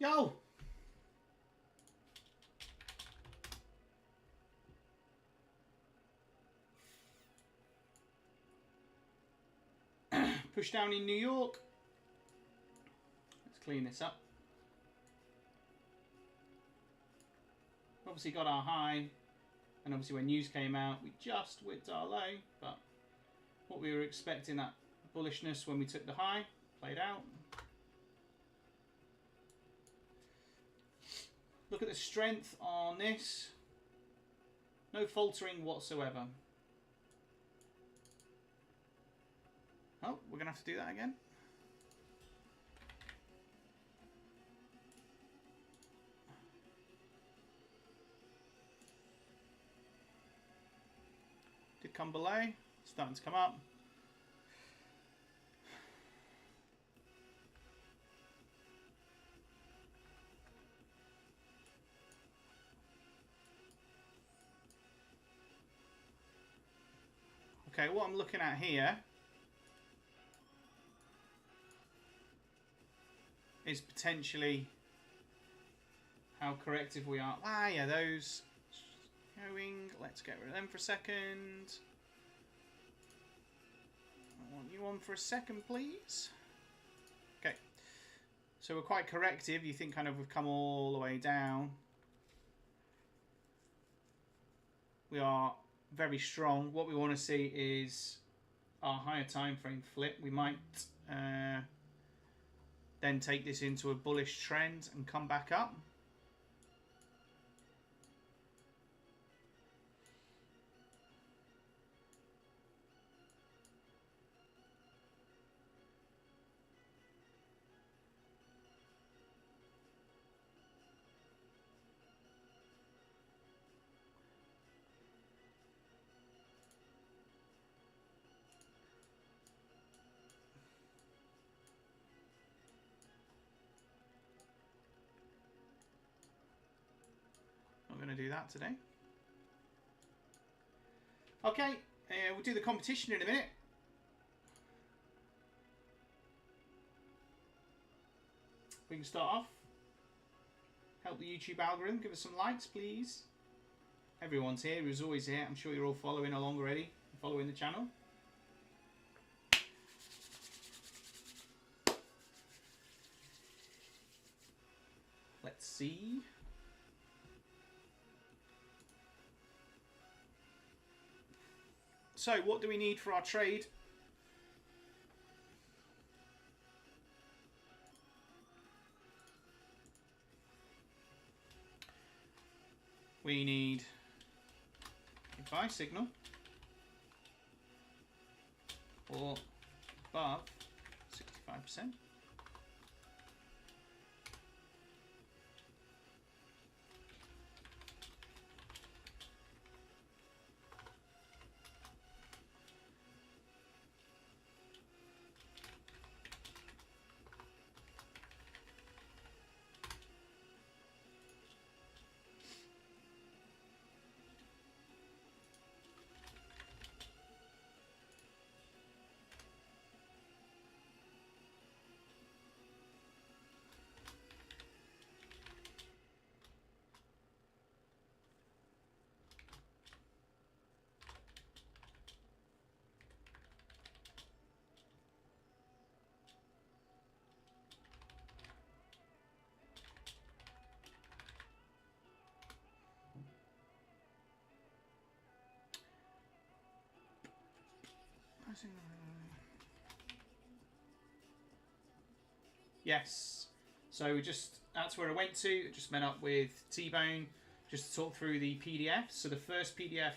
Yo! Push down in New York. Let's clean this up. Obviously got our high, and obviously when news came out, we just whipped our low, but what we were expecting, that bullishness when we took the high, played out. Look at the strength on this. No faltering whatsoever. Oh, we're going to have to do that again. Did come below. Starting to come up. Okay, what I'm looking at here is potentially how corrective we are. Ah, yeah, those going. Let's get rid of them for a second. I want you on for a second, please. Okay. So we're quite corrective. You think kind of we've come all the way down. We are very strong. What we want to see is our higher time frame flip. We might then take this into a bullish trend and come back up. Going to do that today. Okay, we'll do the competition in a minute. We can start off. Help the YouTube algorithm. Give us some likes, please. Everyone's here. Who's always here. I'm sure you're all following along already. Following the channel. Let's see. So, what do we need for our trade? We need a buy signal or above 65%. Yes. So that's where I went to. I just met up with T-Bone just to talk through the PDF. So the first PDF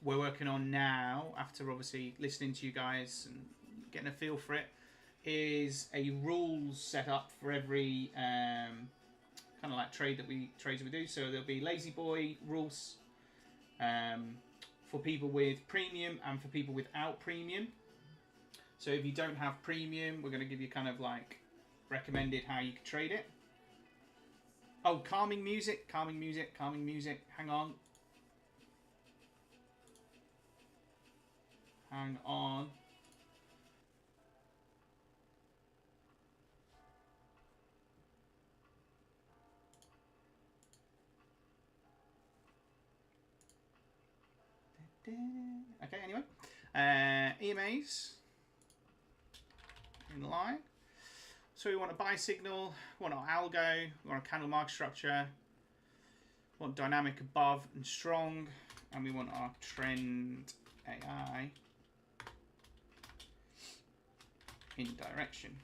we're working on now, after obviously listening to you guys and getting a feel for it, is a rules set up for every kind of like trades we do. So there'll be lazy boy rules for people with premium and for people without premium. So if you don't have premium, we're going to give you kind of like recommended how you can trade it. Oh, calming music. Hang on. Okay, anyway. EMAs in line. So we want a buy signal, we want our algo, we want a candle market structure, we want dynamic above and strong, and we want our trend AI in direction.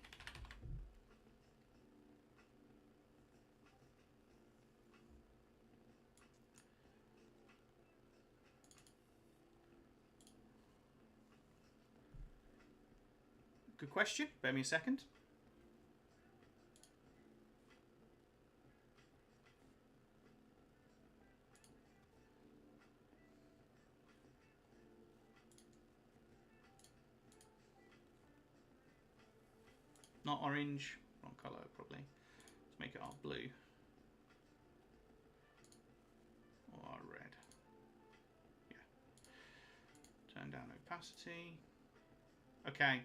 Good question. Bear me a second. Not orange, wrong colour probably. Let's make it our blue. Or our red. Yeah. Turn down opacity. Okay.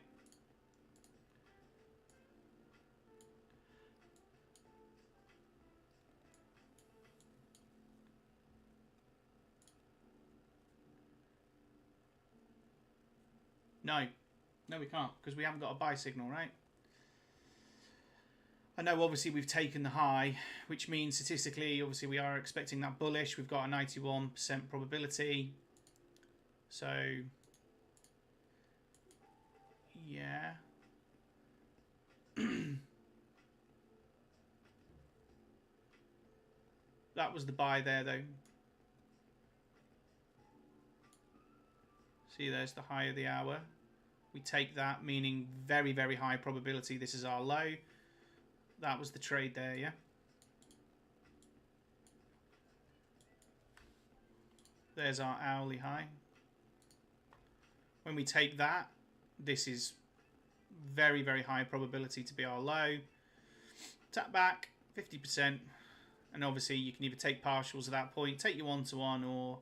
No, we can't, because we haven't got a buy signal, right? I know obviously we've taken the high, which means statistically, obviously we are expecting that bullish. We've got a 91% probability. So, yeah. That was the buy there, though. See, there's the high of the hour. We take that, meaning very, very high probability this is our low. That was the trade there, yeah? There's our hourly high. When we take that, this is very, very high probability to be our low. Tap back, 50%. And obviously you can either take partials at that point, take your one-to-one, or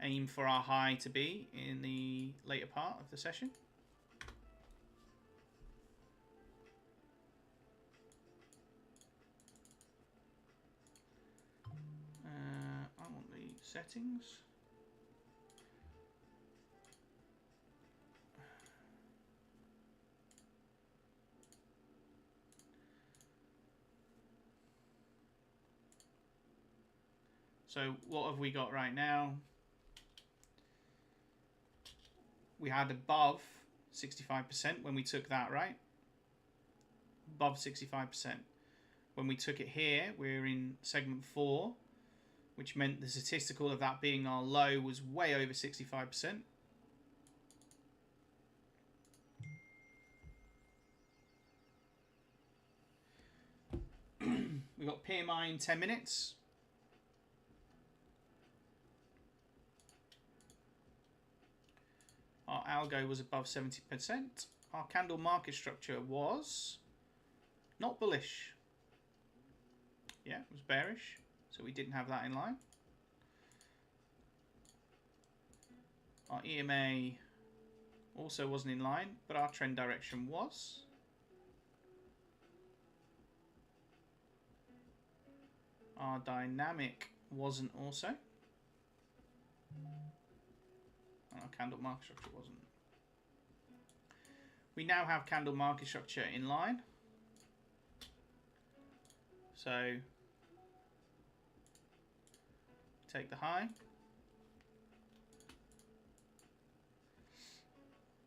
aim for our high to be in the later part of the session. I want the settings. So what have we got right now? We had above 65% when we took that, right? Above 65%. When we took it here, we're in segment 4, which meant the statistical of that being our low was way over 65%. We got PMI in 10 minutes. Our algo was above 70%. Our candle market structure was not bullish. Yeah, it was bearish. So we didn't have that in line. Our EMA also wasn't in line, but our trend direction was. Our dynamic wasn't also. And our candle market structure wasn't. We now have candle market structure in line. So take the high.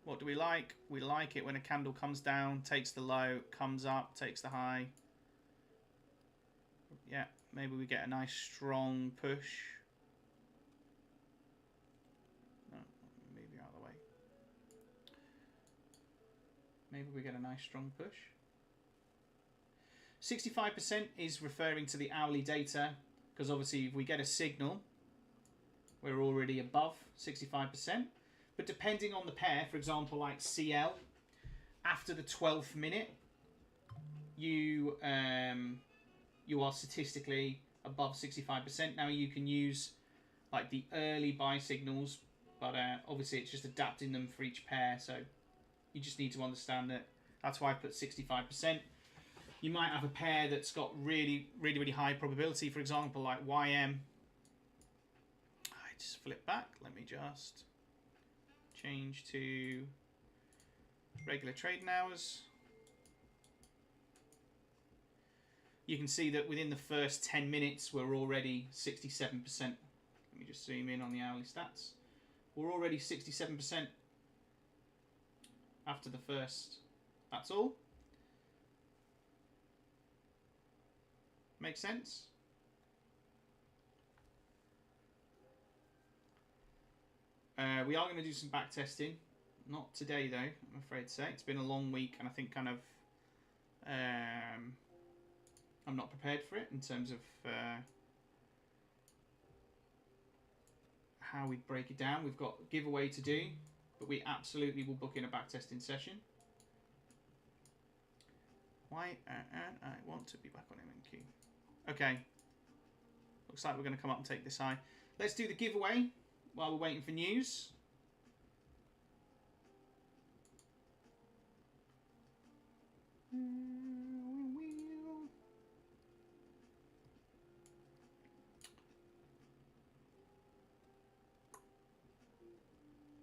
What do we like? We like it when a candle comes down, takes the low, comes up, takes the high. Yeah, maybe we get a nice strong push. No, maybe out of the way. Maybe we get a nice strong push. 65% is referring to the hourly data, because obviously if we get a signal, we're already above 65%. But depending on the pair, for example, like CL, after the 12th minute, you are statistically above 65%. Now you can use like the early buy signals, but obviously it's just adapting them for each pair. So you just need to understand that. That's why I put 65%. You might have a pair that's got really high probability. For example, like YM. I just flip back. Let me just. change to regular trading hours. You can see that within the first 10 minutes, we're already 67%. Let me just zoom in on the hourly stats. We're already 67% after the first. That's all. Makes sense? We are going to do some back testing. Not today, though, I'm afraid to say. It's been a long week, and I think kind of I'm not prepared for it in terms of how we break it down. We've got a giveaway to do, but we absolutely will book in a back testing session. Why I want to be back on MNQ. Okay. Looks like we're going to come up and take this high. Let's do the giveaway while we're waiting for news.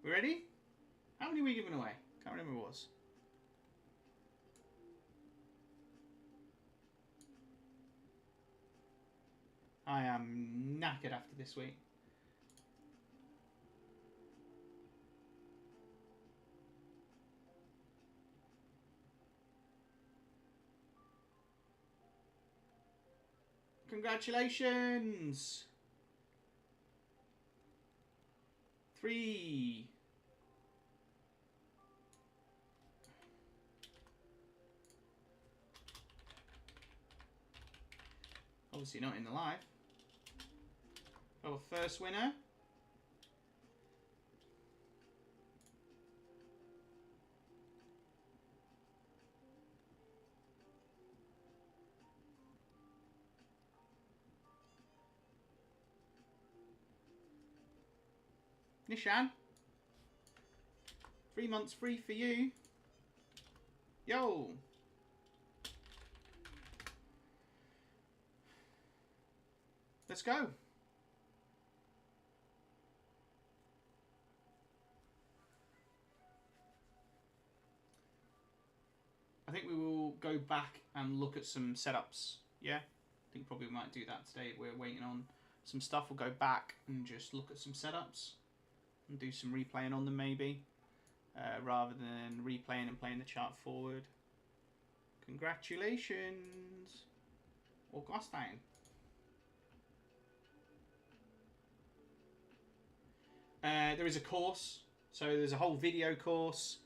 We ready? How many are we giving away? Can't remember what it was. I am knackered after this week. Congratulations! 3. Obviously not in the live. Our first winner. Nishan. 3 months free for you. Yo. Let's go. I think we will go back and look at some setups. Yeah, I think probably we might do that today. We're waiting on some stuff. We'll go back and just look at some setups and do some replaying on them maybe, rather than replaying and playing the chart forward. Congratulations, Augustine. There is a course, so there's a whole video course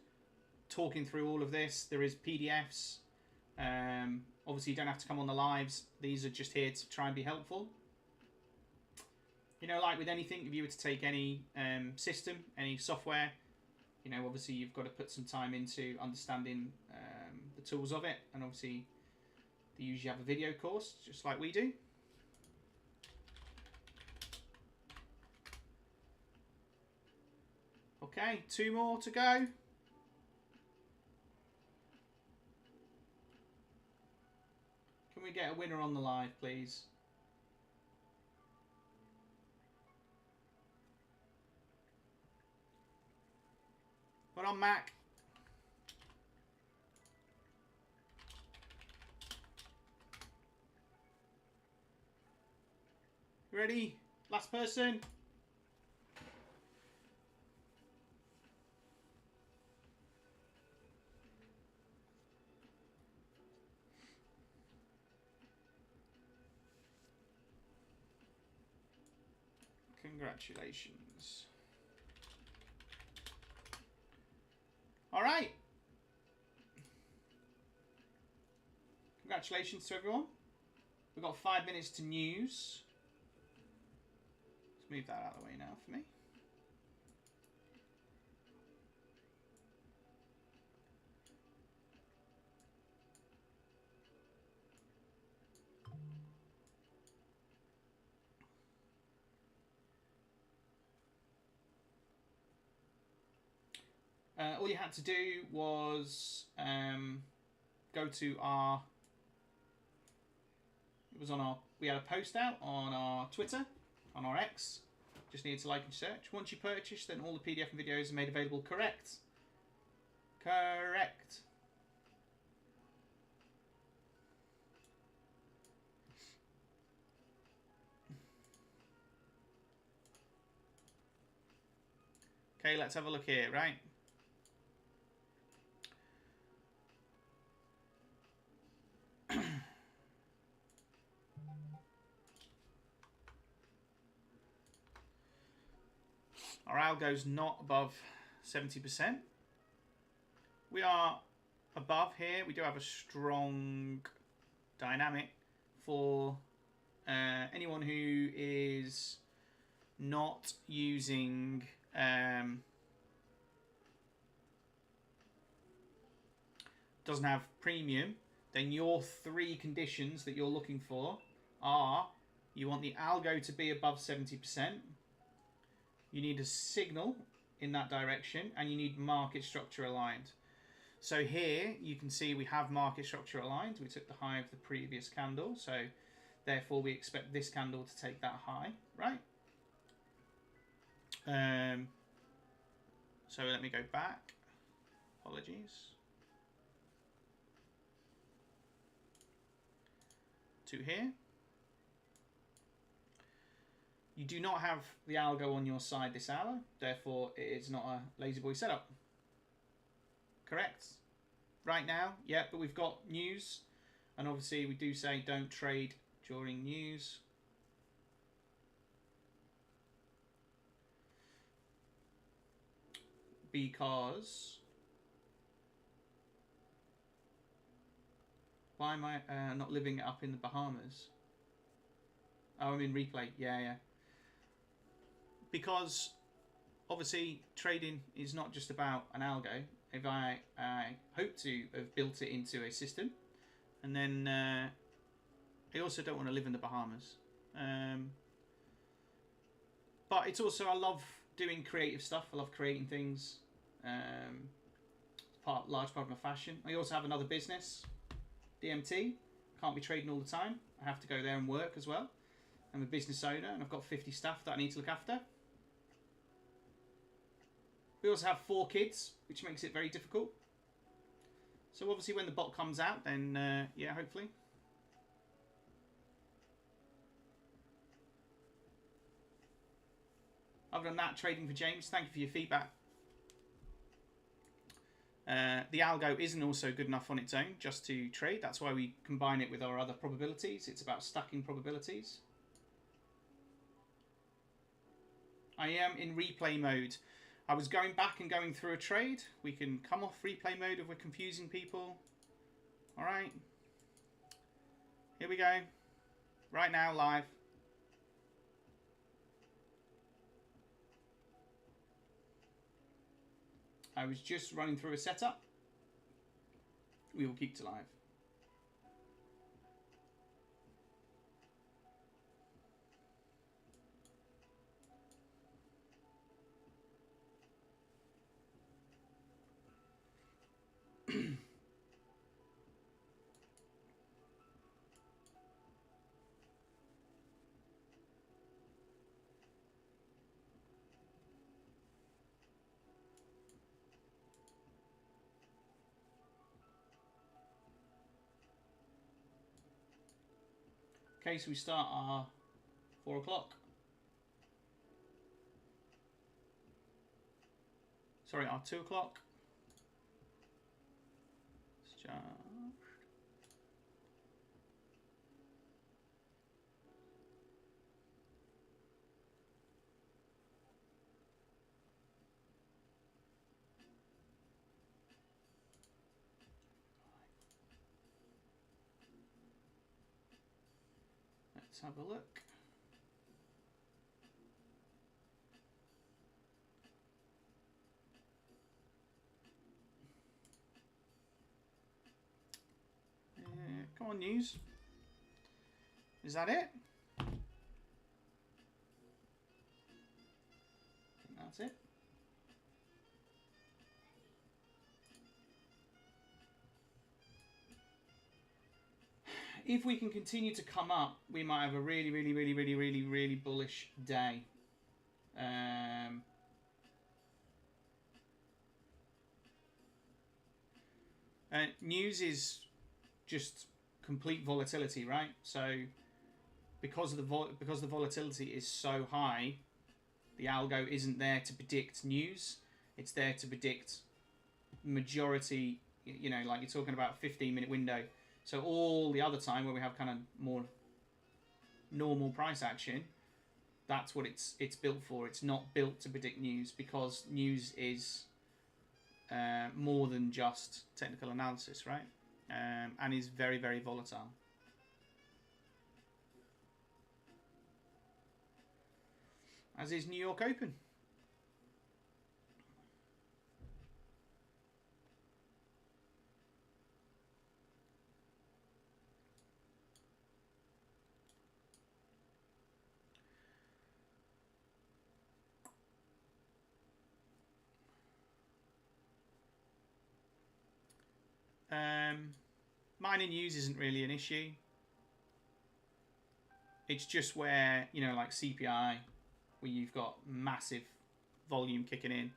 talking through all of this. There is PDFs. Obviously, you don't have to come on the lives. These are just here to try and be helpful. You know, like with anything, if you were to take any system, any software, you know, obviously you've got to put some time into understanding the tools of it. And obviously, they usually have a video course, just like we do. Okay, 2 more to go. Can we get a winner on the live, please? Well done, Mac. Ready? Last person. Congratulations. All right. Congratulations to everyone. We've got 5 minutes to news. Let's move that out of the way now for me. All you had to do was go to our. It was on our. We had a post out on our Twitter, on our X, Just need to like and search. Once you purchase, then all the PDF and videos are made available. Correct. Correct. Okay, let's have a look here, right? Our algo's not above 70%. We are above here. We do have a strong dynamic for anyone who is not using doesn't have premium. Then your 3 conditions that you're looking for are: you want the algo to be above 70%, you need a signal in that direction, and you need market structure aligned. So here you can see we have market structure aligned. We took the high of the previous candle, so therefore we expect this candle to take that high, right? So let me go back. Apologies. To here. You do not have the algo on your side this hour, therefore it is not a lazy boy setup. Correct? Right now, yeah, but we've got news, and obviously we do say don't trade during news. Because why am I not living it up in the Bahamas? Oh, I'm in replay. Yeah. Because obviously trading is not just about an algo. If I hope to have built it into a system, and then I also don't want to live in the Bahamas. But it's also, I love doing creative stuff. I love creating things. Large part of my fashion. I also have another business, DMT. Can't be trading all the time. I have to go there and work as well. I'm a business owner, and I've got 50 staff that I need to look after. We also have 4 kids, which makes it very difficult. So obviously when the bot comes out, then yeah, hopefully. Other than that, trading for James. Thank you for your feedback. The algo isn't also good enough on its own just to trade. That's why we combine it with our other probabilities. It's about stacking probabilities. I am in replay mode. I was going back and going through a trade. We can come off replay mode if we're confusing people. All right. Here we go. Right now, live. I was just running through a setup. We will keep to live. Okay, so we start our 4 o'clock. Sorry, our 2 o'clock. Let's have a look. Come on, news. Is that it? I think that's it. If we can continue to come up, we might have a really bullish day. News is just complete volatility, right? So because the volatility is so high, the algo isn't there to predict news. It's there to predict majority. You know, like you're talking about a 15-minute window. So all the other time where we have kind of more normal price action, that's what it's built for. It's not built to predict news, because news is more than just technical analysis, right? And is very, very volatile. As is New York Open. Minor news isn't really an issue. It's just where, you know, like CPI, where you've got massive volume kicking in.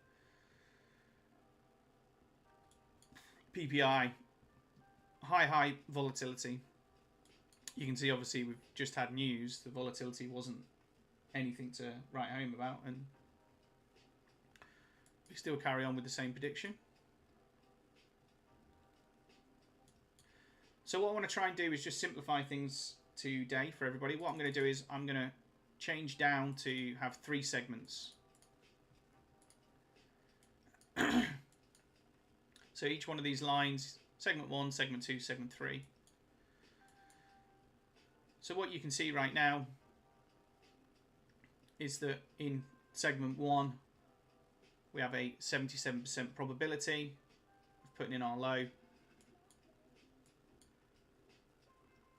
PPI, high volatility. You can see, obviously, we've just had news. The volatility wasn't anything to write home about, and we still carry on with the same prediction. So what I want to try and do is just simplify things today for everybody. What I'm going to do is I'm going to change down to have 3 segments. So each one of these lines, segment 1, segment 2, segment 3. So what you can see right now is that in segment 1, we have a 77% probability of putting in our low.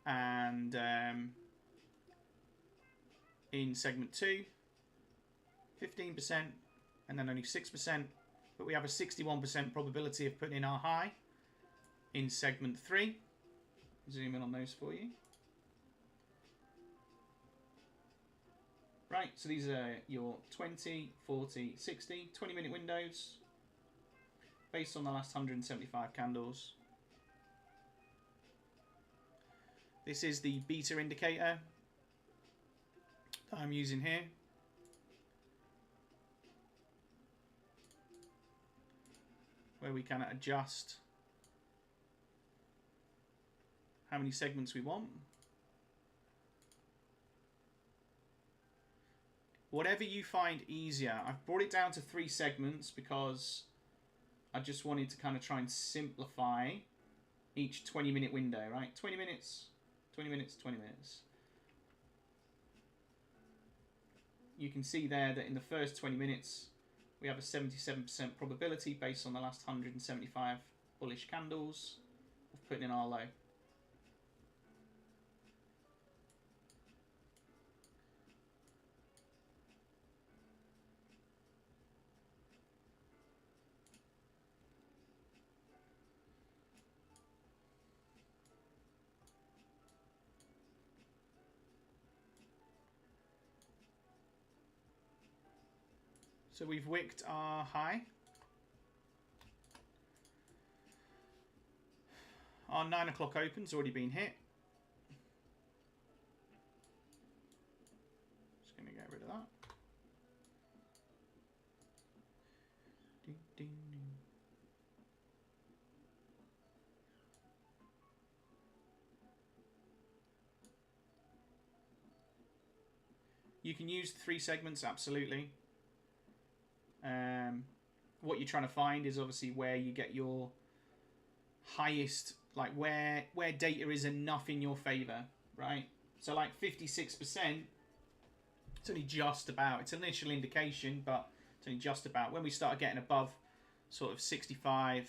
And in segment 2, 15%, and then only 6%. But we have a 61% probability of putting in our high in segment 3. Zoom in on those for you. Right, so these are your 20, 40, 60, 20-minute windows based on the last 175 candles. This is the beta indicator that I'm using here. Where we can adjust how many segments we want. Whatever you find easier. I've brought it down to 3 segments because I just wanted to kind of try and simplify each 20-minute window, right? 20 minutes, 20 minutes, 20 minutes. You can see there that in the first 20 minutes, we have a 77% probability based on the last 175 bullish candles of putting in our low. So we've wicked our high. Our 9 o'clock open's already been hit. Just going to get rid of that. Ding, ding, ding. You can use 3 segments, absolutely. What you're trying to find is obviously where you get your highest, like where data is enough in your favor, right? So like 56%, it's only just about, it's an initial indication, but it's only just about. When we start getting above sort of 65%,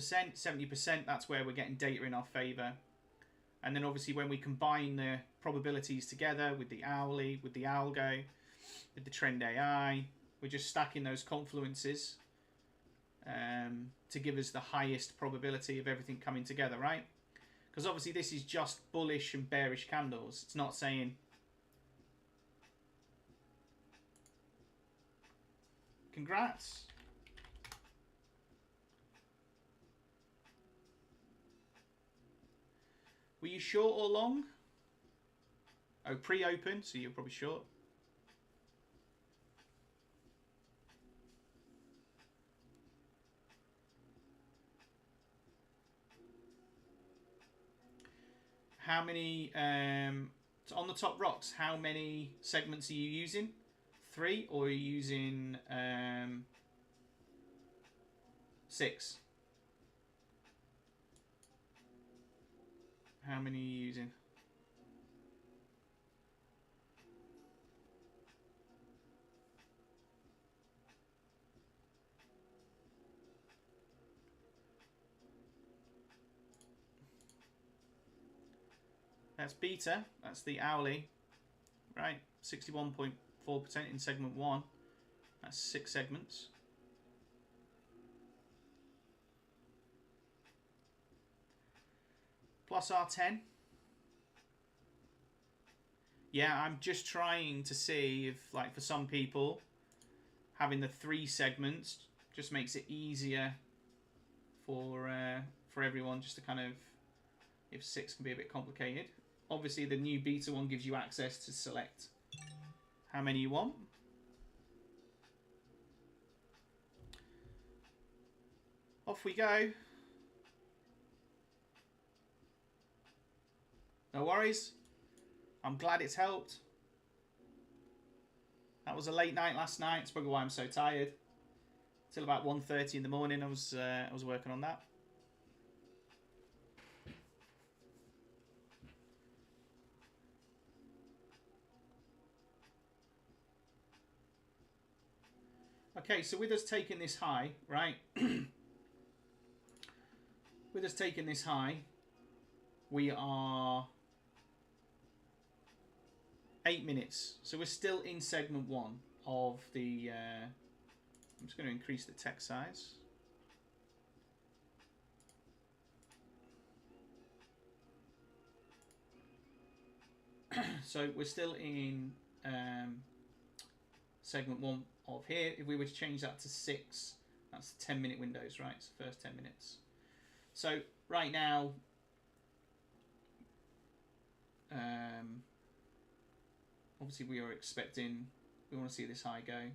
70%, that's where we're getting data in our favor. And then obviously when we combine the probabilities together with the hourly, with the algo, with the trend AI, we're just stacking those confluences to give us the highest probability of everything coming together, right? Because obviously this is just bullish and bearish candles. It's not saying Congrats. Were you short or long? Oh, pre-open, so you're probably short. How many, so on the top rocks, how many segments are you using? 3, or are you using 6? How many are you using? That's beta. That's the hourly. Right. 61.4% in segment 1. That's 6 segments. Plus R10. Yeah, I'm just trying to see if, like, for some people, having the 3 segments just makes it easier for everyone, just to kind of, if 6 can be a bit complicated. Obviously, the new beta one gives you access to select how many you want. Off we go. No worries. I'm glad it's helped. That was a late night last night. It's probably why I'm so tired. Till about 1:30 in the morning, I was working on that. Okay, so with us taking this high, right? With us taking this high, we are 8 minutes. So we're still in segment 1 of the... I'm just going to increase the text size. So we're still in segment 1 of here. If we were to change that to 6, that's 10-minute windows, right? It's the first 10 minutes. So right now, obviously we are expecting, we want to see this high go.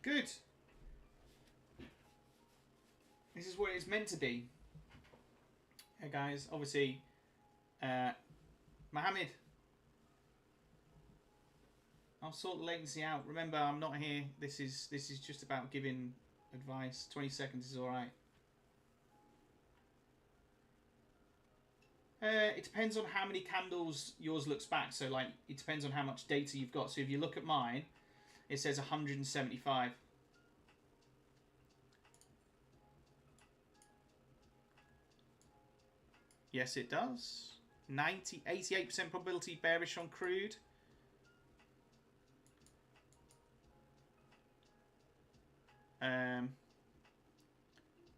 Good. This is what it's meant to be. Hey guys, obviously, Mohammed, I'll sort the latency out. Remember, I'm not here. This is just about giving advice. 20 seconds is all right. It depends on how many candles yours looks back. So, like, it depends on how much data you've got. So, if you look at mine, it says 175. Yes, it does. 88% probability bearish on crude.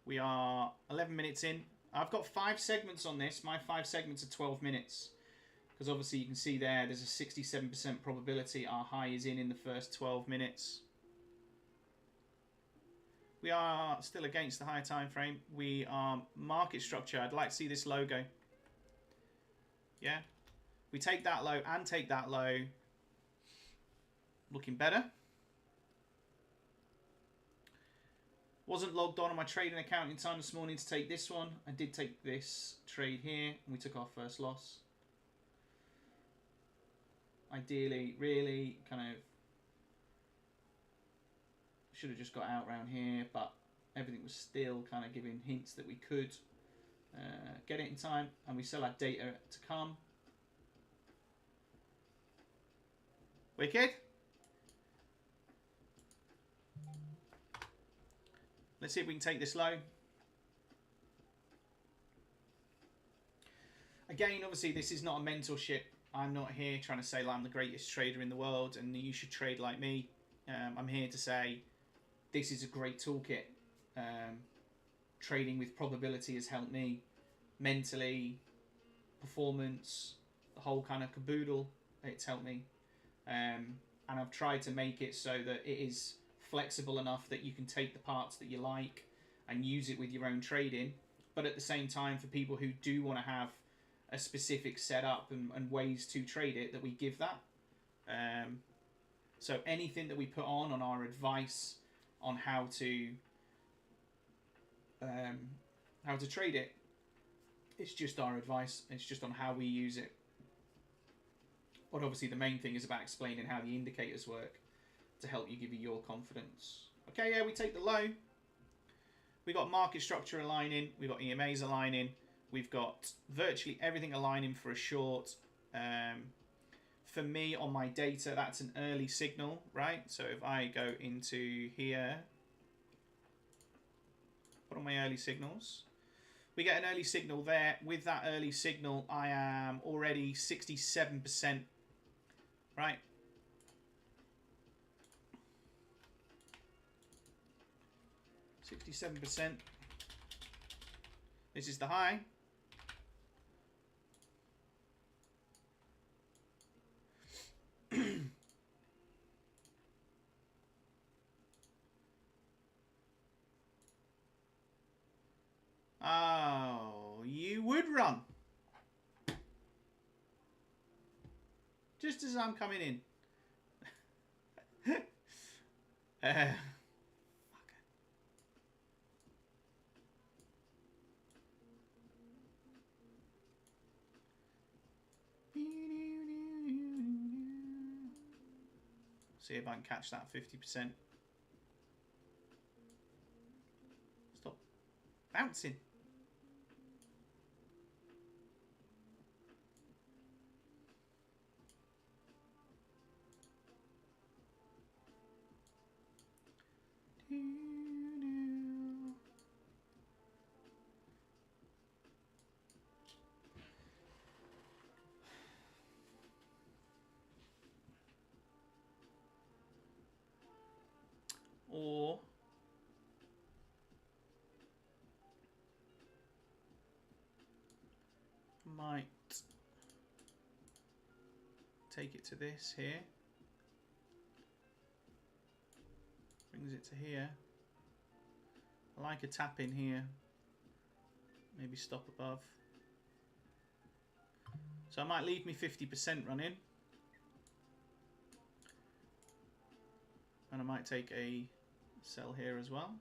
We are 11 minutes in. I've got 5 segments on this. My 5 segments are 12 minutes. Because obviously you can see there's a 67% probability our high is in the first 12 minutes. We are still against the higher time frame. We are market structure. I'd like to see this logo. Yeah. We take that low and take that low. Looking better. Wasn't logged on my trading account in time this morning to take this one. I did take this trade here, and we took our first loss. Ideally, really kind of should have just got out around here, but everything was still kind of giving hints that we could get it in time, and we still had data to come. Wicked. Let's see if we can take this low. Again, obviously, this is not a mentorship. I'm not here trying to say like I'm the greatest trader in the world and you should trade like me. I'm here to say this is a great toolkit. Trading with probability has helped me mentally, performance, the whole kind of caboodle. It's helped me. And I've tried to make it so that it is flexible enough that you can take the parts that you like and use it with your own trading, but at the same time for people who do want to have a specific setup and ways to trade it, that we give that. So anything that we put on our advice on how to trade it, it's just our advice. It's just on how we use it. But obviously the main thing is about explaining how the indicators work to help you give you your confidence. Okay, yeah, we take the low. We got market structure aligning. We got EMAs aligning. We've got virtually everything aligning for a short. For me, on my data, that's an early signal, right? So if I go into here, put on my early signals, we get an early signal there. With that early signal, I am already 67%, right? %. This is the high. Oh, you would run. Just as I'm coming in. See if I can catch that 50%. Stop bouncing. Or might take it to this here. Brings it to here. I like a tap in here. Maybe stop above. So I might leave me 50% running. And I might take a sell here as well.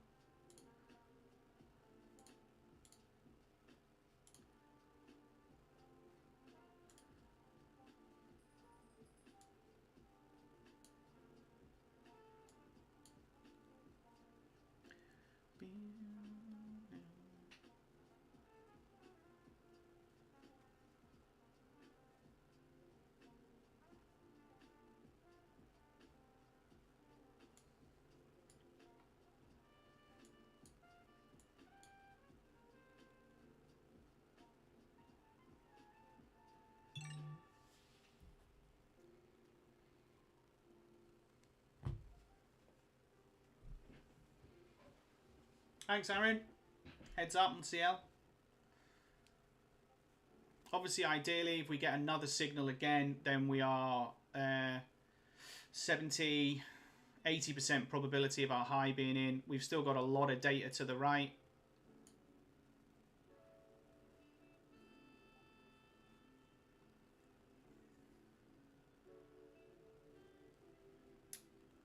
Thanks, Aaron. Heads up on CL. Obviously, ideally, if we get another signal again, then we are 70, 80% probability of our high being in. We've still got a lot of data to the right.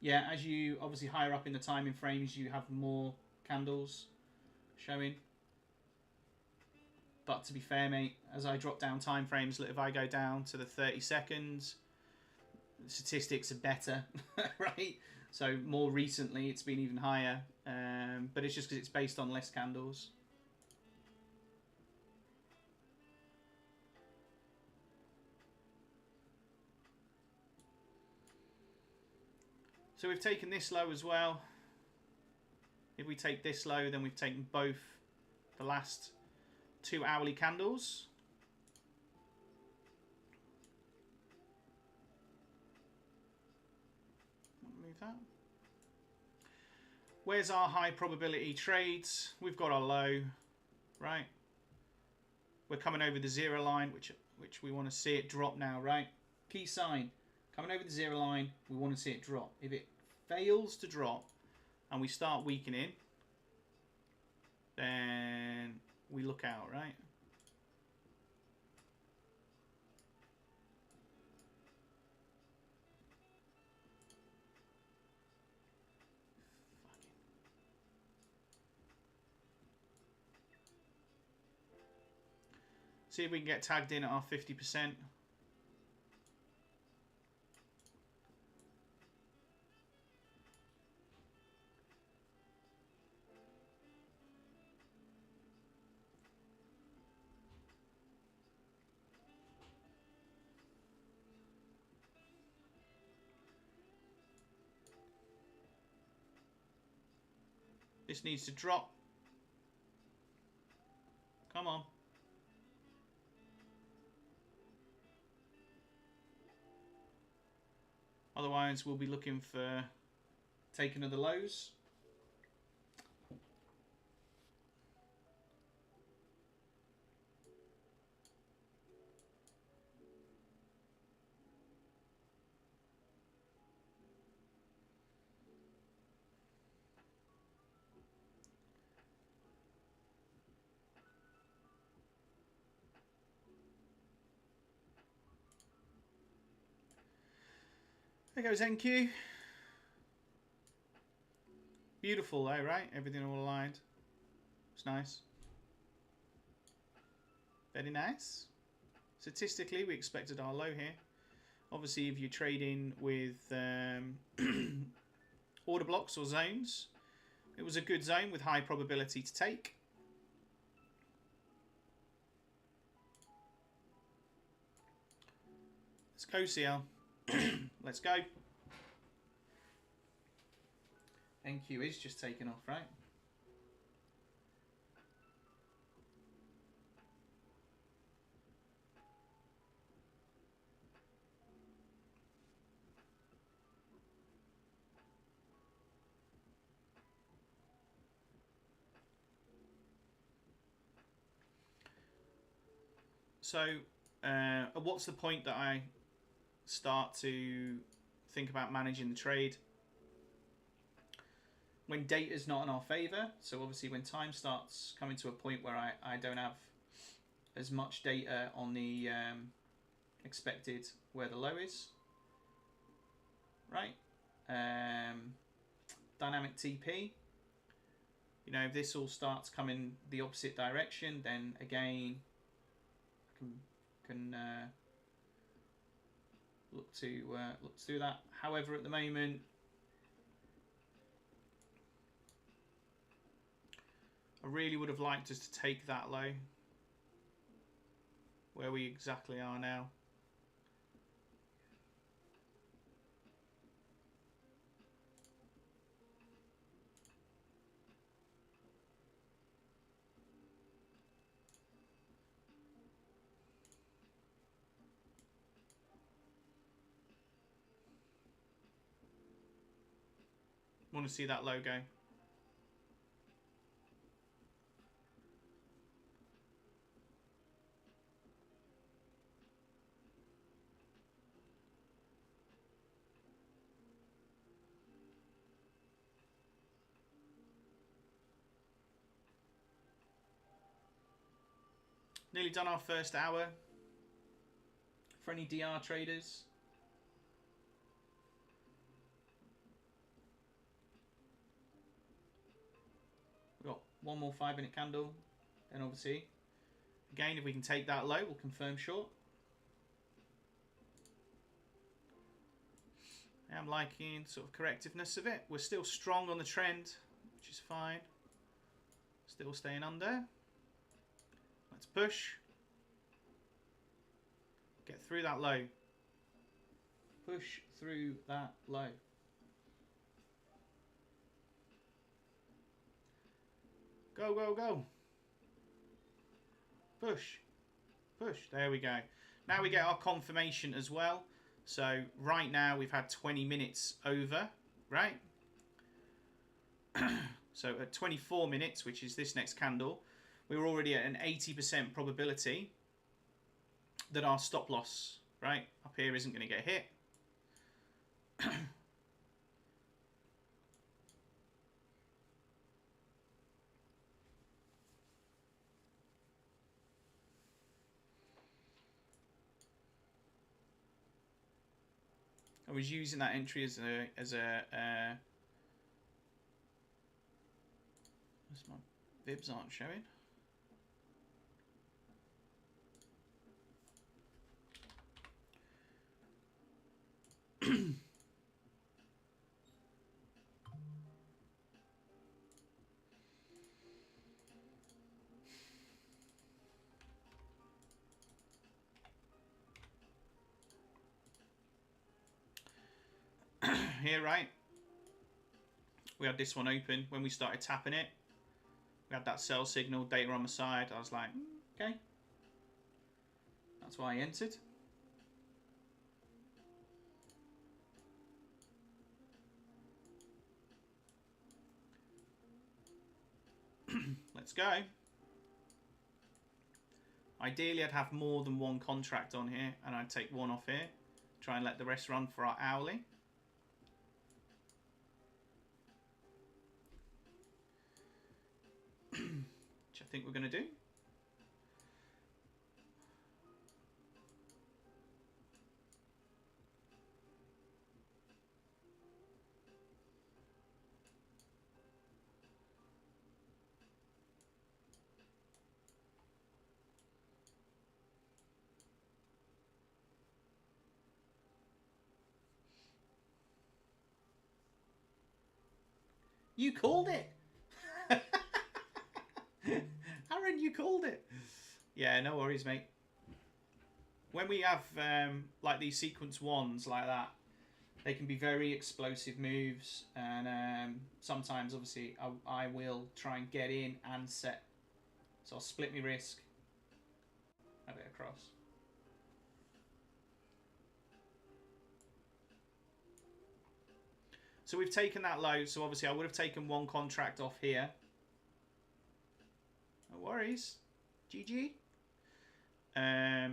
Yeah, as you obviously higher up in the timing frames, you have more candles showing. But to be fair, mate, as I drop down time frames, look, if I go down to the 30 seconds, the statistics are better, right? So more recently, it's been even higher. But it's just because it's based on less candles. So we've taken this low as well. If we take this low, then we've taken both the last 2 hourly candles. Move that. Where's our high probability trades? We've got our low, right? We're coming over the 0 line, which we want to see it drop now, right? Key sign. Coming over the 0 line, we want to see it drop. If it fails to drop and we start weakening, then we look out, right? See if we can get tagged in at our 50%. This needs to drop. Come on. Otherwise, we'll be looking for taking another lows. There goes NQ. Beautiful though, right? Everything all aligned. It's nice. Very nice. Statistically, we expected our low here. Obviously, if you're trading with order blocks or zones, it was a good zone with high probability to take. Let's go, CL. Let's go. NQ is just taking off, right? So, what's the point that I start to think about managing the trade? When data is not in our favor, so obviously when time starts coming to a point where I don't have as much data on the expected where the low is, right? Dynamic TP. You know, if this all starts coming the opposite direction, then again, I can look to do that. However, at the moment, I really would have liked us to take that low, where we exactly are now. Want to see that logo. Nearly done our first hour. For any DR traders, One more 5-minute candle. Then obviously, again, if we can take that low, we'll confirm short. I'm liking sort of correctiveness of it. We're still strong on the trend, which is fine. Still staying under. Let's push. Get through that low. Push through that low. Go, go, go. Push. Push. There we go. Now we get our confirmation as well. So right now we've had 20 minutes over, right? So at 24 minutes, which is this next candle, we were already at an 80% probability that our stop loss, right, up here isn't going to get hit. I was using that entry as a my bibs aren't showing. Here, right? We had this one open when we started tapping it. We had that sell signal, data on the side. I was like, okay. That's why I entered. Let's go. Ideally, I'd have more than one contract on here, and I'd take one off here. Try and let the rest run for our hourly. Which I think we're going to do. You called it. Aaron, you called it. Yeah, no worries, mate. When we have like these sequence ones like that, they can be very explosive moves, and sometimes, obviously, I will try and get in and set. So I'll split my risk, have it across. So we've taken that low. So obviously, I would have taken one contract off here. No worries. GG. I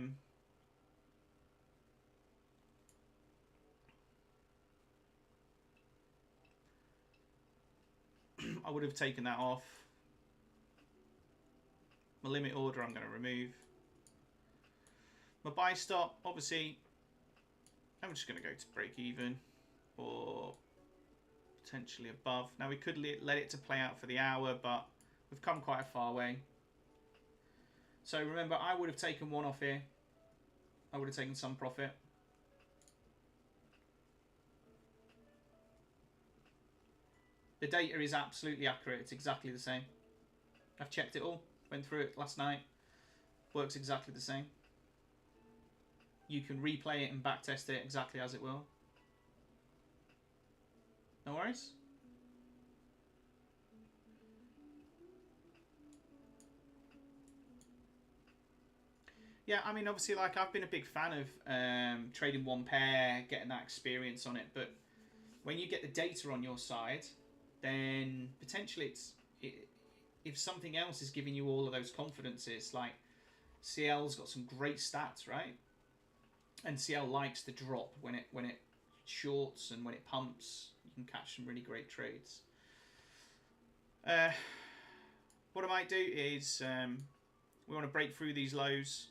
would have taken that off. My limit order I'm going to remove. My buy stop, obviously, I'm just going to go to break even or potentially above. Now we could let it to play out for the hour, but we've come quite a far way. So remember, I would have taken one off here. I would have taken some profit. The data is absolutely accurate. It's exactly the same. I've checked it all. Went through it last night. Works exactly the same. You can replay it and backtest it exactly as it will. No worries. Yeah, I mean, obviously, like, I've been a big fan of trading one pair, getting that experience on it. But when you get the data on your side, then potentially if something else is giving you all of those confidences, like CL's got some great stats, right? And CL likes to drop when it shorts and when it pumps. You can catch some really great trades. What I might do is we want to break through these lows.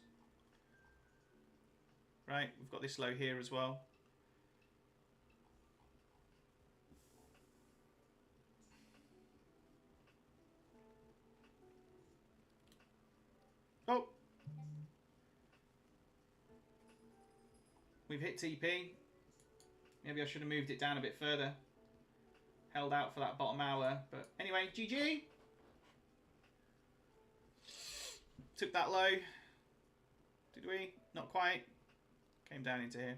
Right, we've got this low here as well. We've hit TP. Maybe I should have moved it down a bit further. Held out for that bottom hour. But anyway, GG. Took that low. Did we? Not quite. Came down into here.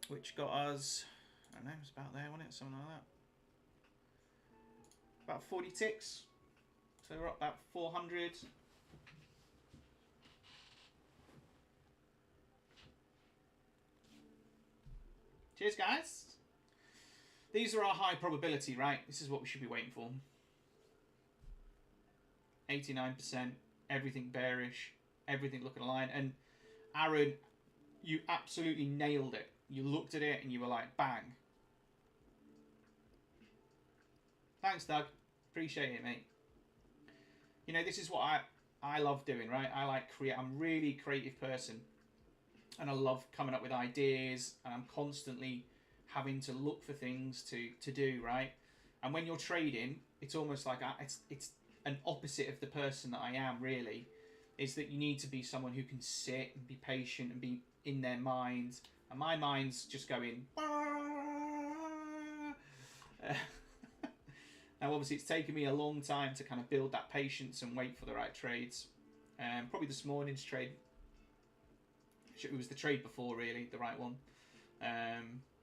Which got us, I don't know, it's about there, wasn't it? Something like that. About 40 ticks. So we're up about 400. Cheers, guys. These are our high probability, right? This is what we should be waiting for. 89%, everything bearish, everything looking aligned. And Aaron, you absolutely nailed it. You looked at it and you were like, bang. Thanks, Doug. Appreciate it, mate. You know, this is what I love doing, right? I like I'm a really creative person. And I love coming up with ideas. And I'm constantly having to look for things to do, right? And when you're trading, it's almost like it's an opposite of the person that I am, really. Is that you need to be someone who can sit and be patient and be in their mind. And my mind's just going... Now, obviously, it's taken me a long time to kind of build that patience and wait for the right trades. Probably this morning's trade. It was the trade before, really, the right one.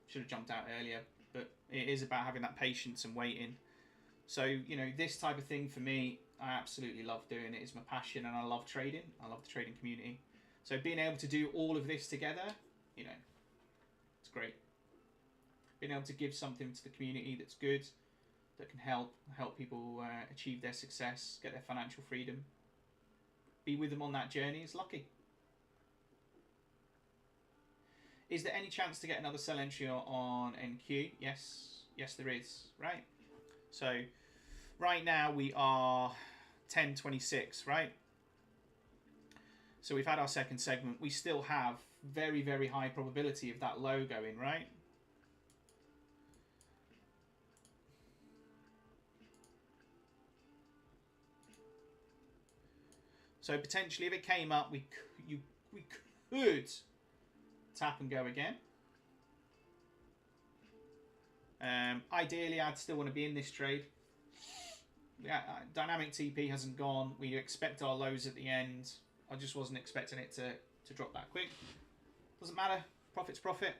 Should have jumped out earlier. But it is about having that patience and waiting. So, you know, this type of thing for me, I absolutely love doing it. It's my passion and I love trading. I love the trading community. So being able to do all of this together, you know, it's great. Being able to give something to the community that's good, that can help people achieve their success, get their financial freedom. Be with them on that journey is lucky. Is there any chance to get another sell entry on NQ? Yes, there is, right? So right now we are 10.26, right? So we've had our second segment. We still have very, very high probability of that low going, right? So potentially if it came up, we could tap and go again. Ideally, I'd still want to be in this trade. Yeah, dynamic TP hasn't gone. We expect our lows at the end. I just wasn't expecting it to drop that quick. Doesn't matter. Profit's profit.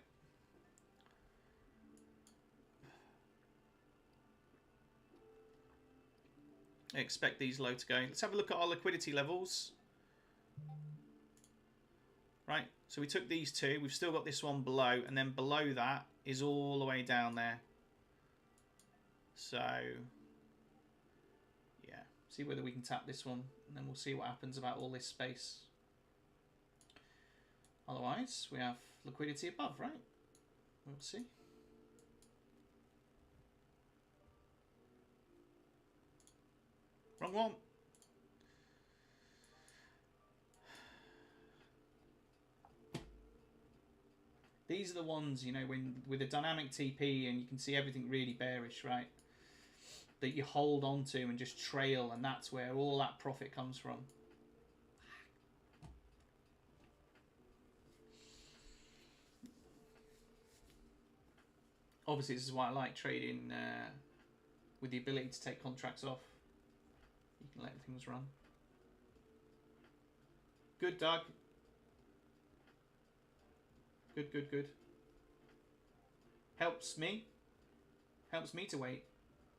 I expect these low to go. Let's have a look at our liquidity levels. Right, so we took these two. We've still got this one below, and then below that is all the way down there. So, yeah, see whether we can tap this one, and then we'll see what happens about all this space. Otherwise, we have liquidity above, right? We'll see. Wrong one. These are the ones, you know, when with a dynamic TP and you can see everything really bearish, right? That you hold on to and just trail, and that's where all that profit comes from. Obviously, this is why I like trading with the ability to take contracts off. You can let things run. Good, Doug. Good. Helps me to wait.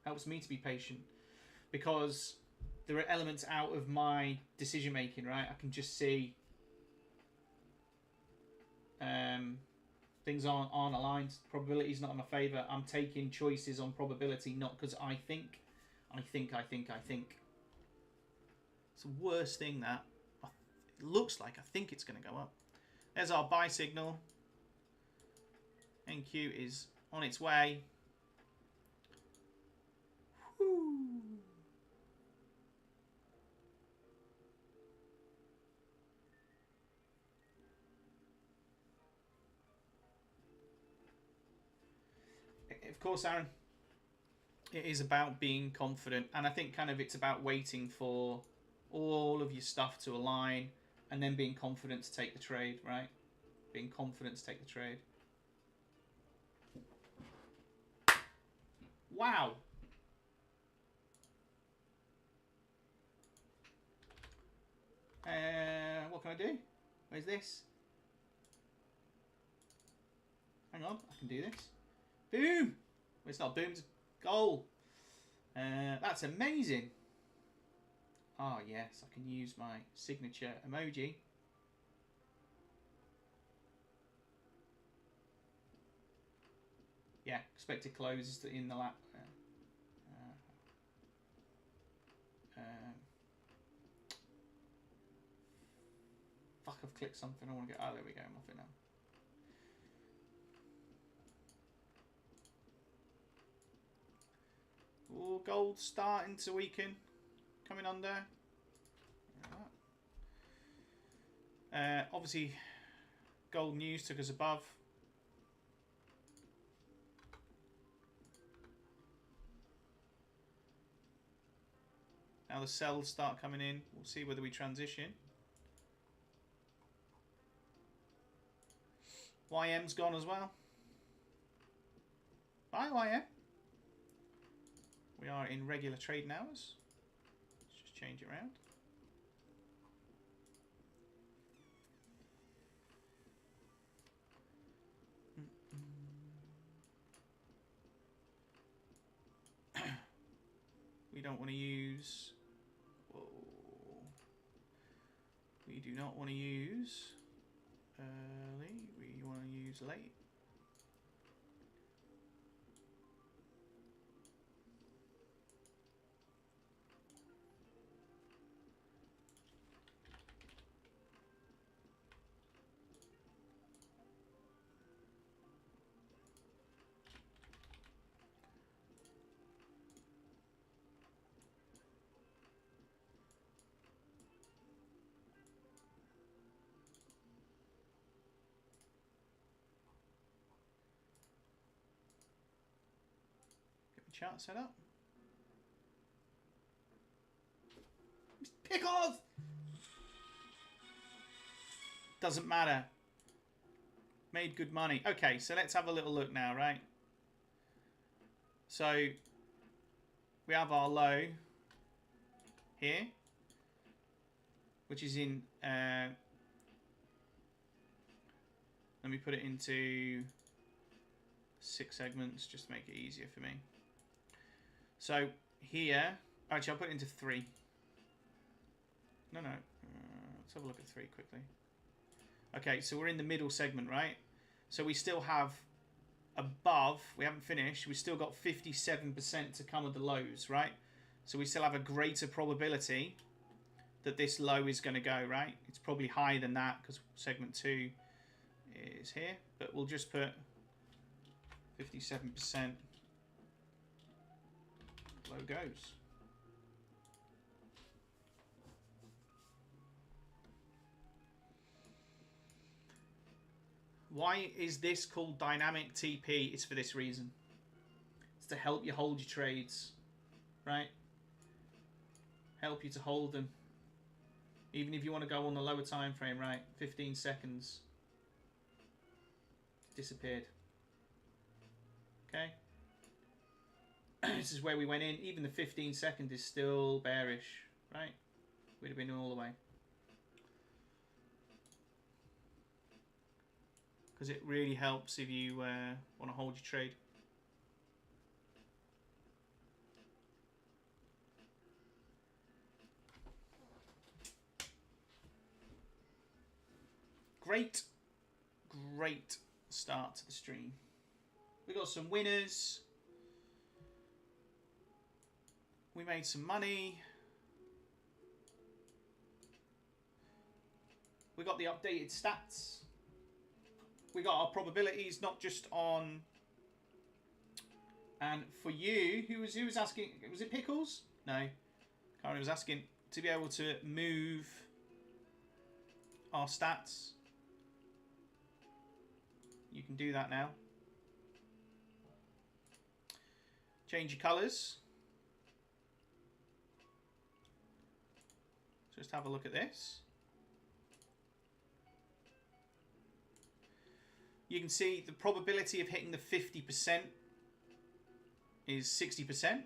Helps me to be patient. Because there are elements out of my decision making, right? I can just see things aren't aligned. Probability's not in my favour. I'm taking choices on probability, not because I think. It's the worst thing that it looks like I think it's going to go up. There's our buy signal. NQ is on its way. Whew. Of course, Aaron, it is about being confident, and I think kind of it's about waiting for all of your stuff to align, and then being confident to take the trade, right? Being confident to take the trade. Wow. What can I do? Where's this? Hang on, I can do this. Boom! Well, it's not boom, it's goal. That's amazing. Oh yes, I can use my signature emoji. Yeah, expected close is in the lap. Fuck, I've clicked something. I want to get. Oh, there we go. I'm off it now. Oh, gold starting to weaken. Coming under. Obviously, gold news took us above. Now the sells start coming in. We'll see whether we transition. YM's gone as well. Bye, YM. We are in regular trading hours. Let's just change it around. We don't want to use... Whoa. We do not want to use early. We want to use late. Chart set up. Pickles! Doesn't matter. Made good money. Okay, so let's have a little look now, right? So we have our low here, which is in let me put it into 6 segments just to make it easier for me. So here, actually I'll put it into 3. No, let's have a look at 3 quickly. Okay, so we're in the middle segment, right? So we still have above, we haven't finished, we still got 57% to come of the lows, right? So we still have a greater probability that this low is going to go, right? It's probably higher than that because segment 2 is here, but we'll just put 57%. Low goes. Why is this called dynamic TP? It's for this reason. It's to help you hold your trades, right? Help you to hold them. Even if you want to go on the lower time frame, right? 15 seconds. Disappeared. Okay. This is where we went in. Even the 15 second is still bearish, right? We'd have been all the way. Because it really helps if you want to hold your trade. Great start to the stream. We got some winners. We made some money. We got the updated stats. We got our probabilities, not just on. And for you, who was asking? Was it Pickles? No, Karen was asking to be able to move our stats. You can do that now. Change your colours. Just have a look at this. You can see the probability of hitting the 50% is 60%.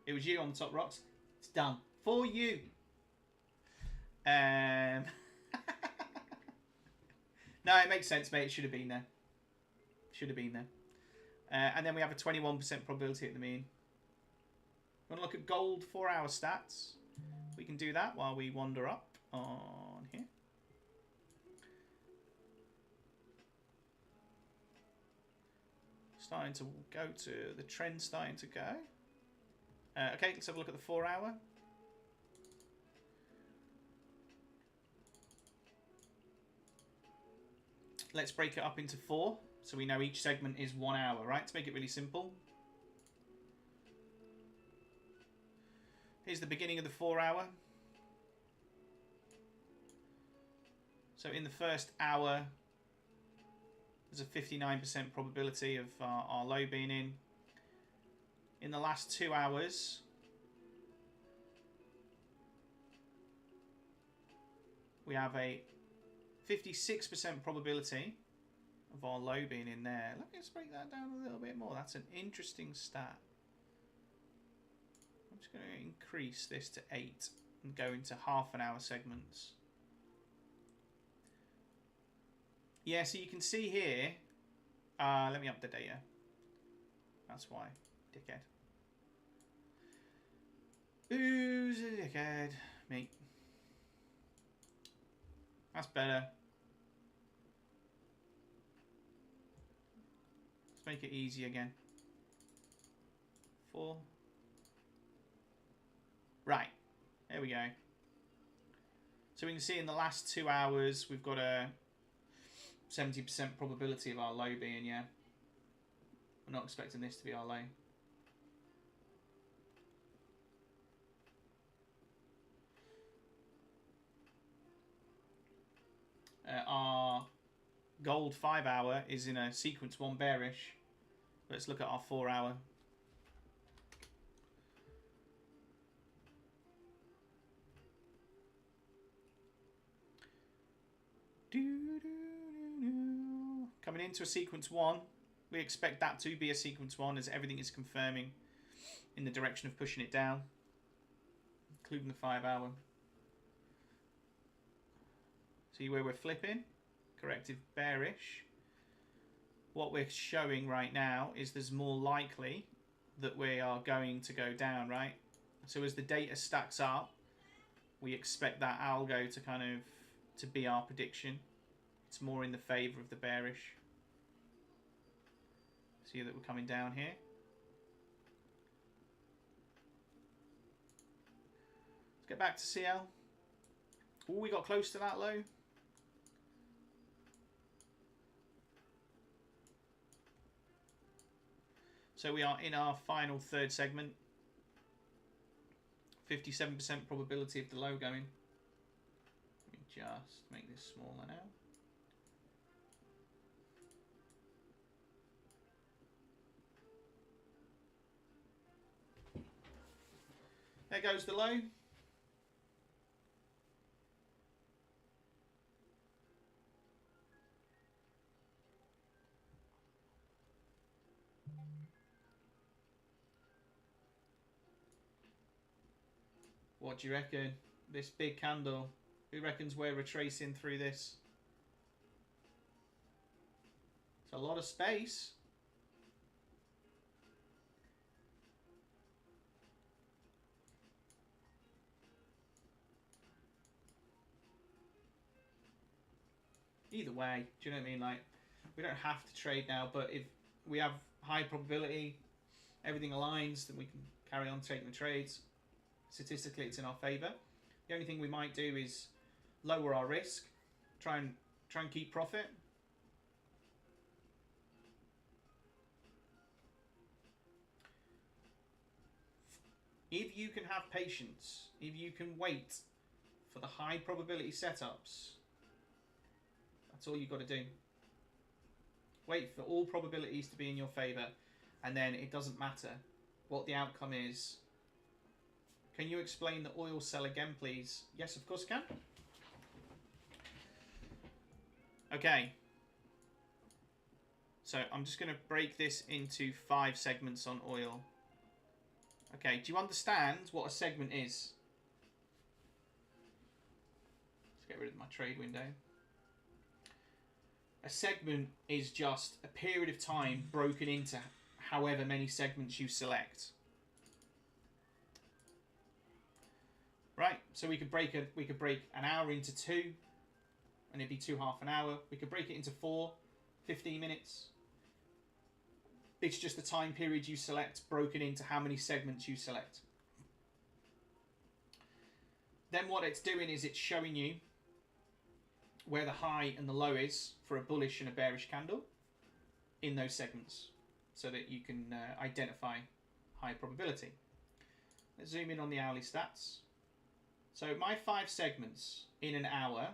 It was you on the top rocks. It's done for you. No, it makes sense, mate. It should have been there. Should have been there. And then we have a 21% probability at the mean. Want to look at gold 4-hour stats? We can do that while we wander up on here. Starting to go to the trend, starting to go. Okay, let's have a look at the 4-hour. Let's break it up into 4, so we know each segment is 1 hour, right? To make it really simple. Here's the beginning of the 4-hour. So in the first hour, there's a 59% probability of our low being in. In the last 2 hours, we have a 56% probability of our low being in there. Let me just break that down a little bit more. That's an interesting stat. I'm just going to increase this to 8 and go into half-an-hour segments. Yeah, so you can see here. Let me up the data. That's why, dickhead. Who's a dickhead? Me. That's better. Let's make it easy again. 4. Right. There we go. So we can see in the last 2 hours, we've got a 70% probability of our low being, yeah. We're not expecting this to be our low. Our gold 5-hour is in a sequence 1 bearish. Let's look at our 4-hour. Coming into a sequence 1, we expect that to be a sequence 1 as everything is confirming in the direction of pushing it down, including the 5-hour. See where we're flipping? Corrective bearish. What we're showing right now is there's more likely that we are going to go down, right? So as the data stacks up, we expect that algo to kind of to be our prediction. It's more in the favor of the bearish. See that we're coming down here. Let's get back to CL. Oh, we got close to that low. So we are in our final third segment. 57% probability of the low going. Let me just make this smaller now. There goes the low. What do you reckon? This big candle. Who reckons we're retracing through this? It's a lot of space. Either way, do you know what I mean? Like, we don't have to trade now, but if we have high probability, everything aligns, then we can carry on taking the trades. Statistically, it's in our favour. The only thing we might do is lower our risk, try and keep profit. If you can have patience, if you can wait for the high probability setups, that's all you've got to do. Wait for all probabilities to be in your favour, and then it doesn't matter what the outcome is. Can you explain the oil sell again, please? Yes, of course I can. Okay. So I'm just going to break this into 5 segments on oil. Okay, do you understand what a segment is? Let's get rid of my trade window. A segment is just a period of time broken into however many segments you select. Right, so we could break an hour into 2, and it'd be 2 half an hour. We could break it into 4, 15 minutes. It's just the time period you select broken into how many segments you select. Then what it's doing is it's showing you where the high and the low is for a bullish and a bearish candle in those segments, so that you can identify high probability. Let's zoom in on the hourly stats. So my 5 segments in an hour,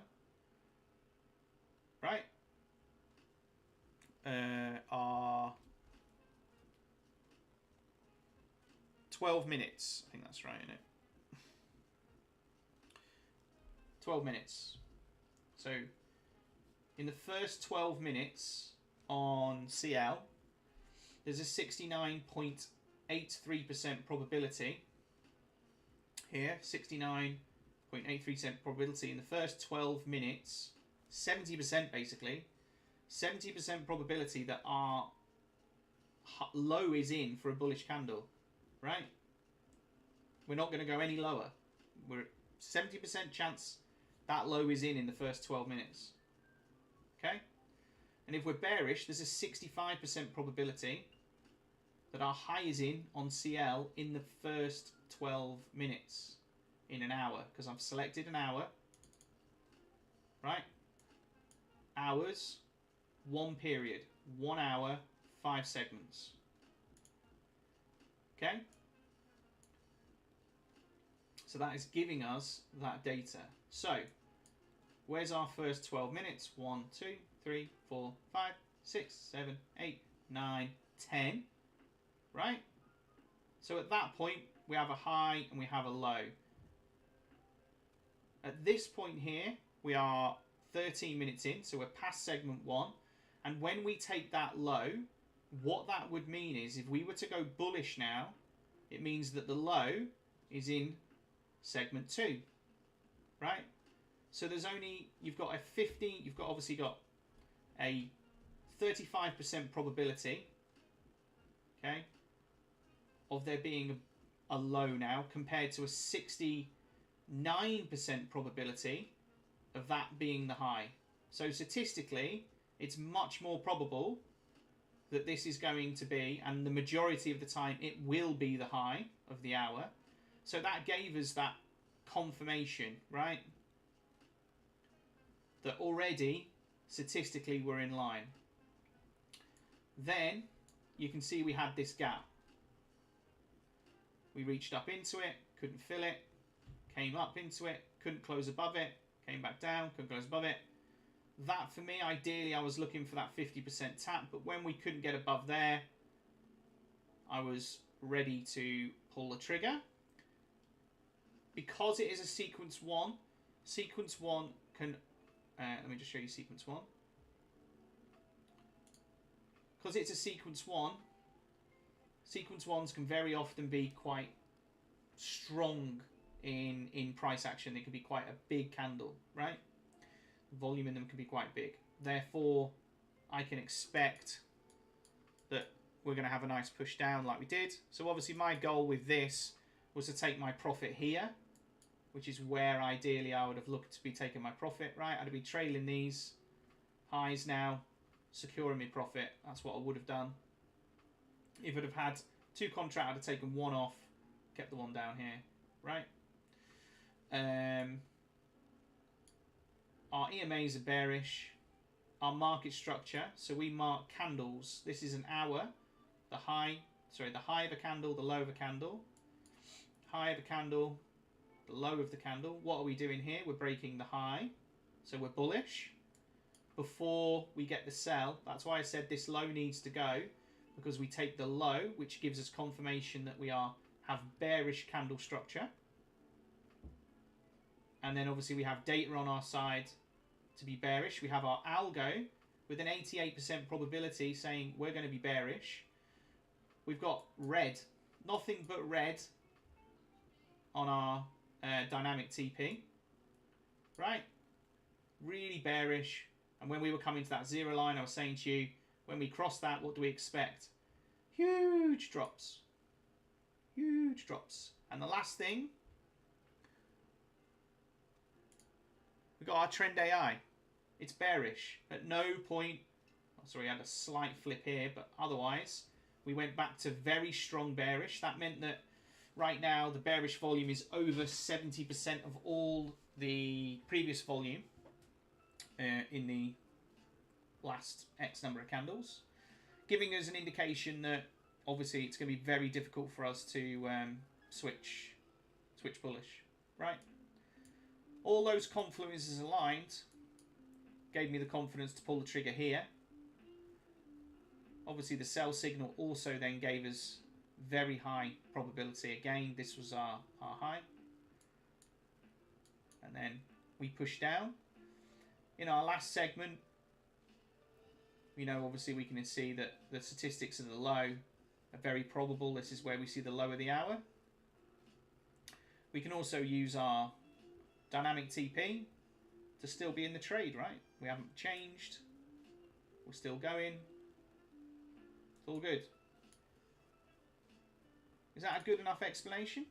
right, are 12 minutes. I think that's right, isn't it? 12 minutes. So in the first 12 minutes on CL, there's a 69.83% probability here. 69.83% probability in the first 12 minutes. 70% basically. 70% probability that our low is in for a bullish candle. Right? We're not going to go any lower. We're 70% chance that low is in the first 12 minutes. Okay? And if we're bearish, there's a 65% probability that our high is in on CL in the first 12 minutes in an hour, because I've selected an hour. Right? Hours, 1 period. 1 hour, 5 segments. Okay? So that is giving us that data. So, where's our first 12 minutes? 1, 2, 3, 4, 5, 6, 7, 8, 9, 10. Right? So at that point, we have a high and we have a low. At this point here, we are 13 minutes in, so we're past segment 1. And when we take that low, what that would mean is if we were to go bullish now, it means that the low is in segment 2, right? So there's only, you've obviously got a 35% probability, okay, of there being a low now, compared to a 69% probability of that being the high. So statistically, it's much more probable that this is going to be, and the majority of the time it will be, the high of the hour. So that gave us that confirmation, right? That already statistically we're in line. Then you can see we had this gap. We reached up into it, couldn't fill it, came up into it, couldn't close above it, came back down, couldn't close above it. That, for me, ideally, I was looking for that 50% tap, but when we couldn't get above there, I was ready to pull the trigger. Because it is a sequence 1 can... let me just show you sequence 1. Because it's a sequence 1s can very often be quite strong in price action. They can be quite a big candle, right? Volume in them can be quite big. Therefore, I can expect that we're going to have a nice push down like we did. So obviously my goal with this was to take my profit here, which is where ideally I would have looked to be taking my profit, right? I'd be trailing these highs now, securing my profit. That's what I would have done. If I'd have had 2 contracts, I'd have taken 1 off, kept the 1 down here, right? Our EMAs are bearish. Our market structure, so we mark candles. This is an hour. The high of a candle, the low of a candle. High of a candle, the low of the candle. What are we doing here? We're breaking the high. So we're bullish before we get the sell. That's why I said this low needs to go, because we take the low, which gives us confirmation that we have bearish candle structure, And then obviously we have data on our side to be bearish. We have our algo with an 88% probability saying we're going to be bearish. We've got red, nothing but red on our dynamic TP. Right? Really bearish. And when we were coming to that zero line, I was saying to you, when we cross that, what do we expect? Huge drops. Huge drops. And the last thing, we got our trend AI. It's bearish. At no point, oh, sorry, I had a slight flip here, but otherwise, we went back to very strong bearish. That meant that right now, the bearish volume is over 70% of all the previous volume in the last X number of candles, giving us an indication that obviously it's going to be very difficult for us to switch bullish, right? All those confluences aligned gave me the confidence to pull the trigger here. Obviously the sell signal also then gave us very high probability. Again, this was our high. And then we push down. In our last segment, you know, obviously we can see that the statistics of the low are very probable. This is where we see the low of the hour. We can also use our dynamic TP to still be in the trade, right? We haven't changed. We're still going. It's all good. Is that a good enough explanation?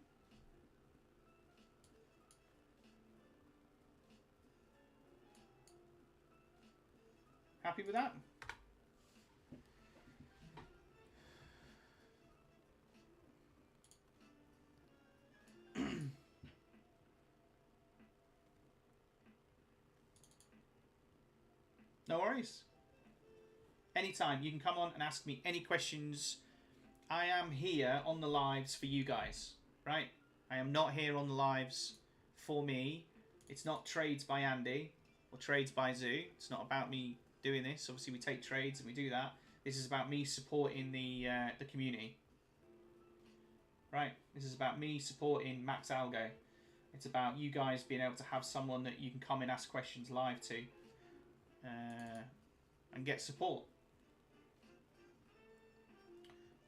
Happy with that? No worries. Anytime. You can come on and ask me any questions. I am here on the lives for you guys, right? I am not here on the lives for me. It's not trades by Andy or trades by Zoo. It's not about me doing this. Obviously, we take trades and we do that. This is about me supporting the community, right? This is about me supporting Max Algo. It's about you guys being able to have someone that you can come and ask questions live to and get support.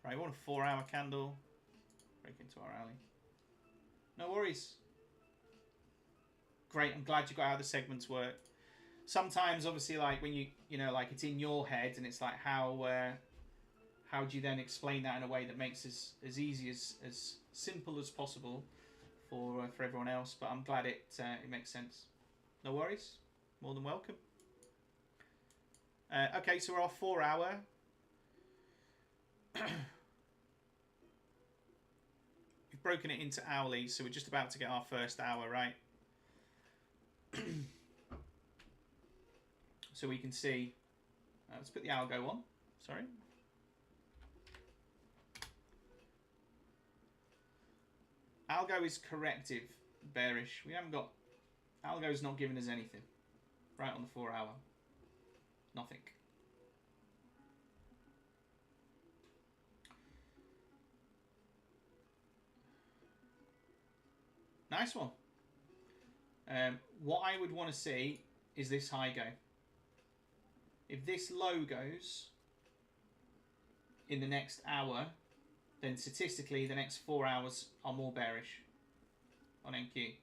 Right, we want a 4-hour candle. Break into our alley. No worries. Great, I'm glad you got how the segments work. Sometimes, obviously, like when you know, like it's in your head, and it's like how do you then explain that in a way that makes it as easy as simple as possible for everyone else? But I'm glad it makes sense. No worries, more than welcome. Okay, so we're our 4-hour. We've broken it into hourly, so we're just about to get our first hour, right? So we can see, let's put the algo on, sorry. Algo is corrective, bearish. We haven't got, algo's not giving us anything, right on the 4-hour. Nothing. Nice one. What I would want to see is this high go. If this low goes in the next hour, then statistically the next 4 hours are more bearish on NQ.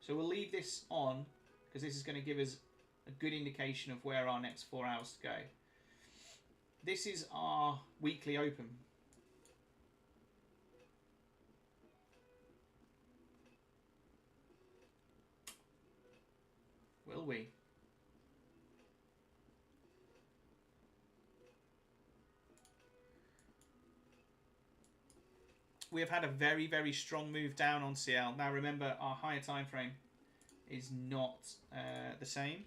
So we'll leave this on because this is going to give us a good indication of where our next 4 hours to go. This is our weekly open. Will we? We have had a very, very strong move down on CL. Now remember, our higher time frame is not the same.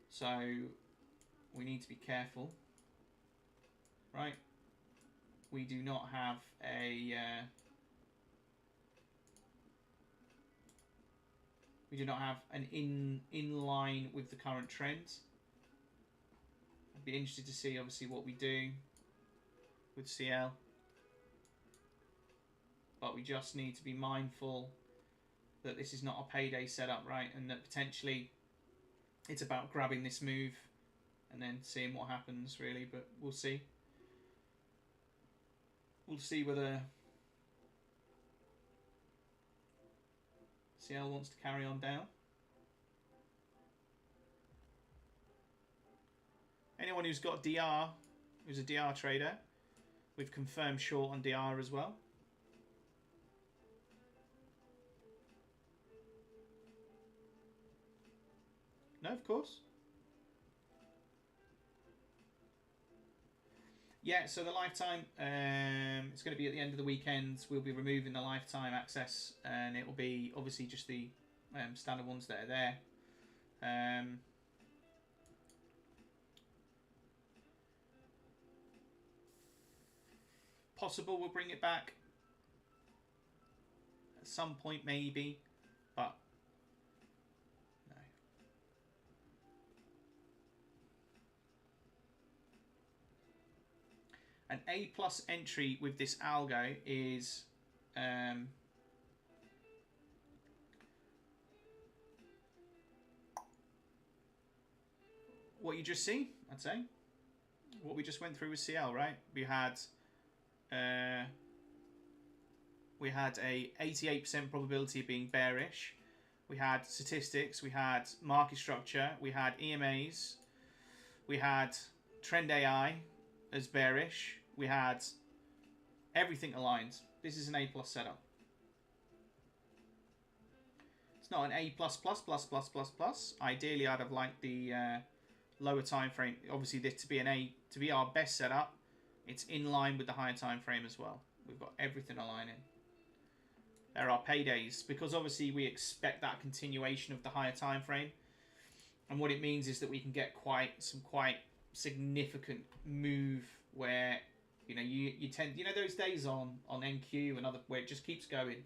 So we need to be careful. Right? We do not have a... we do not have an in line with the current trend. I'd be interested to see, obviously, what we do with CL. But but we just need to be mindful that this is not a payday setup, right? And that potentially it's about grabbing this move and then seeing what happens, really. But we'll see. We'll see whether CL wants to carry on down. Anyone who's got DR, who's a DR trader, we've confirmed short on DR as well. No, of course. Yeah, so the lifetime, it's going to be at the end of the weekend. We'll be removing the lifetime access, and it will be obviously just the standard ones that are there. Possible we'll bring it back at some point, maybe, but no. An A+ entry with this algo is what you just see, I'd say. What we just went through with CL, right? We had a 88% probability of being bearish. We had statistics, we had market structure, we had EMAs, we had trend AI as bearish, we had everything aligned. This is an A+ setup. It's not an A+++++++. Ideally, I'd have liked the lower time frame. Obviously, this to be our best setup. It's in line with the higher time frame as well. We've got everything aligning. There are paydays because obviously we expect that continuation of the higher time frame, and what it means is that we can get quite significant move where you tend those days on NQ and other where it just keeps going.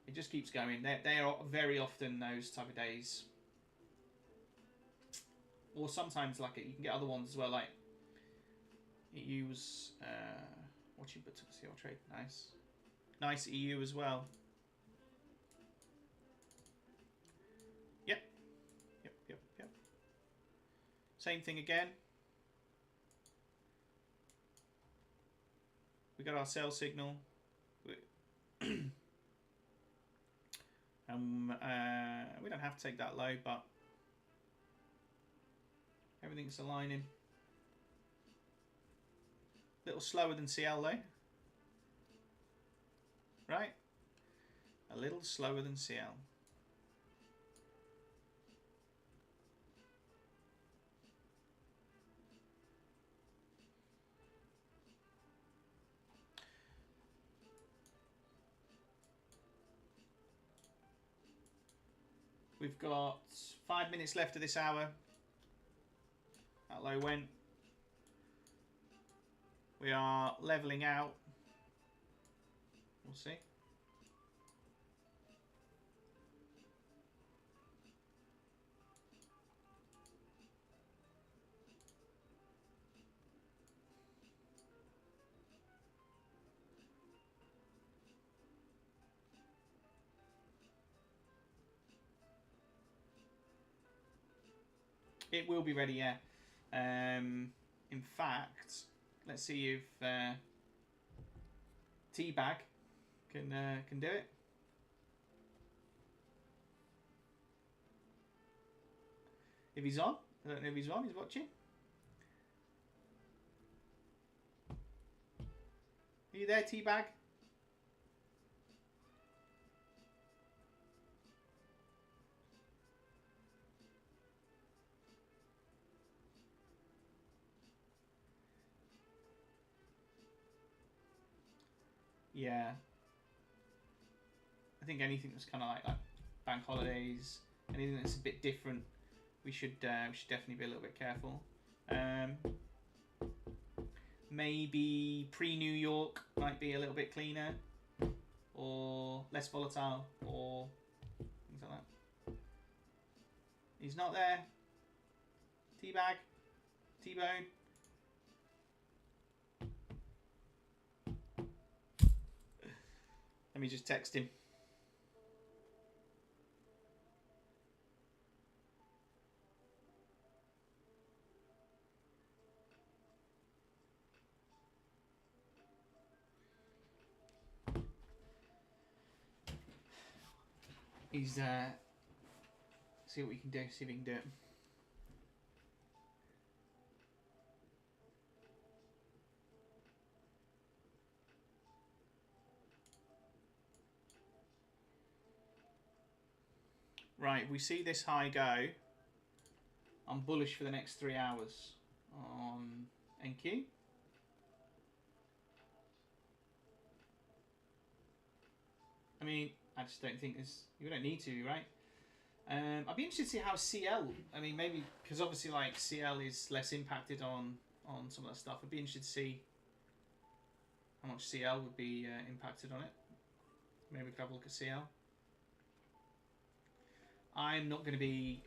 It just keeps going. They are very often those type of days, or sometimes like you can get other ones as well, like. EU was watching but took a CL trade. Nice EU as well. Yep. Same thing again. We got our sell signal. We don't have to take that low, but everything's aligning. A little slower than CL though, right? A little slower than CL. We've got 5 minutes left of this hour. That low went. We are leveling out. We'll see. It will be ready, yeah. In fact, let's see if Teabag can do it. If he's on, I don't know if he's on. He's watching. Are you there, Teabag? Yeah. I think anything that's kind of like bank holidays, anything that's a bit different, we should definitely be a little bit careful. Maybe pre-New York might be a little bit cleaner, or less volatile, or things like that. He's not there. Teabag, T-Bone. Let me just text him. He's see what we can do. See if we can do it. Right, we see this high go. I'm bullish for the next 3 hours on NQ. I mean, I just don't think there's... You don't need to, right? I'd be interested to see how CL... I mean, maybe... Because obviously, like, CL is less impacted on some of that stuff. I'd be interested to see how much CL would be impacted on it. Maybe we could have a look at CL. I'm not going to be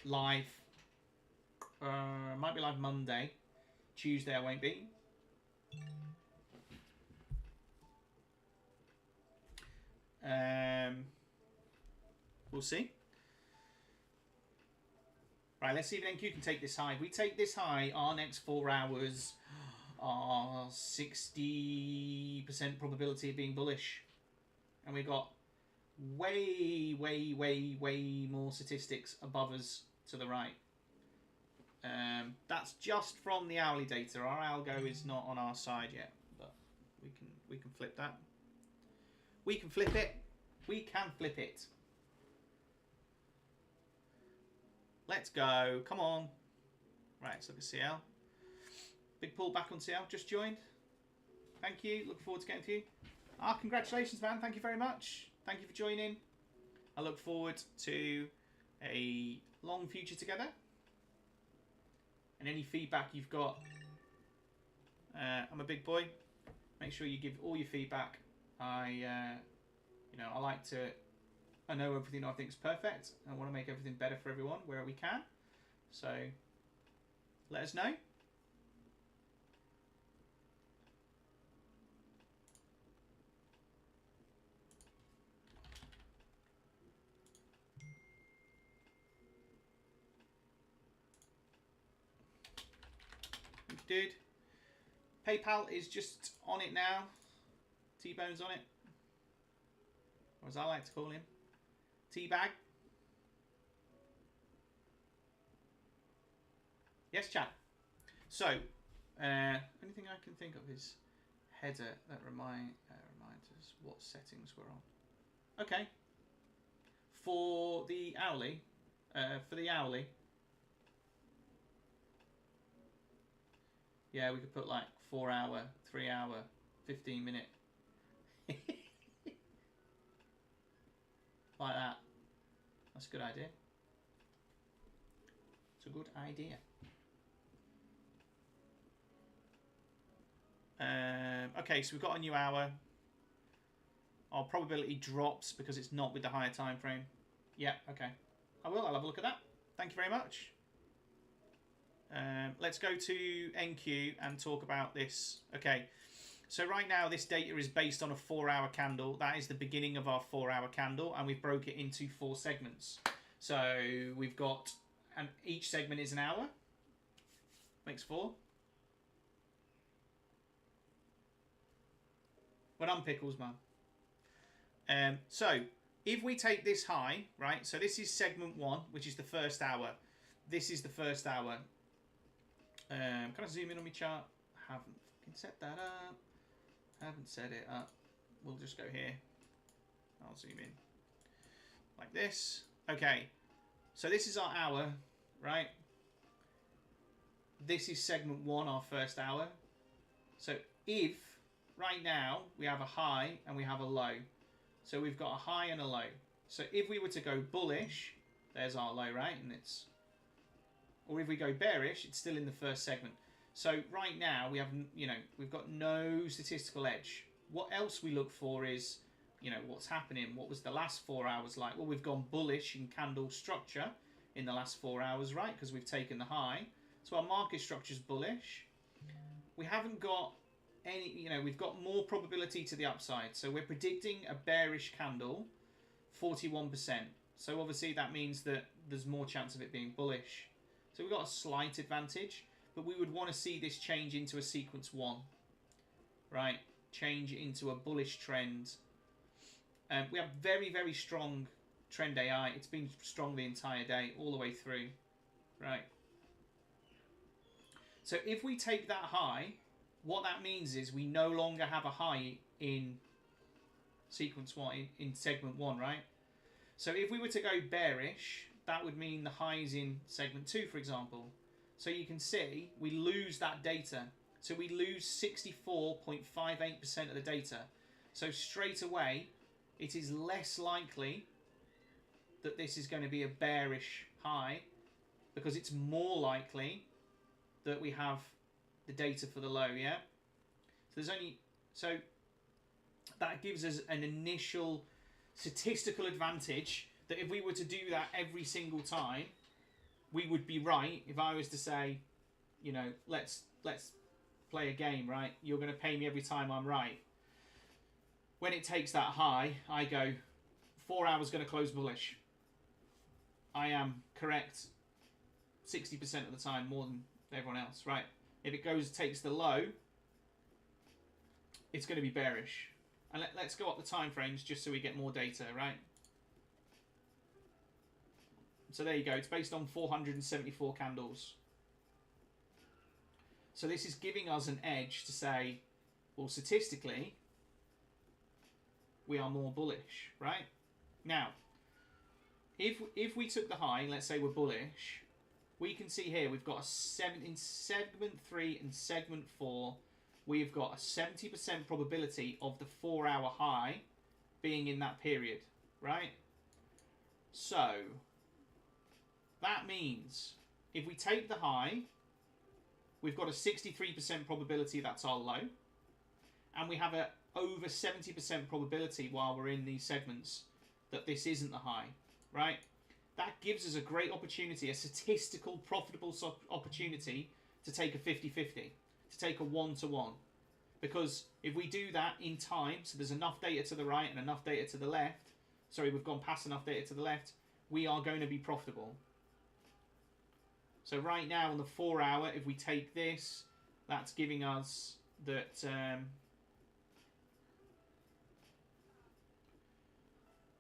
live. Might be live Monday. Tuesday I won't be. We'll see. Right, let's see if NQ can take this high. If we take this high, our next 4 hours are 60% probability of being bullish. And we've got way more statistics above us to the right. That's just from the hourly data. Our algo is not on our side yet, but we can flip that. We can flip it. We can flip it. Let's go. Come on. Right, let's look at CL. Big pull back on CL. Just joined. Thank you. Looking forward to getting to you. Congratulations, man. Thank you very much. Thank you for joining. I look forward to a long future together. And any feedback you've got, I'm a big boy. Make sure you give all your feedback. I like to. I know everything I think is perfect. I want to make everything better for everyone where we can. So let us know. Dude, PayPal is just on it now. T-Bone's on it, or as I like to call him, T-Bag. Yes, Chad. So, anything I can think of is header that reminds us what settings we're on. Okay. For the hourly, yeah, we could put like 4 hour, 3 hour, 15 minute. Like that. That's a good idea. It's a good idea. Okay, so we've got a new hour. Our probability drops because it's not with the higher time frame. Yeah, okay. I'll have a look at that. Thank you very much. Let's go to NQ and talk about this. Okay, so right now this data is based on a 4 hour candle. That is the beginning of our 4 hour candle, and we've broke it into 4 segments. So we've got, and each segment is an hour. Makes 4. Well done, Pickles, man. So if we take this high, right, so this is segment 1, which is the first hour. This is the first hour. Can I zoom in on my chart? Haven't fucking set that up. Haven't set it up. We'll just go here. I'll zoom in. Like this. Okay. So this is our hour, right? This is segment 1, our first hour. So if, right now, we have a high and we have a low. So we've got a high and a low. So if we were to go bullish, there's our low, right? And it's... Or if we go bearish, it's still in the first segment. So right now we have, we've got no statistical edge. What else we look for is, what's happening? What was the last 4 hours like? Well, we've gone bullish in candle structure in the last 4 hours, right? Because we've taken the high. So our market structure is bullish. We haven't got any, you know, we've got more probability to the upside. So we're predicting a bearish candle, 41%. So obviously that means that there's more chance of it being bullish. So we've got a slight advantage, but we would want to see this change into a sequence 1, right? Change into a bullish trend. We have very, very strong trend AI. It's been strong the entire day, all the way through, right? So if we take that high, what that means is we no longer have a high in sequence 1, in segment 1, right? So if we were to go bearish, that would mean the highs in segment 2, for example. So you can see we lose that data. So we lose 64.58% of the data. So straight away, it is less likely that this is going to be a bearish high, because it's more likely that we have the data for the low, yeah? So that gives us an initial statistical advantage that if we were to do that every single time, we would be right. If I was to say, you know, let's play a game, right? You're going to pay me every time I'm right. When it takes that high, I go, 4 hours going to close bullish. I am correct 60% of the time, more than everyone else, right? If it takes the low, it's going to be bearish. And let's go up the time frames just so we get more data, right? So there you go. It's based on 474 candles. So this is giving us an edge to say, well, statistically, we are more bullish, right? Now, if we took the high, let's say we're bullish, we can see here we've got in segment 3 and segment 4, we've got a 70% probability of the 4-hour high being in that period, right? So that means if we take the high, we've got a 63% probability that's our low, and we have a over 70% probability while we're in these segments that this isn't the high, right? That gives us a great opportunity, a statistical profitable opportunity to take a 50-50, to take a 1-to-1. Because if we do that in time, so there's enough data to the right and enough data to the left, sorry, we've gone past enough data to the left, we are going to be profitable. So right now on the 4-hour, if we take this, that's giving us that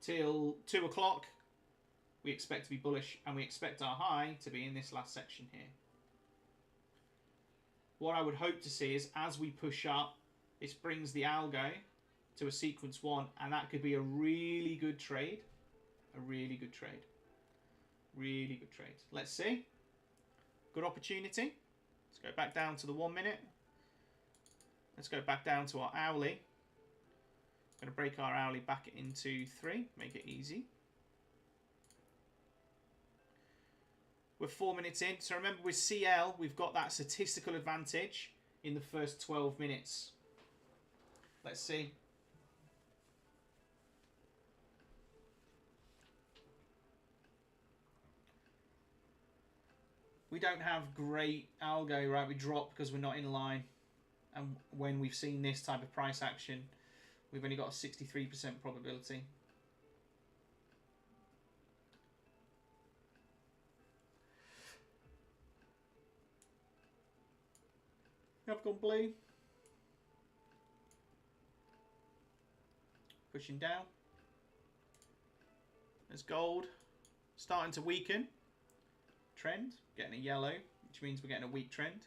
till 2 o'clock, we expect to be bullish, and we expect our high to be in this last section here. What I would hope to see is as we push up, this brings the algo to a sequence 1, and that could be a really good trade. A really good trade. Really good trade. Let's see. Good opportunity. Let's go back down to the 1 minute. Let's go back down to our hourly. I'm going to break our hourly back into 3, make it easy. We're 4 minutes in. So remember with CL, we've got that statistical advantage in the first 12 minutes. Let's see. We don't have great algo, right? We drop because we're not in line. And when we've seen this type of price action, we've only got a 63% probability. I've gone blue. Pushing down. There's gold. Starting to weaken. Trend. Getting a yellow, which means we're getting a weak trend.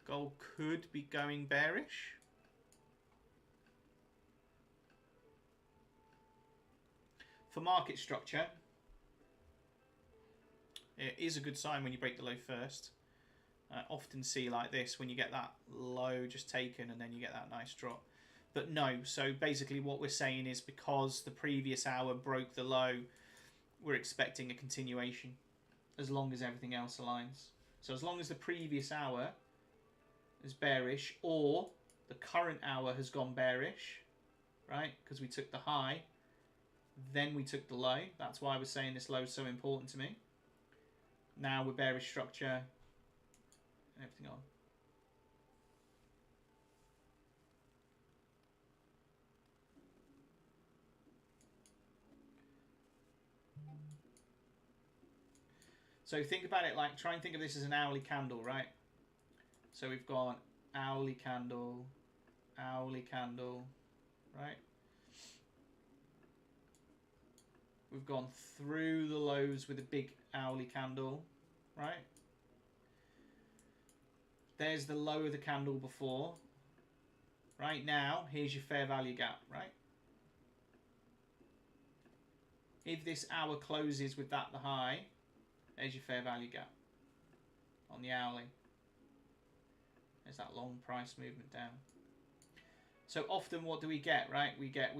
Gold could be going bearish. For market structure, it is a good sign when you break the low first. Often see like this when you get that low just taken and then you get that nice drop. But no, so basically what we're saying is because the previous hour broke the low, we're expecting a continuation as long as everything else aligns. So as long as the previous hour is bearish or the current hour has gone bearish, right? Because we took the high, then we took the low. That's why I was saying this low is so important to me. Now we're bearish structure and everything on. So think about it like, try and think of this as an hourly candle, right? So we've got hourly candle, right? We've gone through the lows with a big hourly candle, right? There's the low of the candle before. Right now, here's your fair value gap, right? If this hour closes with that the high, there's your fair value gap on the hourly. There's that long price movement down. So often what do we get, right?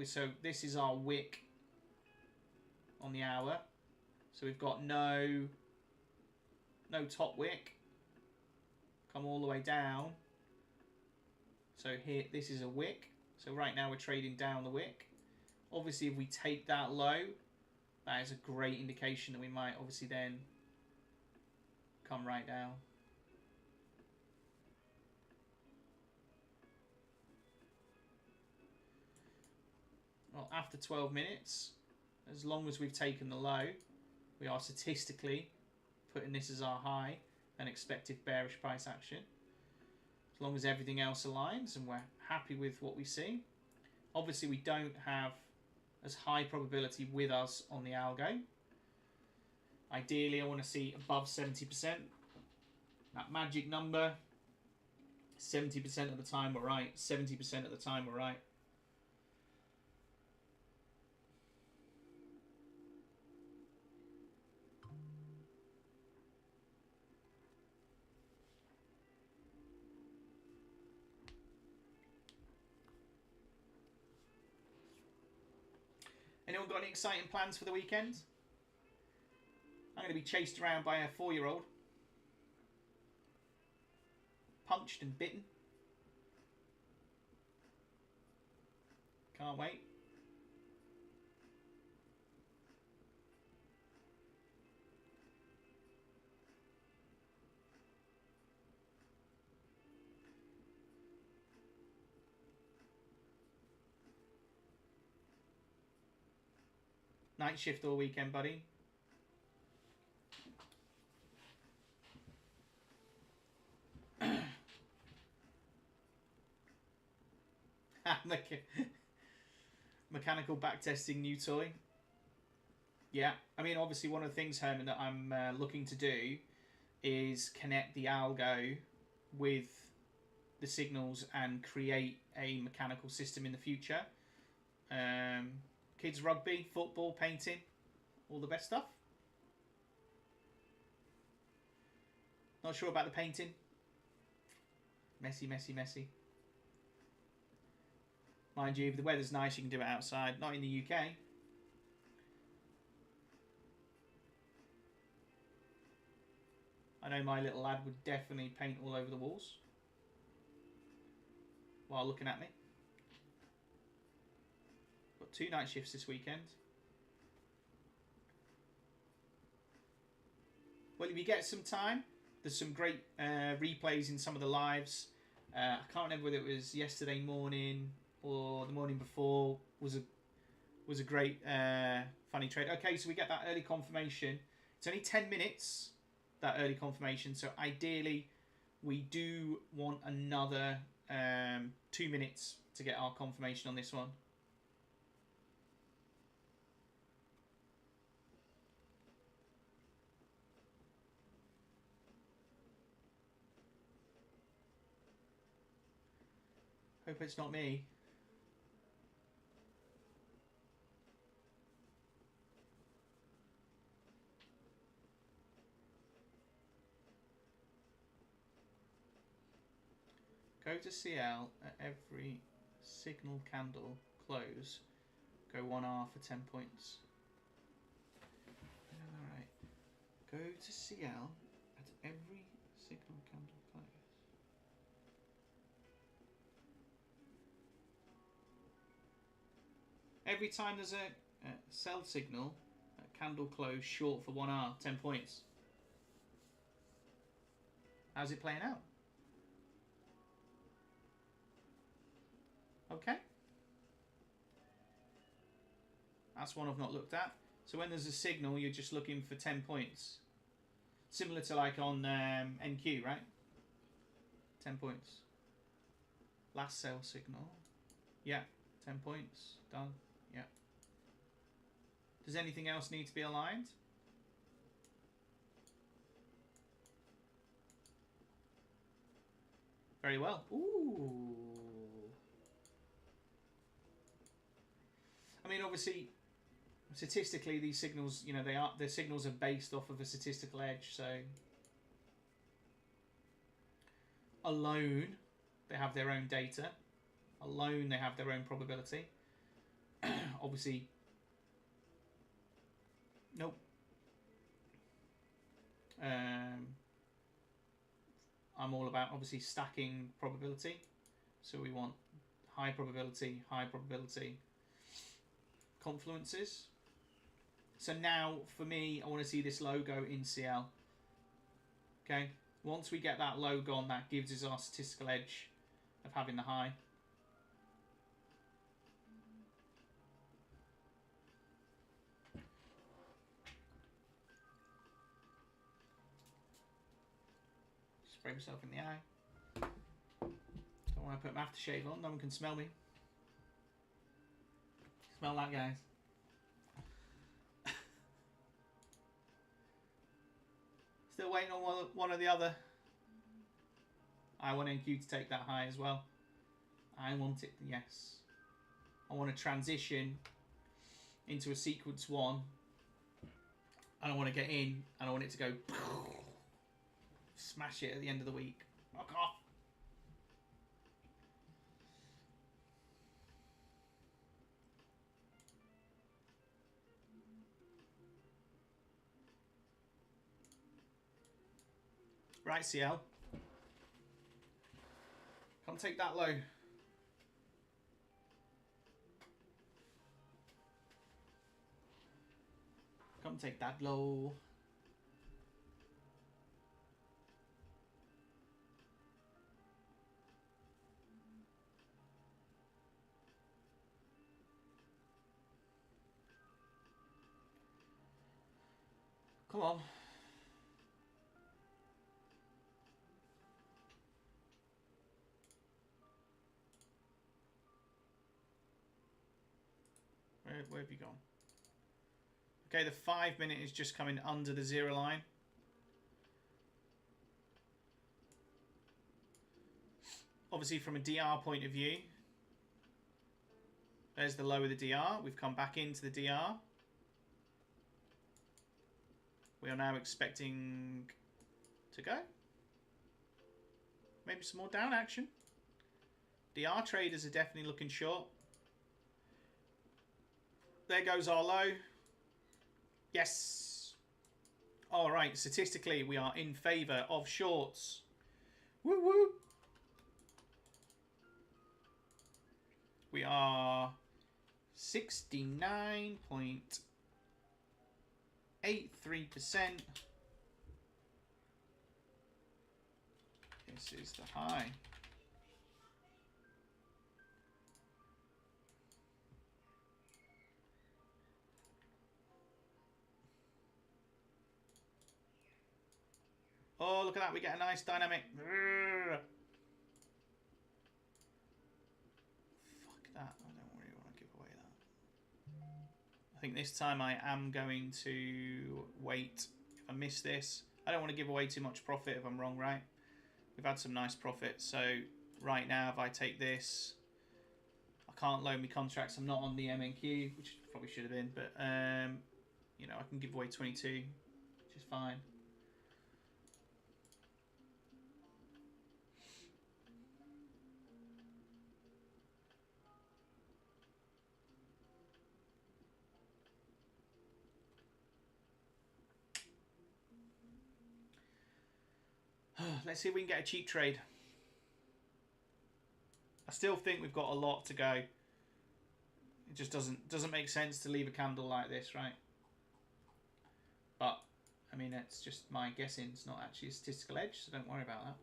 So this is our wick on the hour. So we've got no top wick. Come all the way down. So here, this is a wick. So right now we're trading down the wick. Obviously, if we take that low, that is a great indication that we might obviously then come right down. Well, after 12 minutes, as long as we've taken the low, we are statistically putting this as our high and expected bearish price action. As long as everything else aligns and we're happy with what we see. Obviously, we don't have as high probability with us on the algo. Ideally, I want to see above 70%. That magic number, 70% of the time we're right, 70% of the time we're right. Anyone got any exciting plans for the weekend? I'm going to be chased around by a 4-year-old. Punched and bitten. Can't wait. Night shift all weekend, buddy. Mechanical backtesting new toy. Yeah, I mean, obviously one of the things, Herman, that I'm looking to do is connect the algo with the signals and create a mechanical system in the future. Kids rugby, football, painting, all the best stuff. Not sure about the painting. Messy, messy, messy. Mind you, if the weather's nice, you can do it outside. Not in the UK. I know my little lad would definitely paint all over the walls while looking at me. Got 2 night shifts this weekend. Well, if you get some time, there's some great replays in some of the lives. I can't remember whether it was yesterday morning or the morning before. Was a great funny trade. Okay, so we get that early confirmation. It's only 10 minutes, that early confirmation. So ideally, we do want another 2 minutes to get our confirmation on this one. Hope it's not me. Go to CL at every signal candle close. Go 1 hour for 10 points. Alright. Go to CL at every signal candle close. Every time there's a sell signal, a candle close short for 1 hour, 10 points. How's it playing out? Okay. That's one I've not looked at. So when there's a signal, you're just looking for 10 points. Similar to like on NQ, right? 10 points. Last sell signal. Yeah, 10 points. Done. Yeah. Does anything else need to be aligned? Very well. Ooh. I mean, obviously, statistically, these signals, you know, the signals are based off of a statistical edge. So alone, they have their own data. Alone, they have their own probability. Obviously, nope. I'm all about obviously stacking probability. So we want high probability confluences. So now for me, I want to see this logo in CL. Okay, once we get that logo on, that gives us our statistical edge of having the high. Spray myself in the eye. Don't want to put my aftershave on, no one can smell me. Smell that, guys. Still waiting on one or the other. I want NQ to take that high as well. I want it, yes. I want to transition into a sequence 1. And I want to get in and I want it to go smash it at the end of the week. Fuck off. Right, CL. Come take that low. Come take that low. Come on. Where have you gone? Okay, the 5 minute is just coming under the 0 line. Obviously, from a DR point of view, there's the low of the DR. We've come back into the DR. We are now expecting to go. Maybe some more down action. DR traders are definitely looking short. There goes our low. Yes. All right, statistically, we are in favor of shorts. Woo woo. We are 69.83%. This is the high. Oh, look at that. We get a nice dynamic. Fuck that. I don't really want to give away that. I think this time I am going to wait. If I miss this, I don't want to give away too much profit if I'm wrong, right? We've had some nice profit. So right now, if I take this, I can't load me contracts. I'm not on the MNQ, which probably should have been. But, you know, I can give away 22, which is fine. Let's see if we can get a cheap trade. I still think we've got a lot to go. It just doesn't make sense to leave a candle like this, right? But I mean, it's just my guessing. It's not actually a statistical edge, so don't worry about that.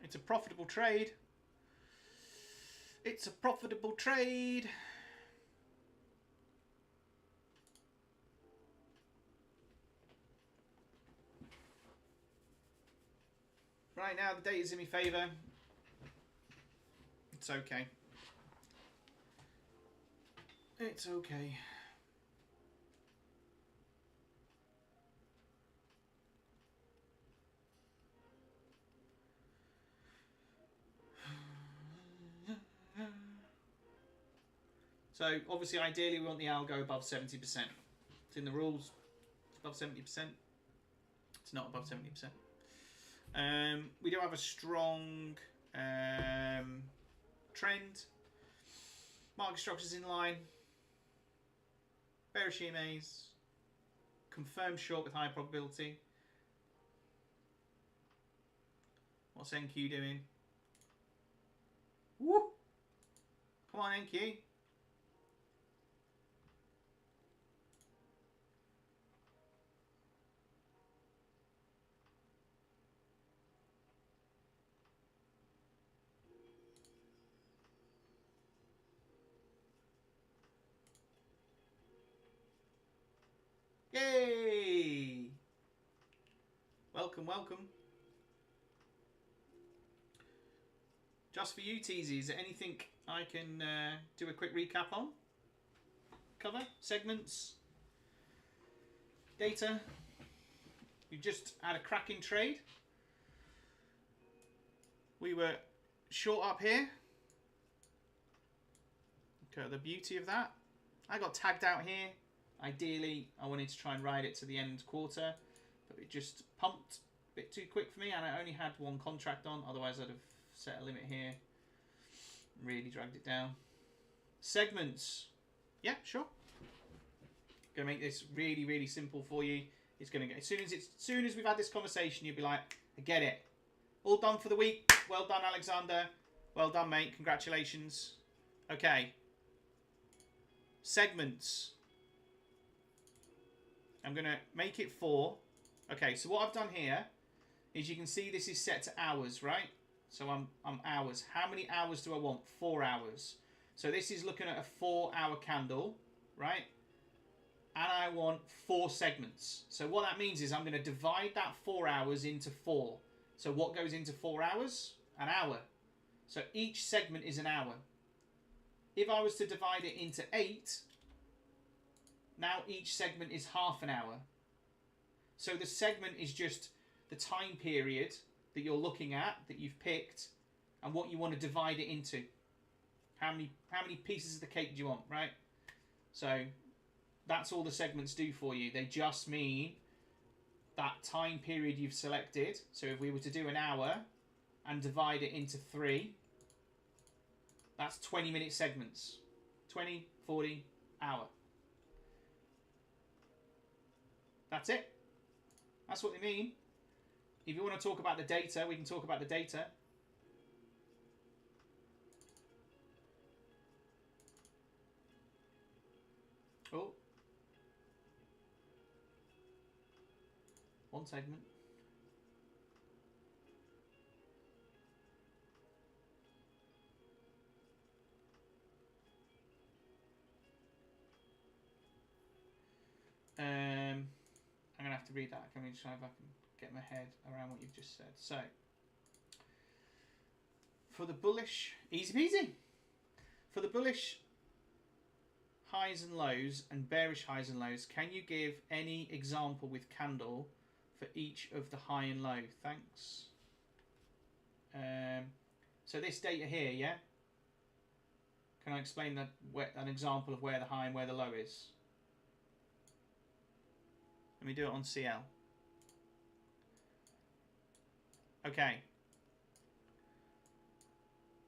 It's a profitable trade. It's a profitable trade. Right now, the data's in my favour. It's okay. It's okay. So, obviously, ideally, we want the algo above 70%. It's in the rules. It's above 70%. It's not above 70%. We do have a strong trend. Market structure's in line. Bearish EMAs. Confirmed short with high probability. What's NQ doing? Woo! Come on, NQ. Yay! Welcome, welcome. Just for you, Teasy, is there anything I can do a quick recap on? Cover? Segments? Data? You just had a cracking trade. We were short up here. Okay, the beauty of that. I got tagged out here. Ideally, I wanted to try and ride it to the end quarter, but it just pumped a bit too quick for me, and I only had one contract on. Otherwise, I'd have set a limit here. Really dragged it down. Segments. Yeah, sure. Gonna make this really, really simple for you. It's gonna go as soon as we've had this conversation, you'll be like, I get it. All done for the week. Well done, Alexander. Well done, mate. Congratulations. Okay. Segments. I'm going to make it 4. Okay, so what I've done here is you can see this is set to hours, right? So I'm hours. How many hours do I want? 4 hours. So this is looking at a 4-hour candle, right? And I want 4 segments. So what that means is I'm going to divide that 4 hours into 4. So what goes into 4 hours? An hour. So each segment is an hour. If I was to divide it into 8... now each segment is half an hour. So the segment is just the time period that you're looking at, that you've picked, and what you want to divide it into. How many pieces of the cake do you want, right? So that's all the segments do for you. They just mean that time period you've selected. So if we were to do an hour and divide it into 3, that's 20-minute segments. 20, 40, hour. That's it. That's what they mean. If you want to talk about the data, we can talk about the data. Oh. One segment. I'm going to have to read that. Can we try if I can get my head around what you've just said? So, for the bullish, easy peasy. For the bullish highs and lows and bearish highs and lows, can you give any example with candle for each of the high and low? Thanks. So this data here, yeah? Can I explain an example of where the high and where the low is? Let me do it on CL. Okay.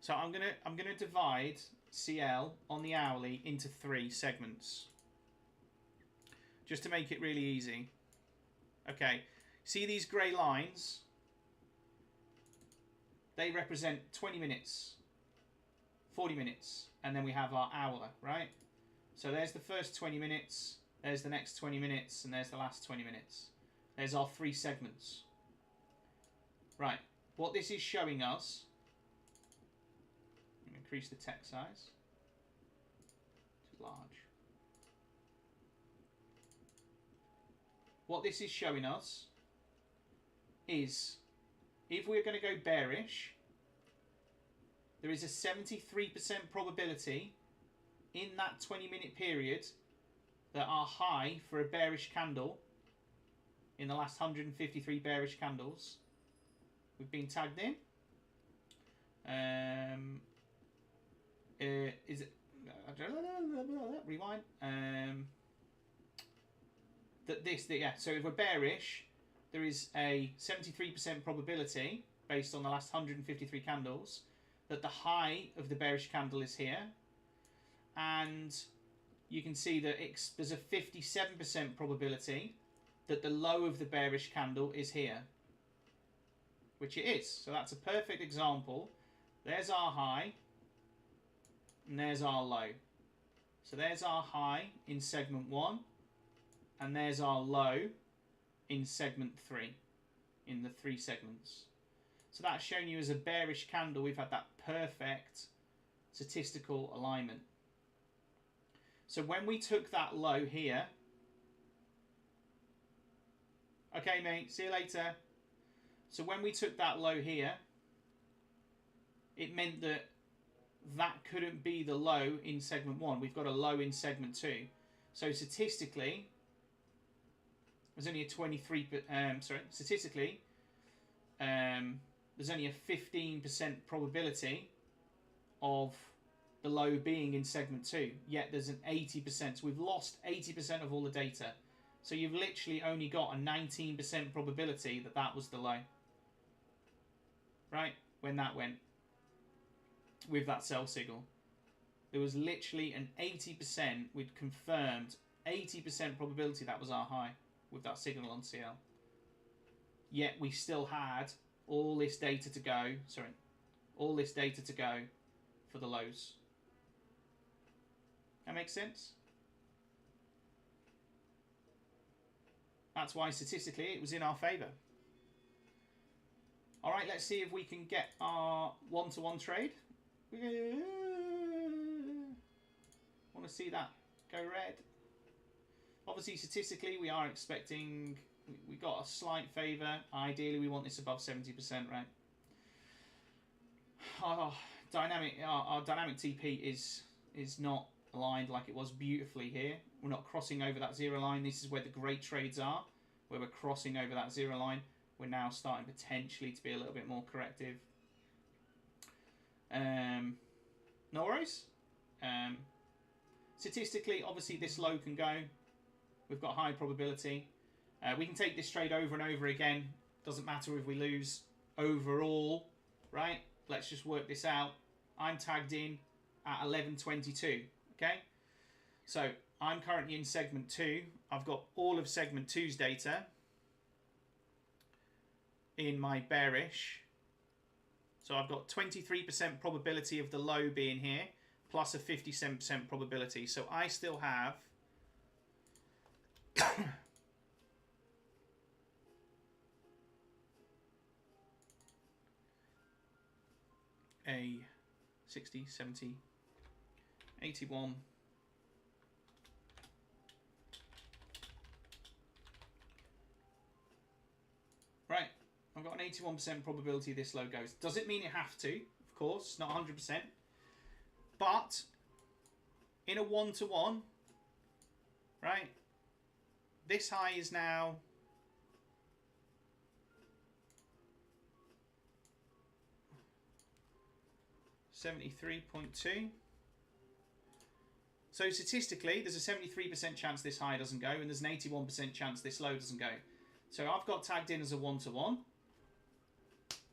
So I'm gonna divide CL on the hourly into 3 segments, just to make it really easy. Okay. See these grey lines? They represent 20 minutes, 40 minutes, and then we have our hour, right? So there's the first 20 minutes. There's the next 20 minutes, and there's the last 20 minutes. There's our 3 segments. Right. what this is showing us, increase the text size to large. What this is showing us is if we're going to go bearish, there is a 73% probability in that 20-minute period that our high for a bearish candle in the last 153 bearish candles we've been tagged in. Is it rewind? So if we're bearish, there is a 73% probability based on the last 153 candles that the high of the bearish candle is here, and you can see that there's a 57% probability that the low of the bearish candle is here, which it is. So that's a perfect example. There's our high and there's our low. So there's our high in segment 1 and there's our low in segment 3, in the 3 segments. So that's shown you as a bearish candle. We've had that perfect statistical alignment. So when we took that low here, okay mate, see you later. So when we took that low here, it meant that that couldn't be the low in segment 1. We've got a low in segment 2. So statistically, there's only a 23%, statistically, there's only a 15% probability of the low being in segment 2, yet there's an 80%. So we've lost 80% of all the data. So you've literally only got a 19% probability that that was the low. Right? When that went. With that sell signal. There was literally an 80%, we'd confirmed 80% probability that was our high with that signal on CL. Yet we still had all this data to go, all this data to go for the lows. That makes sense? That's why statistically it was in our favour. Alright, let's see if we can get our one-to-one trade. Want to see that go red. Obviously, statistically, we are expecting... We got a slight favour. Ideally, we want this above 70%, right? Our dynamic TP is not aligned like it was beautifully here. We're not crossing over that zero line. This is where the great trades are, where we're crossing over that zero line. We're now starting potentially to be a little bit more corrective. No worries. Statistically, obviously, this low can go. We've got high probability. We can take this trade over and over again. Doesn't matter if we lose overall, right? Let's just work this out. I'm tagged in at 11.22, okay? So I'm currently in segment 2. I've got all of segment 2's data in my bearish. So I've got 23% probability of the low being here, plus a 57% probability. So I still have a 60, 70, 81. Right, I've got an 81% probability this low goes. Doesn't mean you have to, of course, not 100%. But in a one-to-one, right, this high is now 73.2. So statistically, there's a 73% chance this high doesn't go, and there's an 81% chance this low doesn't go. So I've got tagged in as a one-to-one.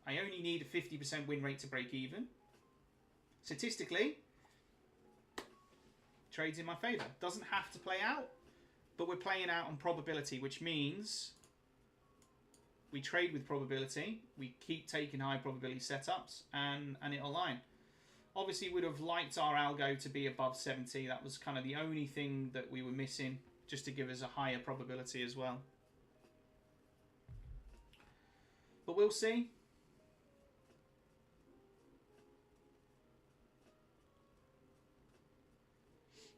I only need a 50% win rate to break even. Statistically, trades in my favour. Doesn't have to play out, but we're playing out on probability, which means we trade with probability. We keep taking high probability setups, and it'll align. Obviously, we'd have liked our algo to be above 70. That was kind of the only thing that we were missing, just to give us a higher probability as well. But we'll see.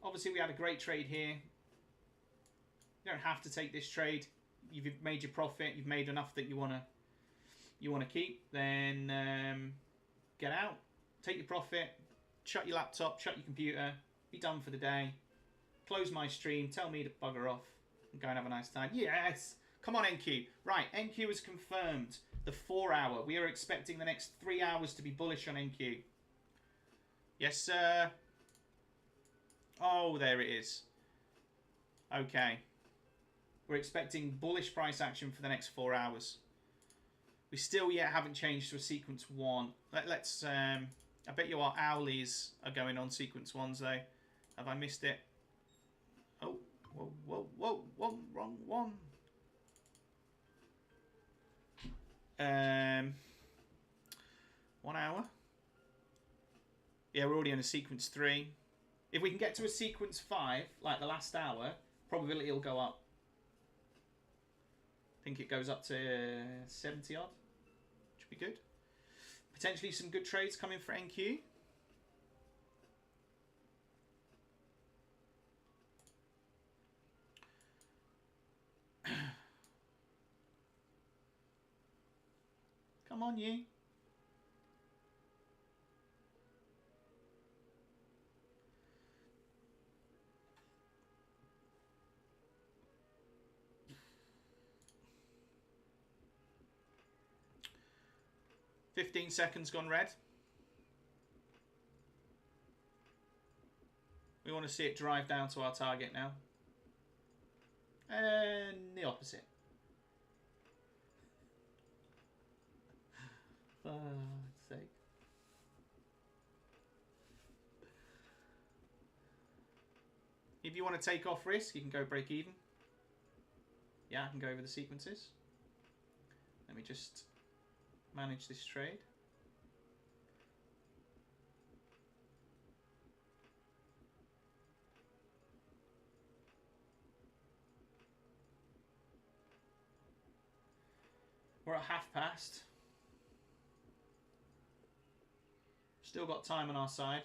Obviously, we had a great trade here. You don't have to take this trade. You've made your profit. You've made enough that you wanna keep. Then get out, take your profit, shut your laptop, shut your computer, be done for the day. Close my stream. Tell me to bugger off and go and have a nice time. Yes. Come on, NQ. Right, NQ is confirmed. The 4 hour. We are expecting the next 3 hours to be bullish on NQ. Yes, sir. Oh, there it is. Okay. We're expecting bullish price action for the next 4 hours. We still yet haven't changed to a sequence 1. Let's. I bet you our owlies are going on sequence 1s though. Have I missed it? Oh, whoa, whoa, whoa, whoa, wrong one. 1 hour. Yeah, we're already on a sequence 3. If we can get to a sequence 5, like the last hour, probability will go up. I think it goes up to 70 odd. Should be good. Potentially some good trades coming for NQ. Come on, you. $15 seconds gone red. We want to see it drive down to our target now. And the opposite. For God's sake. If you want to take off risk, you can go break even. Yeah, I can go over the sequences. Let me just manage this trade. We're at half past. Still got time on our side.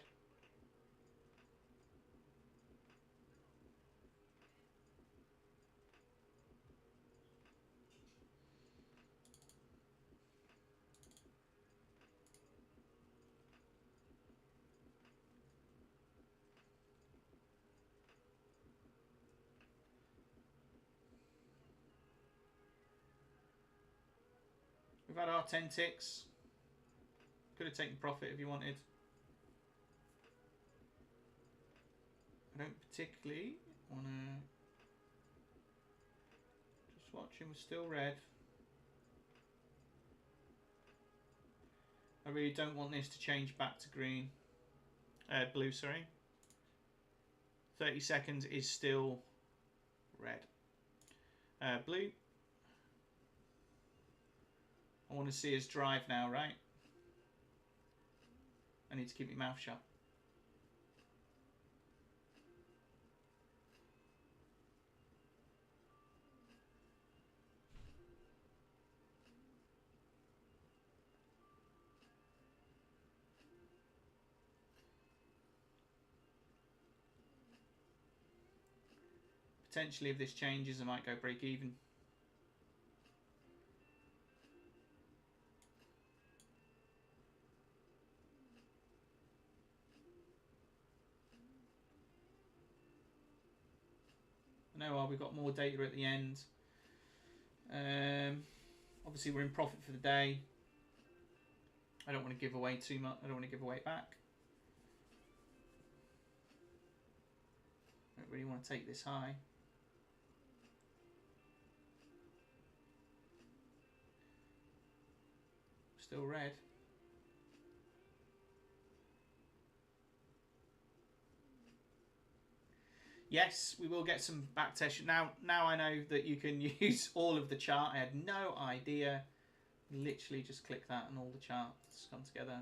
We've had our 10 ticks. Could have taken profit if you wanted. I don't particularly want to. Just watching, we're still red. I really don't want this to change back to green. Blue, sorry. 30 seconds is still red. Blue. I want to see us drive now, right? I need to keep my mouth shut. Potentially, if this changes, I might go break even. No, we've got more data at the end. Obviously, we're in profit for the day. I don't want to give away too much. I don't want to give away back. I don't really want to take this high. Still red. Yes, we will get some back test. Now I know that you can use all of the chart. I had no idea. Literally just click that and all the charts come together.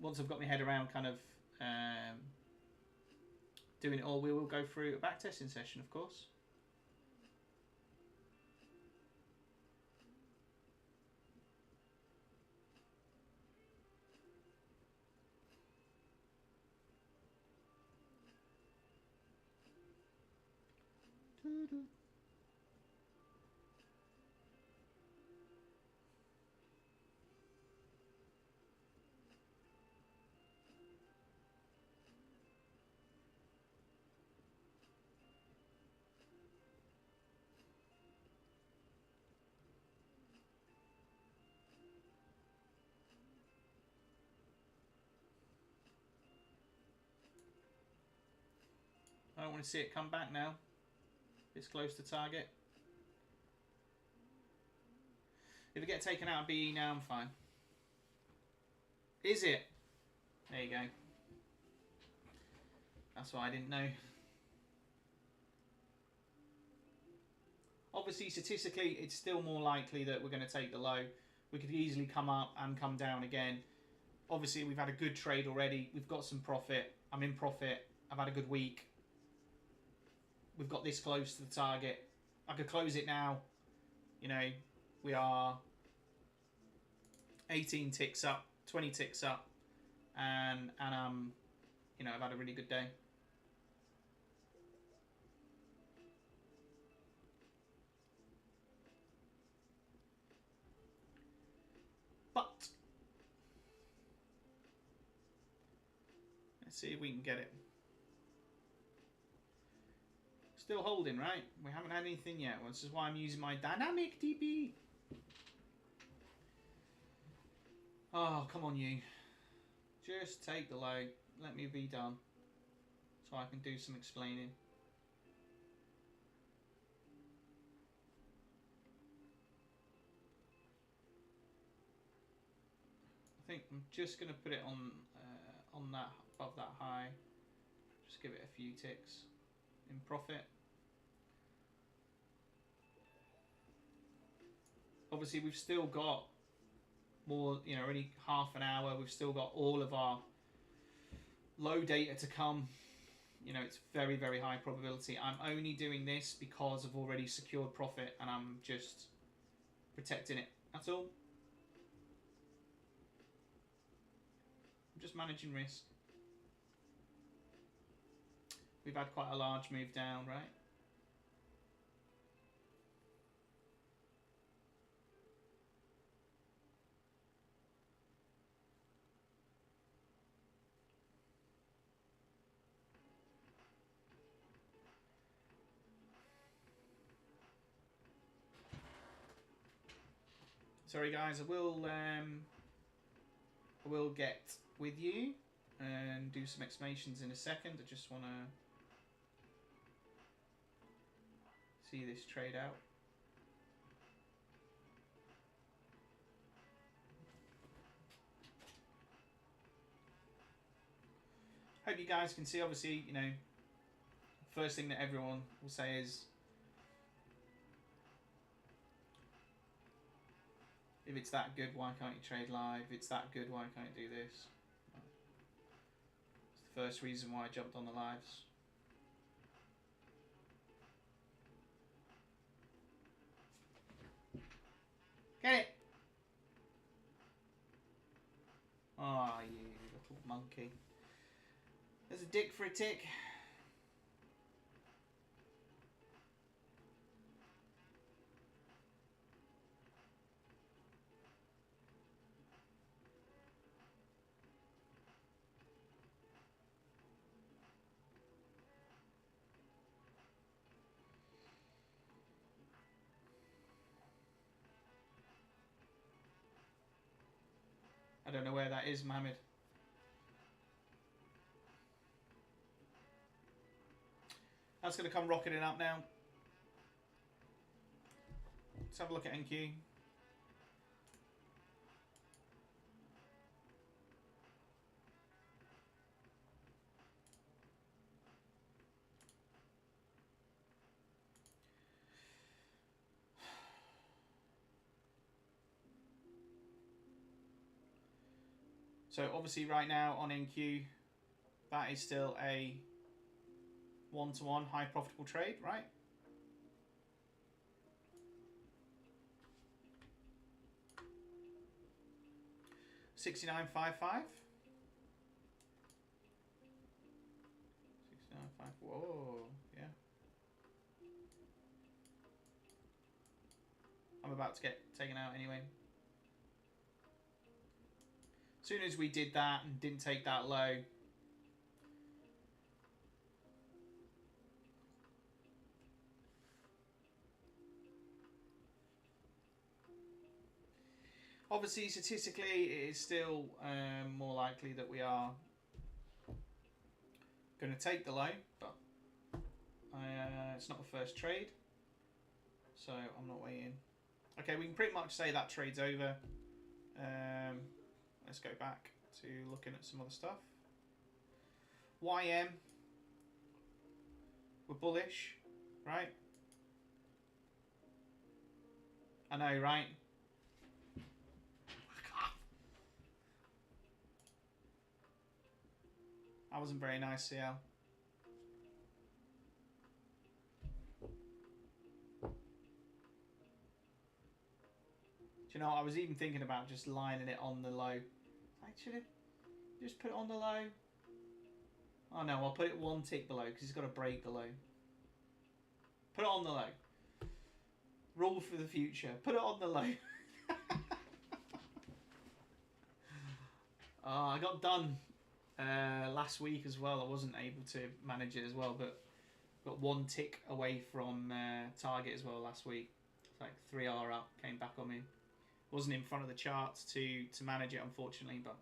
Once I've got my head around kind of doing it all, we will go through a back testing session, of course. I don't want to see it come back now. It's close to target. If it gets taken out of BE now, I'm fine. Is it? There you go. That's what I didn't know. Obviously, statistically, it's still more likely that we're going to take the low. We could easily come up and come down again. Obviously, we've had a good trade already. We've got some profit. I'm in profit. I've had a good week. We've got this close to the target. I could close it now. You know, we are 18 ticks up, 20 ticks up, and you know, I've had a really good day. But let's see if we can get it. Still holding, right? We haven't had anything yet. Well, this is why I'm using my dynamic DP. Oh, come on, you. Just take the low. Let me be done. So I can do some explaining. I think I'm just going to put it on that, above that high. Just give it a few ticks in profit. Obviously, we've still got more, you know, only half an hour. We've still got all of our low data to come. You know, it's very, very high probability. I'm only doing this because I've already secured profit and I'm just protecting it. That's all. I'm just managing risk. We've had quite a large move down, right? Sorry guys, I will get with you and do some explanations in a second. I just want to see this trade out. Hope you guys can see, obviously, you know, first thing that everyone will say is, if it's that good, why can't you trade live? If it's that good, why can't you do this? It's the first reason why I jumped on the lives. Get it! Ah, oh, you little monkey. There's a dick for a tick. I don't know where that is, Mohammed. That's going to come rocketing up now. Let's have a look at NQ. So obviously right now on NQ, that is still a one-to-one high profitable trade, right? $69.55. 69.5. Whoa, yeah. I'm about to get taken out anyway. As soon as we did that and didn't take that low, obviously statistically it is still more likely that we are going to take the low, but it's not the first trade, so I'm not weighing. Okay, we can pretty much say that trade's over. Let's go back to looking at some other stuff. YM, we're bullish, right? I know, right? That wasn't very nice, CL. Do you know what? I was even thinking about just lining it on the low. Actually, just put it on the low. Oh no, I'll put it one tick below because it's got to break the low. Put it on the low. Rule for the future. Put it on the low. I got done last week as well. I wasn't able to manage it as well, but got one tick away from target as well last week. It's like 3R up, came back on me. Wasn't in front of the charts to manage it, unfortunately, but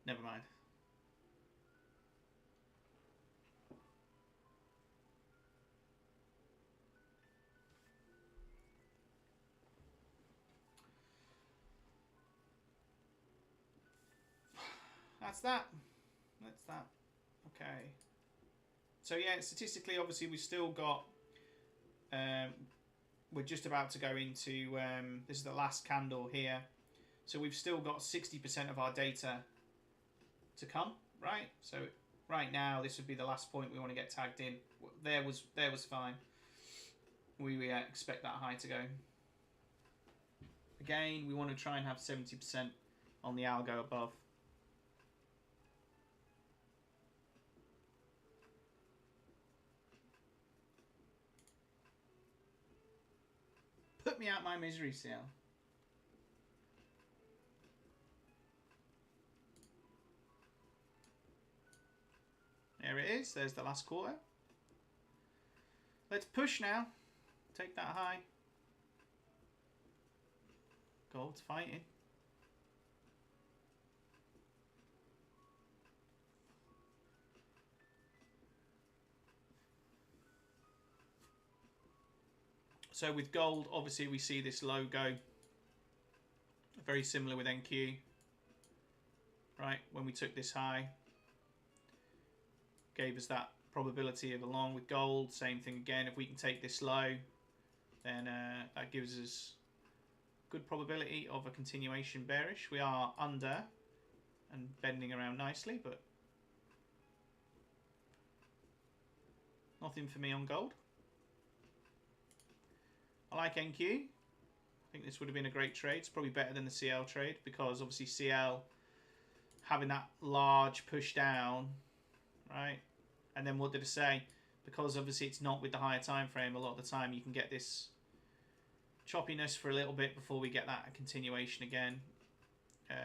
never mind. That's that. Okay. So yeah, statistically, obviously, we've still got. We're just about to go into. This is the last candle here, so we've still got 60% of our data to come. Right. So right now, this would be the last point we want to get tagged in. There was fine. We expect that high to go. Again, we want to try and have 70% on the algo above. Put me out my misery, CL. There it is. There's the last quarter. Let's push now. Take that high. Gold's fighting. So with gold, obviously we see this logo. Very similar with NQ. Right, when we took this high. Gave us that probability of along with gold. Same thing again. If we can take this low, then that gives us good probability of a continuation bearish. We are under and bending around nicely, but nothing for me on gold. I like NQ. I think this would have been a great trade. It's probably better than the CL trade because obviously CL having that large push down, right? And then what did it say? Because obviously it's not with the higher time frame, a lot of the time you can get this choppiness for a little bit before we get that continuation again. But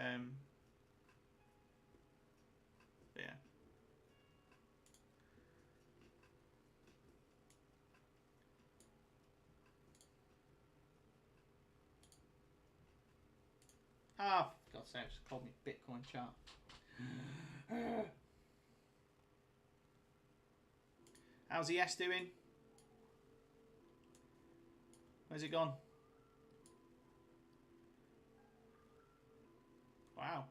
yeah. Ah, for God's sake, just called me Bitcoin chart. How's the S doing? Where's it gone? Wow.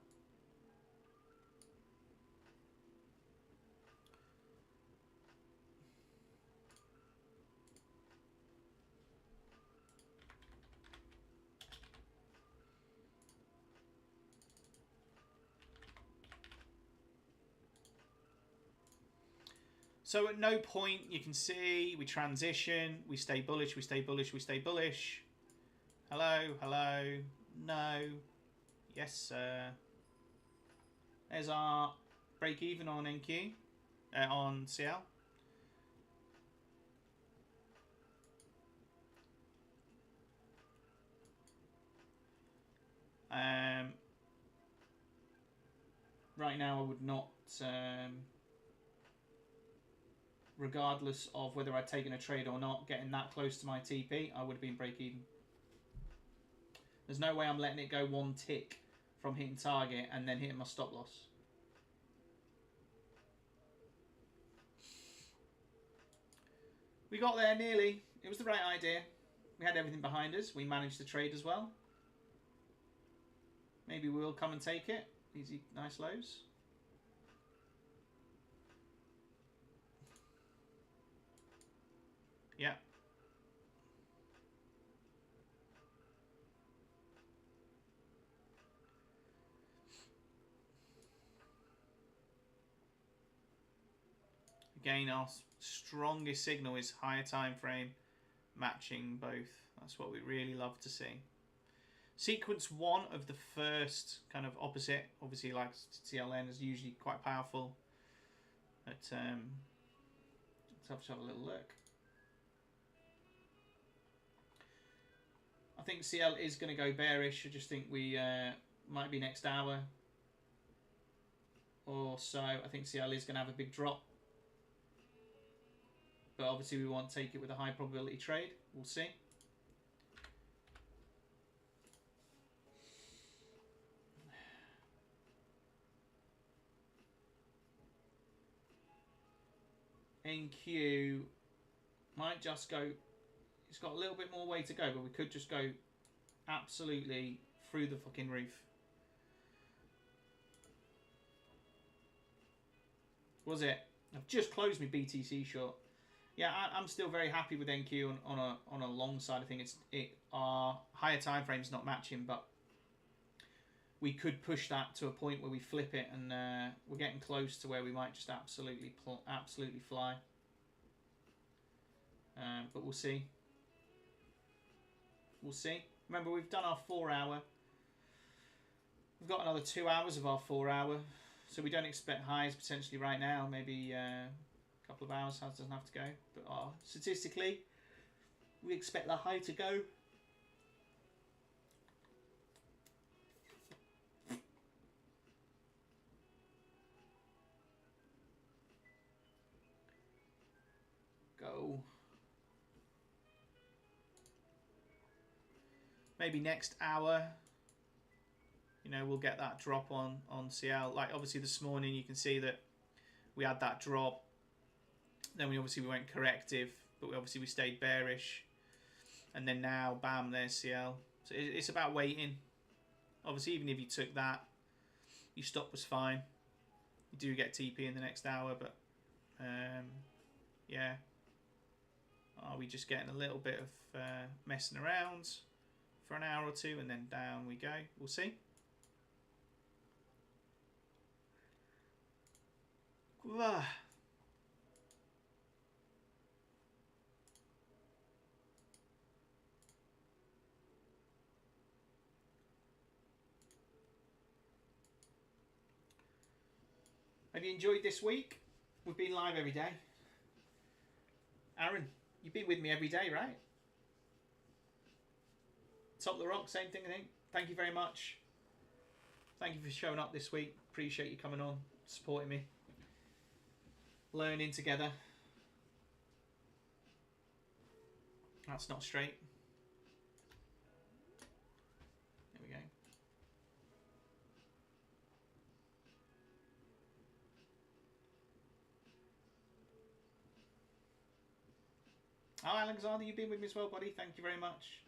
So at no point you can see we transition, we stay bullish, we stay bullish, we stay bullish. Hello, hello, no, yes sir. There's our break even on NQ, on CL. Right now, I would not, regardless of whether I'd taken a trade or not, getting that close to my TP, I would have been break even. There's no way I'm letting it go one tick from hitting target and then hitting my stop loss. We got there nearly. It was the right idea. We had everything behind us. We managed the trade as well. Maybe we'll come and take it. Easy, nice lows. Yeah. Again, our strongest signal is higher time frame matching both. That's what we really love to see. Sequence 1 of the first kind of opposite, obviously like CLN is usually quite powerful. But let's have a little look. I think CL is going to go bearish. I just think we might be next hour or so. I think CL is going to have a big drop. But obviously we won't take it with a high probability trade. We'll see. NQ might just go, it's got a little bit more way to go, but we could just go absolutely through the fucking roof. Was it? I've just closed my BTC short. Yeah, I'm still very happy with NQ on a long side. I think our higher time frame's not matching, but we could push that to a point where we flip it, and we're getting close to where we might just absolutely fly. But we'll see. We'll see. Remember, we've done our 4 hour. We've got another 2 hours of our 4 hour, so we don't expect highs potentially right now. Maybe a couple of hours. House doesn't have to go, but statistically, we expect the high to go. Go. Maybe next hour, you know, we'll get that drop on CL. Like obviously this morning, you can see that we had that drop. Then we went corrective, but we stayed bearish, and then now, bam, there's CL. So it's about waiting. Obviously, even if you took that, your stop was fine. You do get TP in the next hour, but yeah. Are we just getting a little bit of messing around for an hour or two, and then down we go? We'll see. Have you enjoyed this week? We've been live every day. Aaron, you've been with me every day, right? Top of the Rock, same thing, I think. Thank you very much. Thank you for showing up this week. Appreciate you coming on, supporting me. Learning together. That's not straight. There we go. Oh, Alexander, you've been with me as well, buddy. Thank you very much.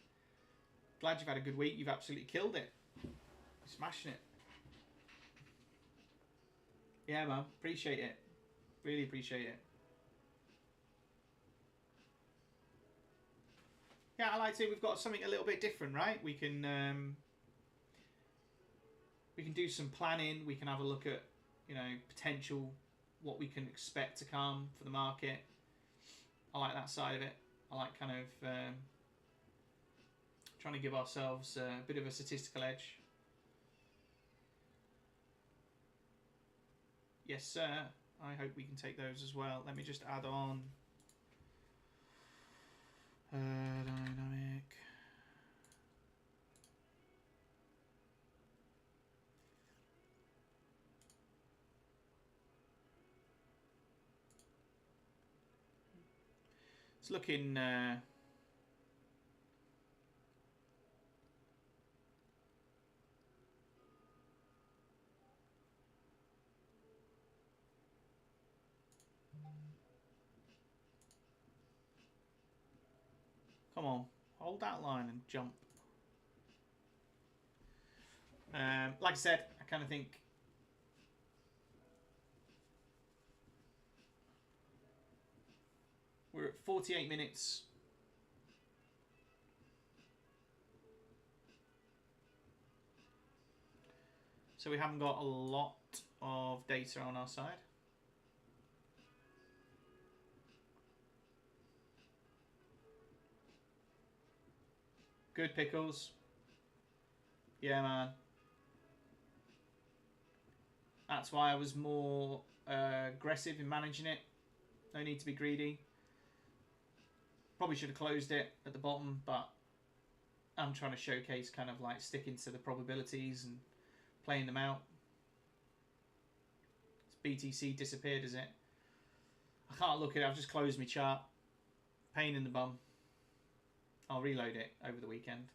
Glad you've had a good week. You've absolutely killed it. You're smashing it. Yeah, man. Appreciate it. Really appreciate it. Yeah, I like to. We've got something a little bit different, right? We can do some planning. We can have a look at, you know, potential, what we can expect to come for the market. I like that side of it. I like kind of trying to give ourselves a bit of a statistical edge. Yes, sir. I hope we can take those as well. Let me just add on dynamic. It's looking come on, hold that line and jump. Like I said, I kind of think we're at 48 minutes. So we haven't got a lot of data on our side. Good pickles. Yeah, man. That's why I was more aggressive in managing it. No need to be greedy. Probably should have closed it at the bottom, but I'm trying to showcase kind of like sticking to the probabilities and playing them out. It's BTC disappeared, is it? I can't look at it. I've just closed my chart. Pain in the bum. I'll reload it over the weekend.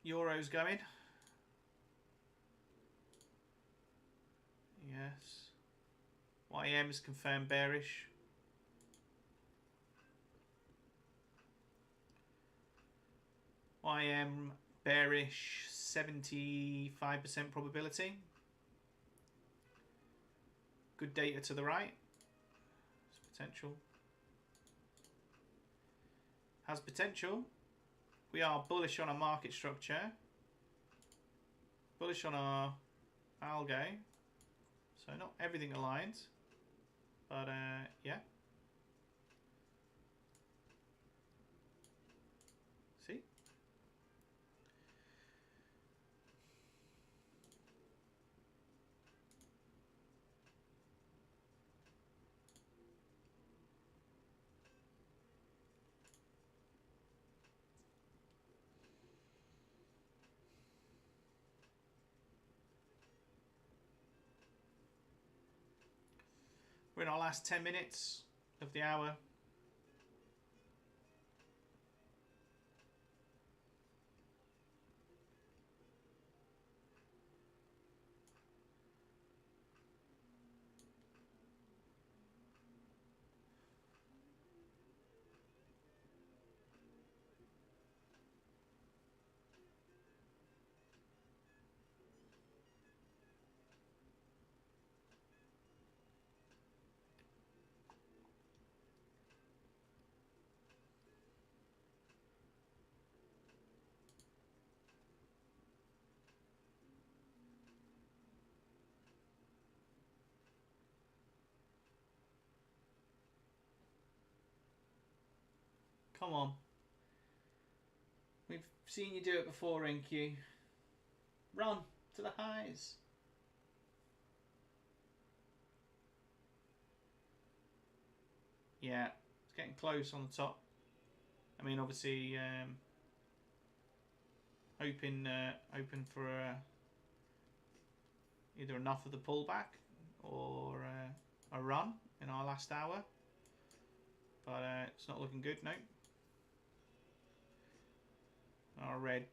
Euro's going. Yes. YM is confirmed bearish. YM bearish, 75% probability. Good data to the right. It's potential. Has potential. We are bullish on our market structure. Bullish on our algo. So not everything aligns. But yeah. See? We're in our last 10 minutes of the hour. Come on. We've seen you do it before, NQ. Run to the highs. Yeah, it's getting close on the top. I mean, obviously, hoping for either enough of the pullback or a run in our last hour. But it's not looking good, no. Our red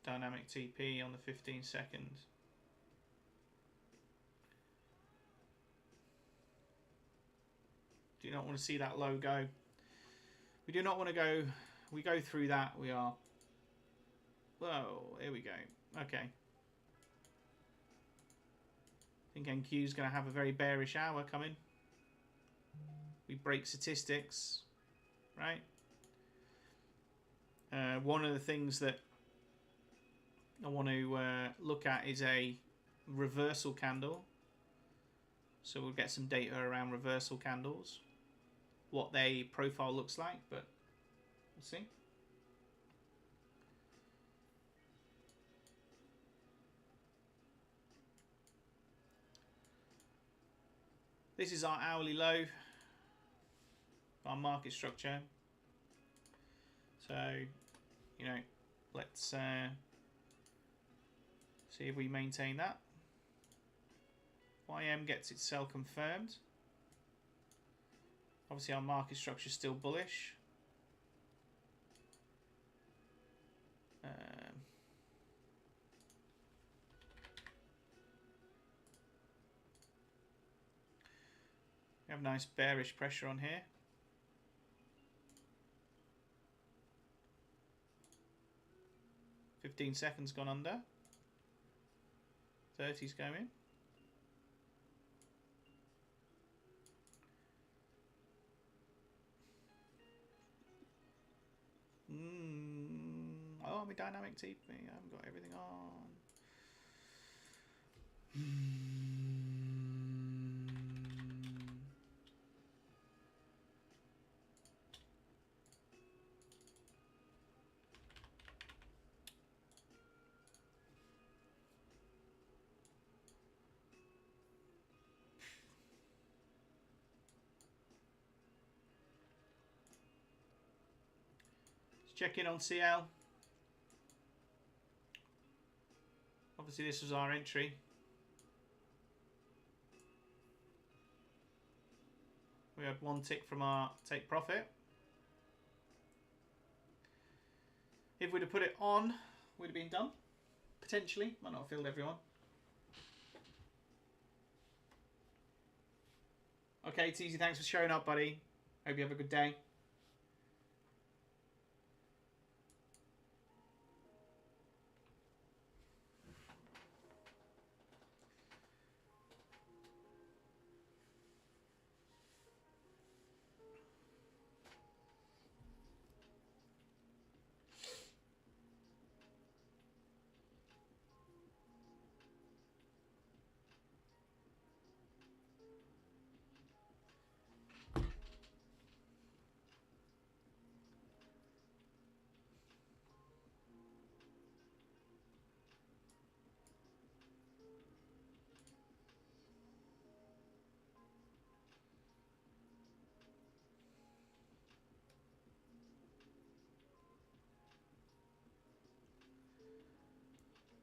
dynamic TP on the 15 seconds. Do not want to see that low go. We do not want to go. We go through that. We are. Whoa, here we go. Okay. I think NQ is going to have a very bearish hour coming. We break statistics, right? One of the things that I want to look at is a reversal candle. So we'll get some data around reversal candles, what their profile looks like, but we'll see. This is our hourly low, our market structure. So, you know, let's see if we maintain that. YM gets its sell confirmed. Obviously our market structure is still bullish. We have nice bearish pressure on here. $15 seconds gone under. 30's going. Oh, my dynamic TP. I haven't got everything on. Let's check in on CL. Obviously this was our entry. We had one tick from our take profit. If we'd have put it on, we'd have been done. Potentially. Might not have filled everyone. Okay, Teasy, thanks for showing up, buddy. Hope you have a good day.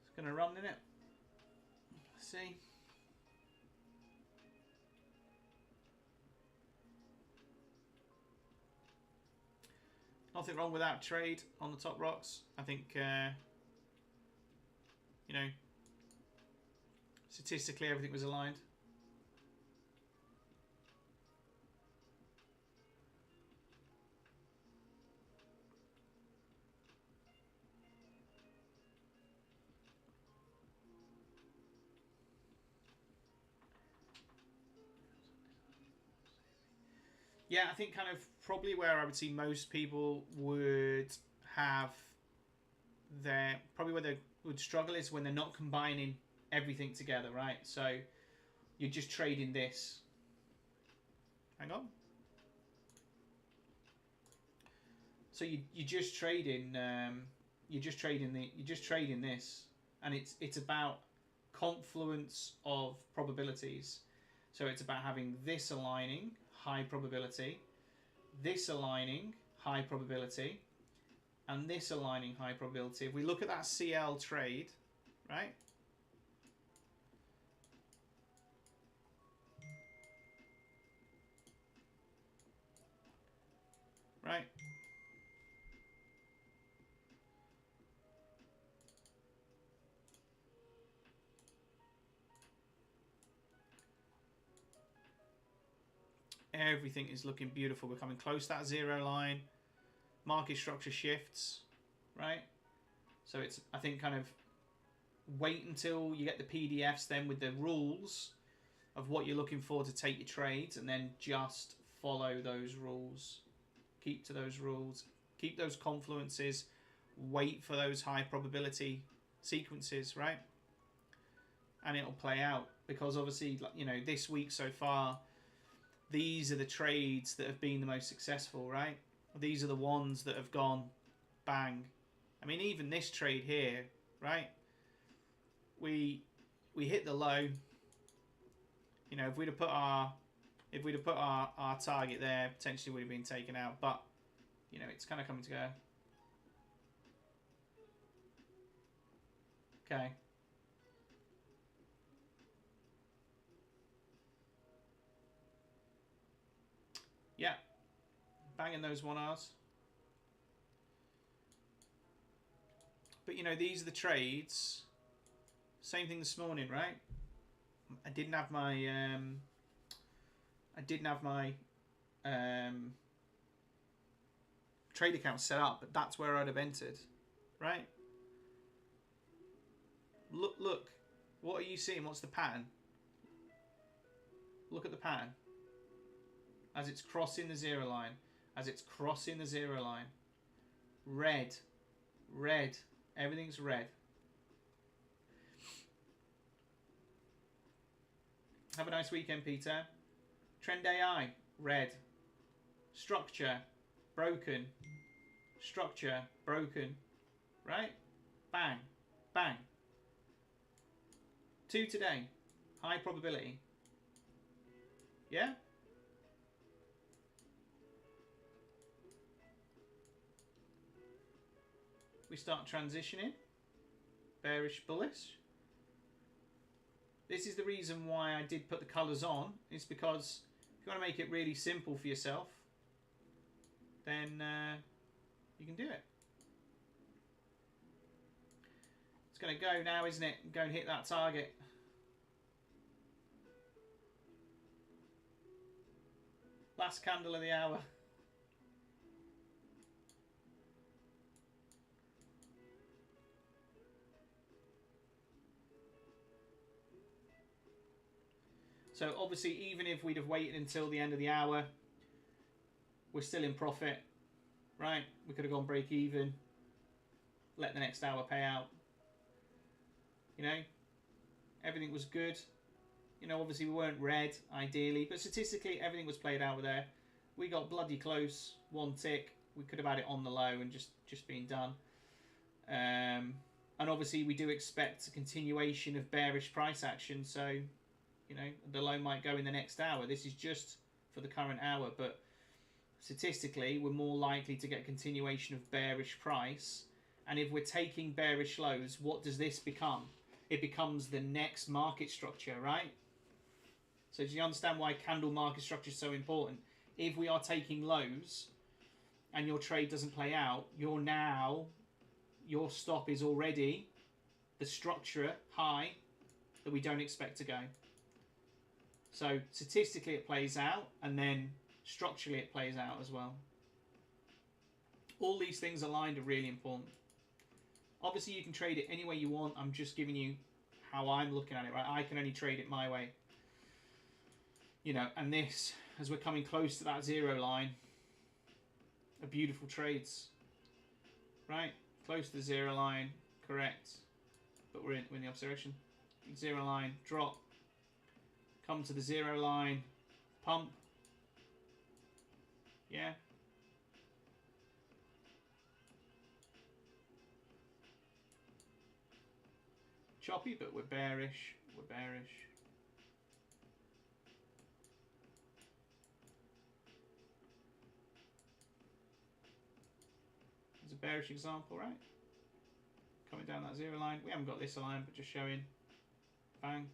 It's going to run, isn't it? Let's see. Nothing wrong with that trade on the top rocks. I think, you know, statistically everything was aligned. Yeah, I think kind of probably where I would see most people would have their, probably where they would struggle is when they're not combining everything together, right? So you're just trading this. Hang on. So you're just trading this, and it's about confluence of probabilities. So it's about having this aligning, high probability, this aligning, high probability, and this aligning, high probability. If we look at that CL trade, right? Right? Everything is looking beautiful. We're coming close to that zero line. Market structure shifts, right? So it's, I think, kind of wait until you get the PDFs then with the rules of what you're looking for to take your trades, and then just follow those rules. Keep to those rules. Keep those confluences. Wait for those high probability sequences, right? And it'll play out, because obviously, you know, this week so far, these are the trades that have been the most successful, right? These are the ones that have gone bang. I mean, even this trade here, right? We hit the low. You know, if we'd have put our target there, potentially would have been taken out. But you know, it's kind of coming together. Okay. Yeah, banging those 1Rs. But you know, these are the trades. Same thing this morning, right? I didn't have my trade account set up, but that's where I'd have entered, right? Look. What are you seeing? What's the pattern? Look at the pattern. As it's crossing the zero line. As it's crossing the zero line. Red. Red. Everything's red. Have a nice weekend, Peter. Trend AI. Red. Structure. Broken. Structure. Broken. Right? Bang. Bang. 2 today. High probability. Yeah? We start transitioning. Bearish, bullish. This is the reason why I did put the colours on. It's because if you want to make it really simple for yourself, then you can do it. It's going to go now, isn't it? Go and hit that target. Last candle of the hour. So obviously, even if we'd have waited until the end of the hour, we're still in profit, right? We could have gone break even, let the next hour pay out. You know, everything was good. You know, obviously we weren't red, ideally, but statistically everything was played out there. We got bloody close, 1 tick. We could have had it on the low and just been done. And obviously we do expect a continuation of bearish price action, so, you know, the low might go in the next hour. This is just for the current hour, but statistically we're more likely to get a continuation of bearish price. And if we're taking bearish lows, what does this become? It becomes the next market structure, right? So do you understand why candle market structure is so important? If we are taking lows and your trade doesn't play out, your stop is already the structure high that we don't expect to go. So statistically it plays out, and then structurally it plays out as well. All these things aligned are really important. Obviously you can trade it any way you want. I'm just giving you how I'm looking at it, right? I can only trade it my way. You know, and this, as we're coming close to that zero line, are beautiful trades, right? Close to the zero line, correct. But we're in the observation. Zero line, drop. Come to the zero line, pump. Yeah. Choppy, but we're bearish. We're bearish. There's a bearish example, right? Coming down that zero line. We haven't got this aligned, but just showing. Bang.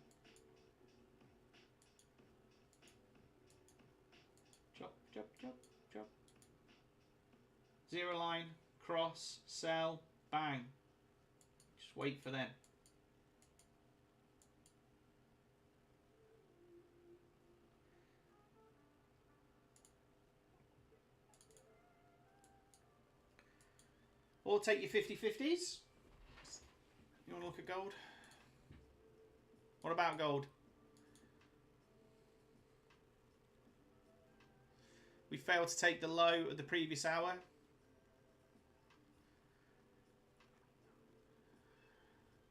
Chop, chop, chop, chop. Zero line, cross, sell, bang. Just wait for them. Or take your 50-50s. You want to look at gold? What about gold? We failed to take the low of the previous hour.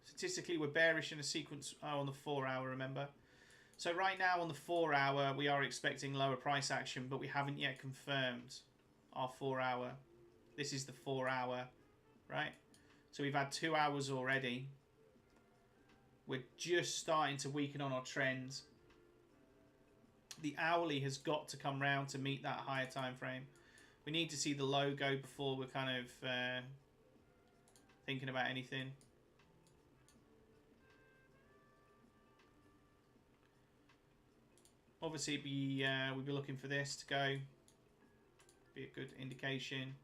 Statistically, we're bearish in a sequence on the 4 hour, remember? So right now on the 4 hour, we are expecting lower price action, but we haven't yet confirmed our 4 hour. This is the 4 hour, right? So we've had 2 hours already. We're just starting to weaken on our trend. The hourly has got to come round to meet that higher time frame. We need to see the low go before we're kind of thinking about anything. Obviously, we'd be looking for this to go be a good indication.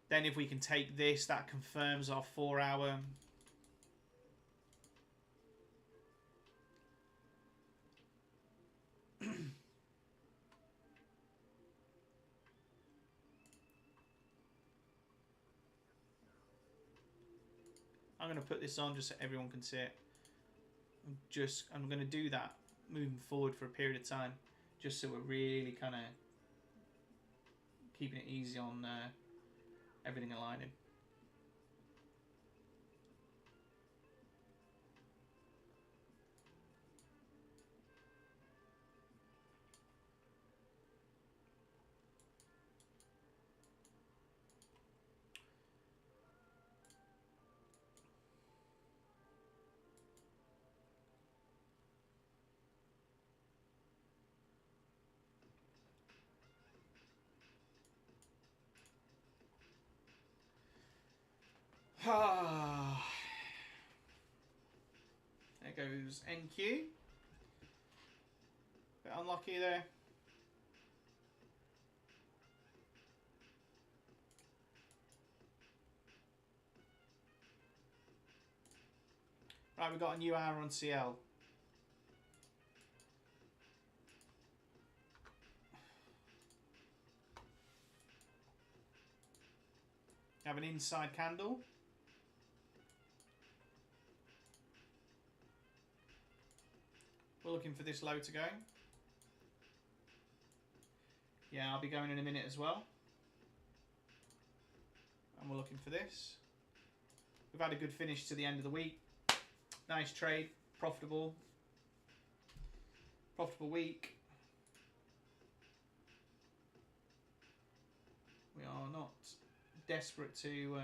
Then if we can take this, that confirms our 4 hour. I'm going to put this on just so everyone can see it. I'm going to do that moving forward for a period of time, just so we're really kind of keeping it easy on everything aligning. There goes NQ. Bit unlucky there. Right, we've got a new hour on CL. Have an inside candle. We're looking for this low to go. Yeah, I'll be going in a minute as well. And we're looking for this. We've had a good finish to the end of the week. Nice trade, profitable. Profitable week. We are not desperate to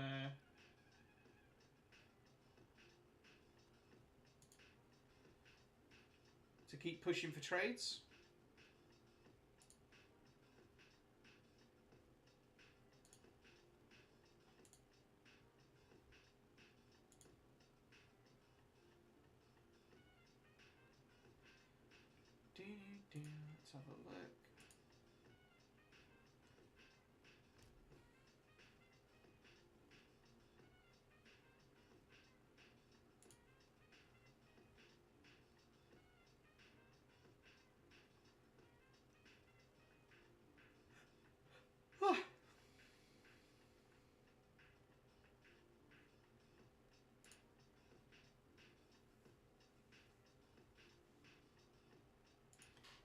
keep pushing for trades. Let's have a look.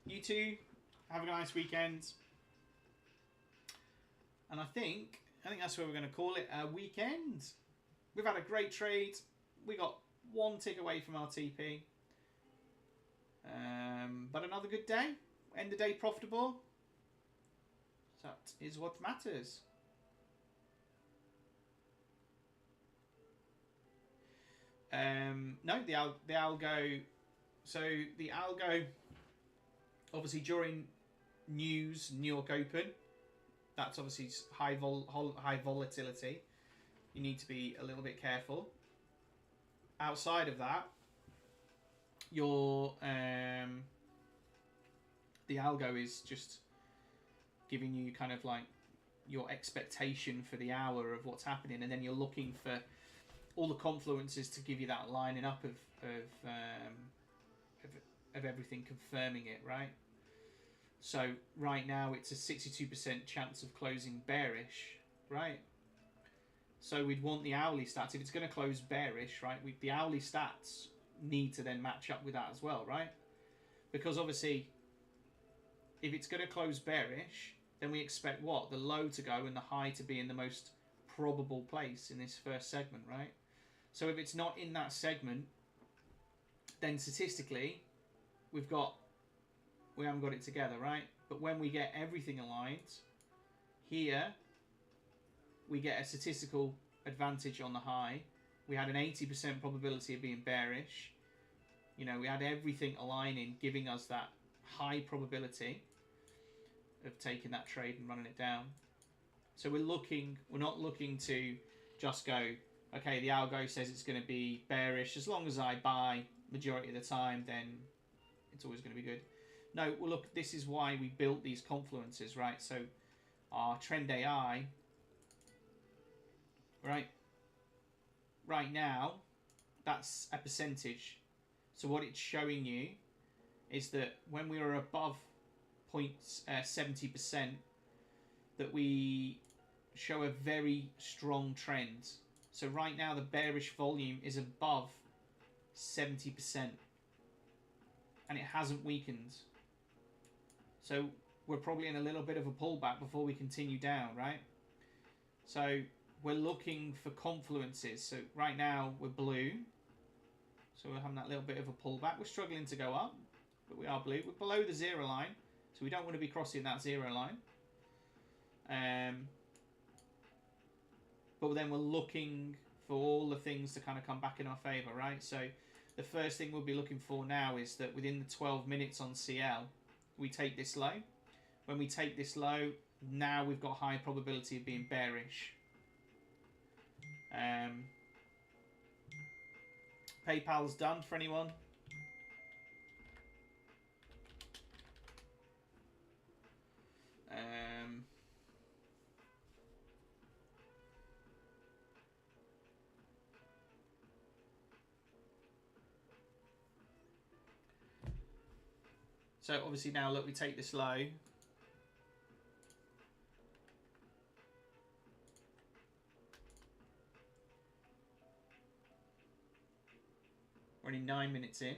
You too, have a nice weekend. And I think that's where we're going to call it a weekend. We've had a great trade. We got one tick away from our TP. But another good day. End the day profitable. That is what matters. No, the algo. So the algo, obviously during news, New York Open, that's obviously high volatility. You need to be a little bit careful. Outside of that, your the algo is just giving you kind of like your expectation for the hour of what's happening, and then you're looking for all the confluences to give you that lining up of everything confirming it, right? So right now it's a 62% chance of closing bearish, right? So we'd want the hourly stats. If it's going to close bearish, right, the hourly stats need to then match up with that as well, right? Because obviously, if it's going to close bearish, then we expect what? The low to go and the high to be in the most probable place in this first segment, right? So if it's not in that segment, then statistically, we haven't got it together, right? But when we get everything aligned, here, we get a statistical advantage on the high. We had an 80% probability of being bearish. You know, we had everything aligning, giving us that high probability of taking that trade and running it down. So we're not looking to just go, okay, the algo says it's going to be bearish. As long as I buy majority of the time, then it's always going to be good. No, well, look, this is why we built these confluences, right? So our trend AI, right now, that's a percentage. So what it's showing you is that when we are above 0.70%, that we show a very strong trend. So right now the bearish volume is above 70% and it hasn't weakened. So we're probably in a little bit of a pullback before we continue down, right? So we're looking for confluences. So right now we're blue. So we're having that little bit of a pullback. We're struggling to go up, but we are blue. We're below the zero line, so we don't want to be crossing that zero line. But then we're looking for all the things to kind of come back in our favor, right? So the first thing we'll be looking for now is that within the 12 minutes on CL, we take this low. When we take this low, now we've got high probability of being bearish. PayPal's done for anyone. So obviously now look, we take this low. We're only 9 minutes in.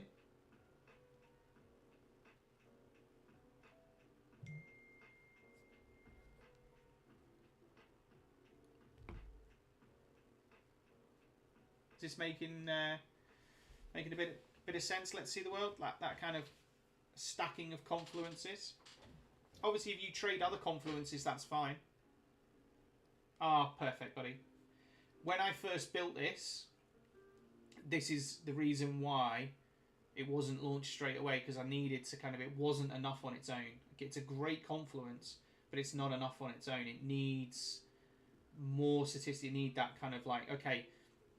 Is this making a bit of sense? Let's see the world, like that kind of stacking of confluences. Obviously, if you trade other confluences, that's fine. Ah, perfect, buddy. When I first built this, this is the reason why it wasn't launched straight away, because I needed to kind of, it wasn't enough on its own. It's a great confluence, but it's not enough on its own. It needs more statistics. You need that kind of like, okay,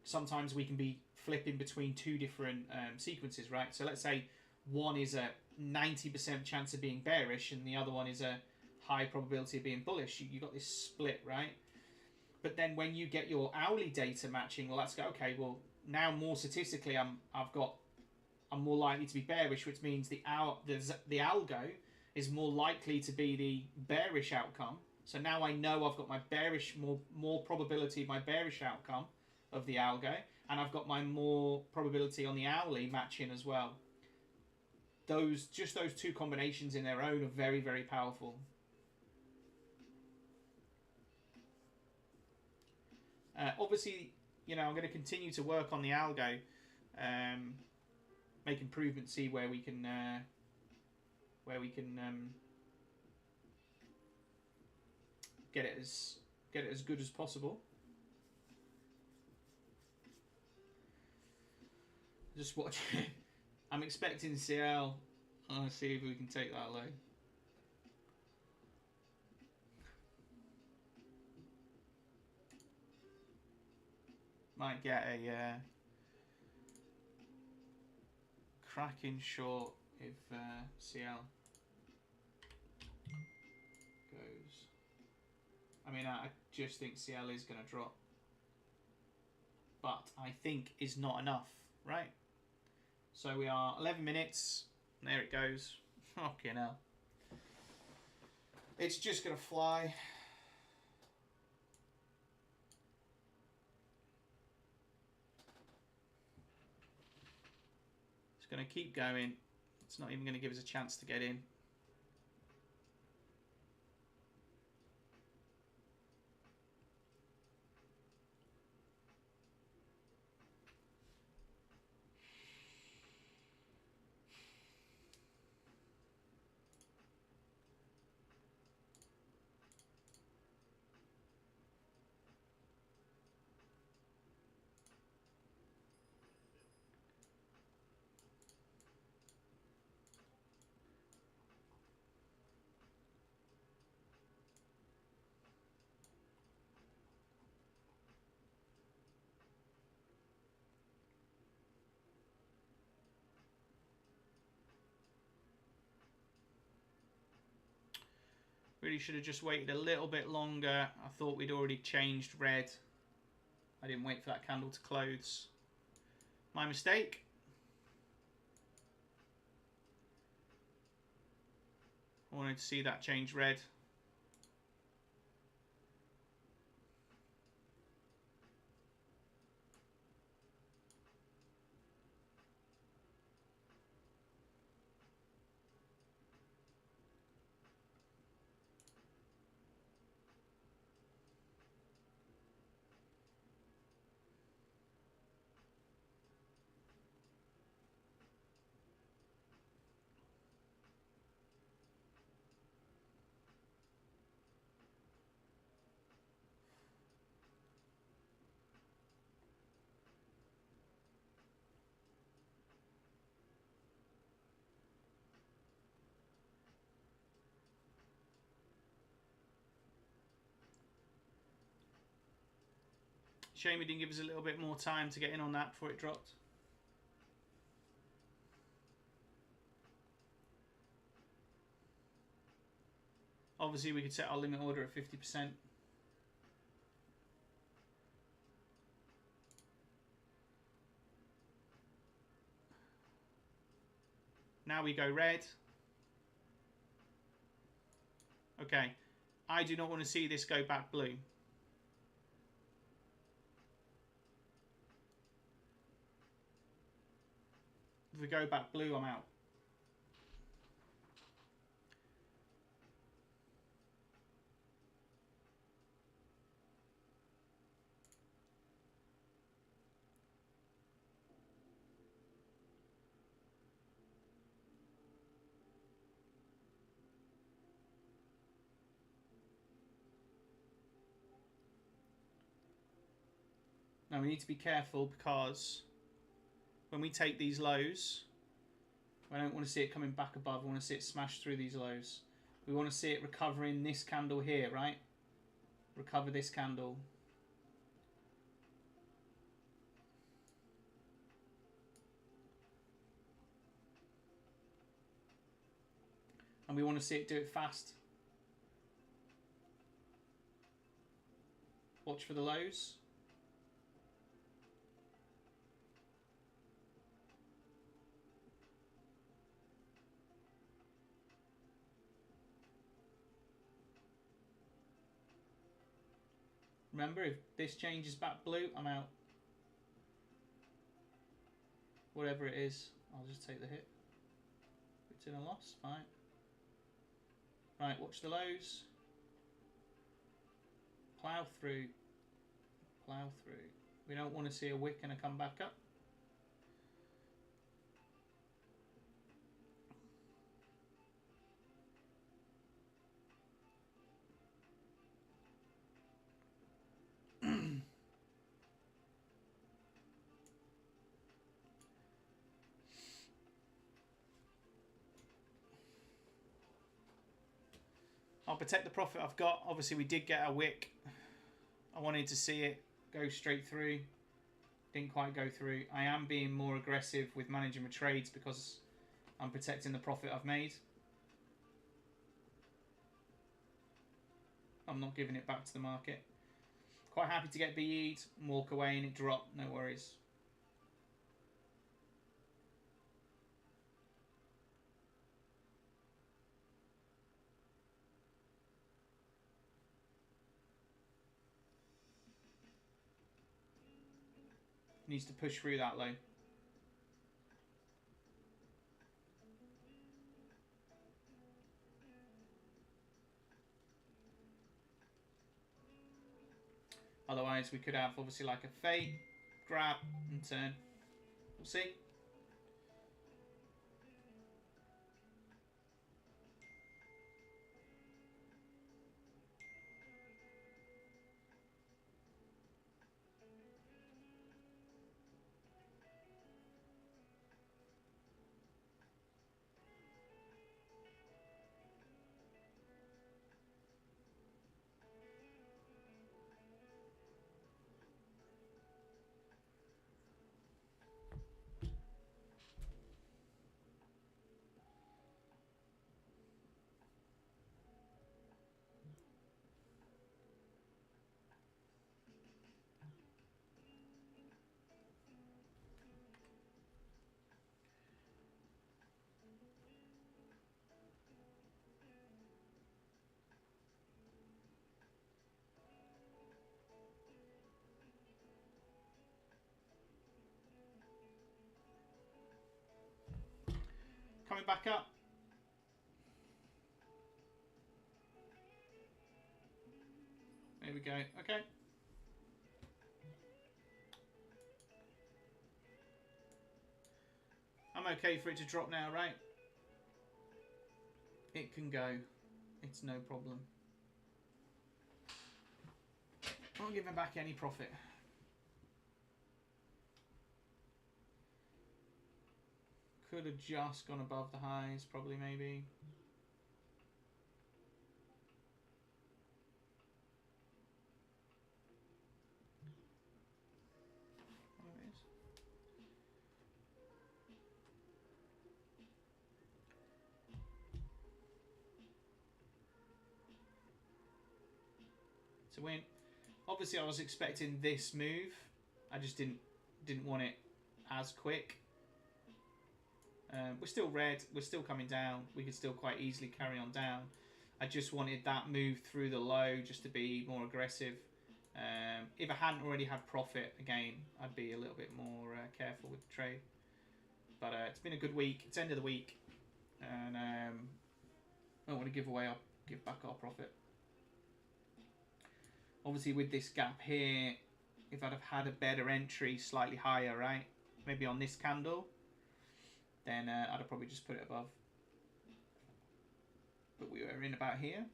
sometimes we can be flipping between two different sequences, right? So let's say one is a 90% chance of being bearish and the other one is a high probability of being bullish. You got this split, right? But then when you get your hourly data matching, well, let's go, okay, well, now more statistically, I'm more likely to be bearish, which means the algo is more likely to be the bearish outcome. So now I know I've got my bearish, more probability of my bearish outcome of the algo, and I've got my more probability on the hourly matching as well. Those two combinations in their own are very, very powerful. Obviously, you know, I'm going to continue to work on the algo, make improvements, see where we can get it as good as possible. Just watch. I'm expecting CL. I'll see if we can take that low. Might get a cracking short if CL goes. I mean, I just think CL is going to drop, but I think is not enough, right? So we are 11 minutes. And there it goes. Fucking hell. It's just going to fly. It's going to keep going. It's not even going to give us a chance to get in. Really should have just waited a little bit longer. I thought we'd already changed red. I didn't wait for that candle to close. My mistake. I wanted to see that change red. Shame he didn't give us a little bit more time to get in on that before it dropped. Obviously, we could set our limit order at 50%. Now we go red. Okay. I do not want to see this go back blue. If we go back blue, I'm out. Now we need to be careful because when we take these lows, I don't want to see it coming back above. I want to see it smash through these lows. We want to see it recovering this candle here, right? Recover this candle. And we want to see it do it fast. Watch for the lows. Remember, if this changes back blue, I'm out. Whatever it is, I'll just take the hit. If it's in a loss, fine. Right, watch the lows. Plough through. Plough through. We don't want to see a wick and a come back up. I'll protect the profit I've got. Obviously, we did get a wick. I wanted to see it go straight through. Didn't quite go through. I am being more aggressive with managing my trades because I'm protecting the profit I've made. I'm not giving it back to the market. Quite happy to get BE'd and walk away and it dropped. No worries. Needs to push through that low. Otherwise, we could have obviously like a fade, grab, and turn. We'll see. coming back up. There we go. Okay. I'm okay for it to drop now, right? It can go. It's no problem. Not giving back any profit. Could have just gone above the highs, probably, maybe. To win. Obviously, I was expecting this move. I just didn't want it as quick. We're still red. We're still coming down. We could still quite easily carry on down. I just wanted that move through the low just to be more aggressive. If I hadn't already had profit, again, I'd be a little bit more careful with the trade. But it's been a good week. It's end of the week. And I don't want to give away. I'll give back our profit. Obviously, with this gap here, if I'd have had a better entry slightly higher, right? Maybe on this candle, then I'd have probably just put it above. But we were in about here.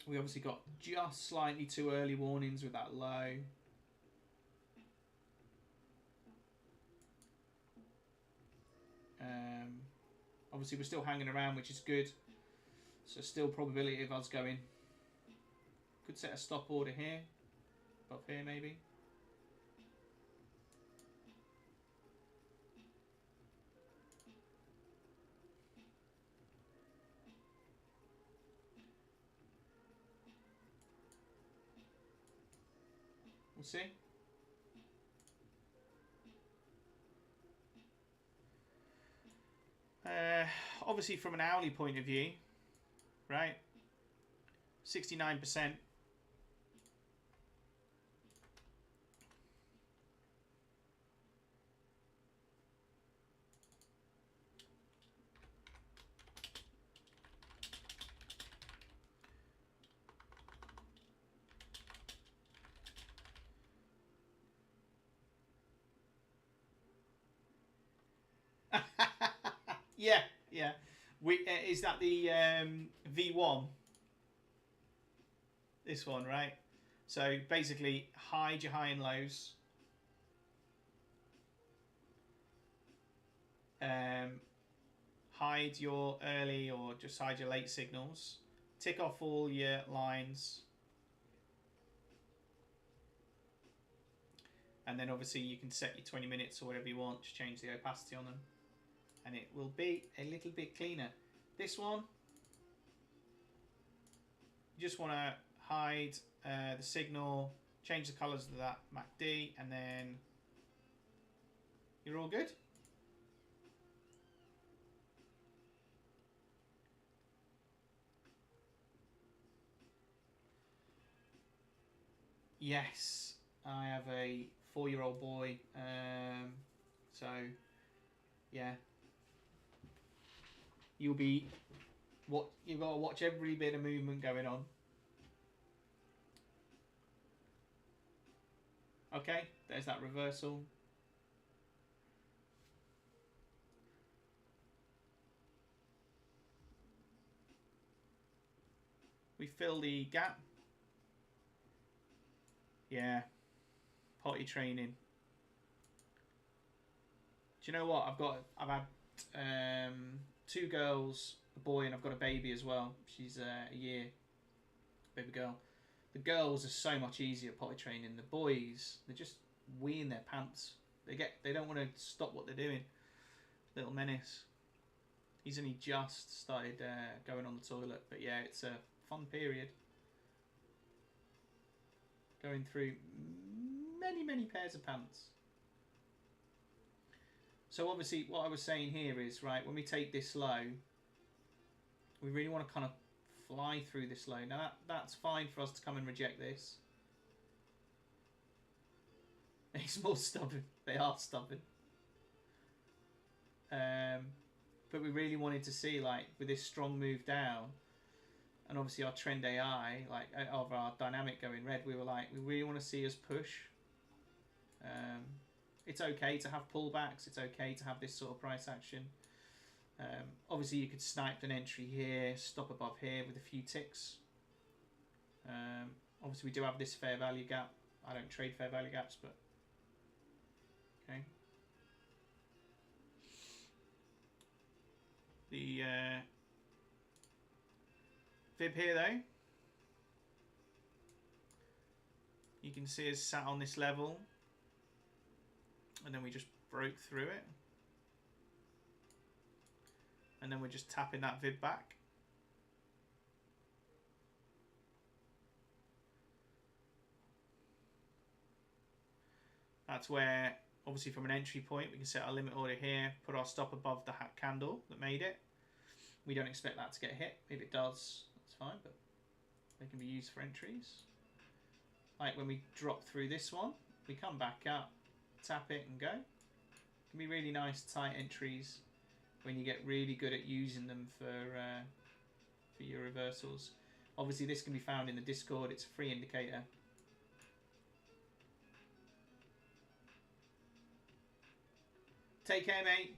We obviously got just slightly too early warnings with that low. Obviously, we're still hanging around, which is good. So still probability of us going. Could set a stop order here. Above here, maybe. We'll see. Obviously, from an hourly point of view, right? 69%. Yeah, yeah. Is that the V1? This one, right? So basically, hide your high and lows. Hide your early or just hide your late signals. Tick off all your lines. And then obviously you can set your 20 minutes or whatever you want. Just change the opacity on them. And it will be a little bit cleaner. This one, you just want to hide the signal, change the colours of that MACD, and then you're all good. Yes, I have a 4-year-old boy, so yeah. You've got to watch every bit of movement going on. Okay, there's that reversal. We fill the gap. Yeah, potty training. Do you know what? I've had 2 girls, a boy, and I've got a baby as well. She's a year, baby girl. The girls are so much easier potty training. The boys, they're just weeing their pants. They don't want to stop what they're doing. Little menace. He's only just started going on the toilet, but yeah, it's a fun period. Going through many pairs of pants. So obviously what I was saying here is, right, when we take this low, we really want to kind of fly through this low. Now that's fine for us to come and reject this. It's more stubborn. They are stubborn. But we really wanted to see, like, with this strong move down, and obviously our trend AI, like, of our dynamic going red, we were like, we really want to see us push. It's okay to have pullbacks. It's okay to have this sort of price action. Obviously, you could snipe an entry here, stop above here with a few ticks. Obviously, we do have this fair value gap. I don't trade fair value gaps, but okay. The fib here, though, you can see is sat on this level, and then we just broke through it, and then we're just tapping that fib back. That's where, obviously, from an entry point, we can set our limit order here, put our stop above the hat candle that made it. We don't expect that to get hit. If it does, that's fine, but they can be used for entries. Like when we drop through this one, we come back up, tap it and go. It can be really nice tight entries when you get really good at using them for your reversals. Obviously, this can be found in the Discord. It's a free indicator. Take care, mate.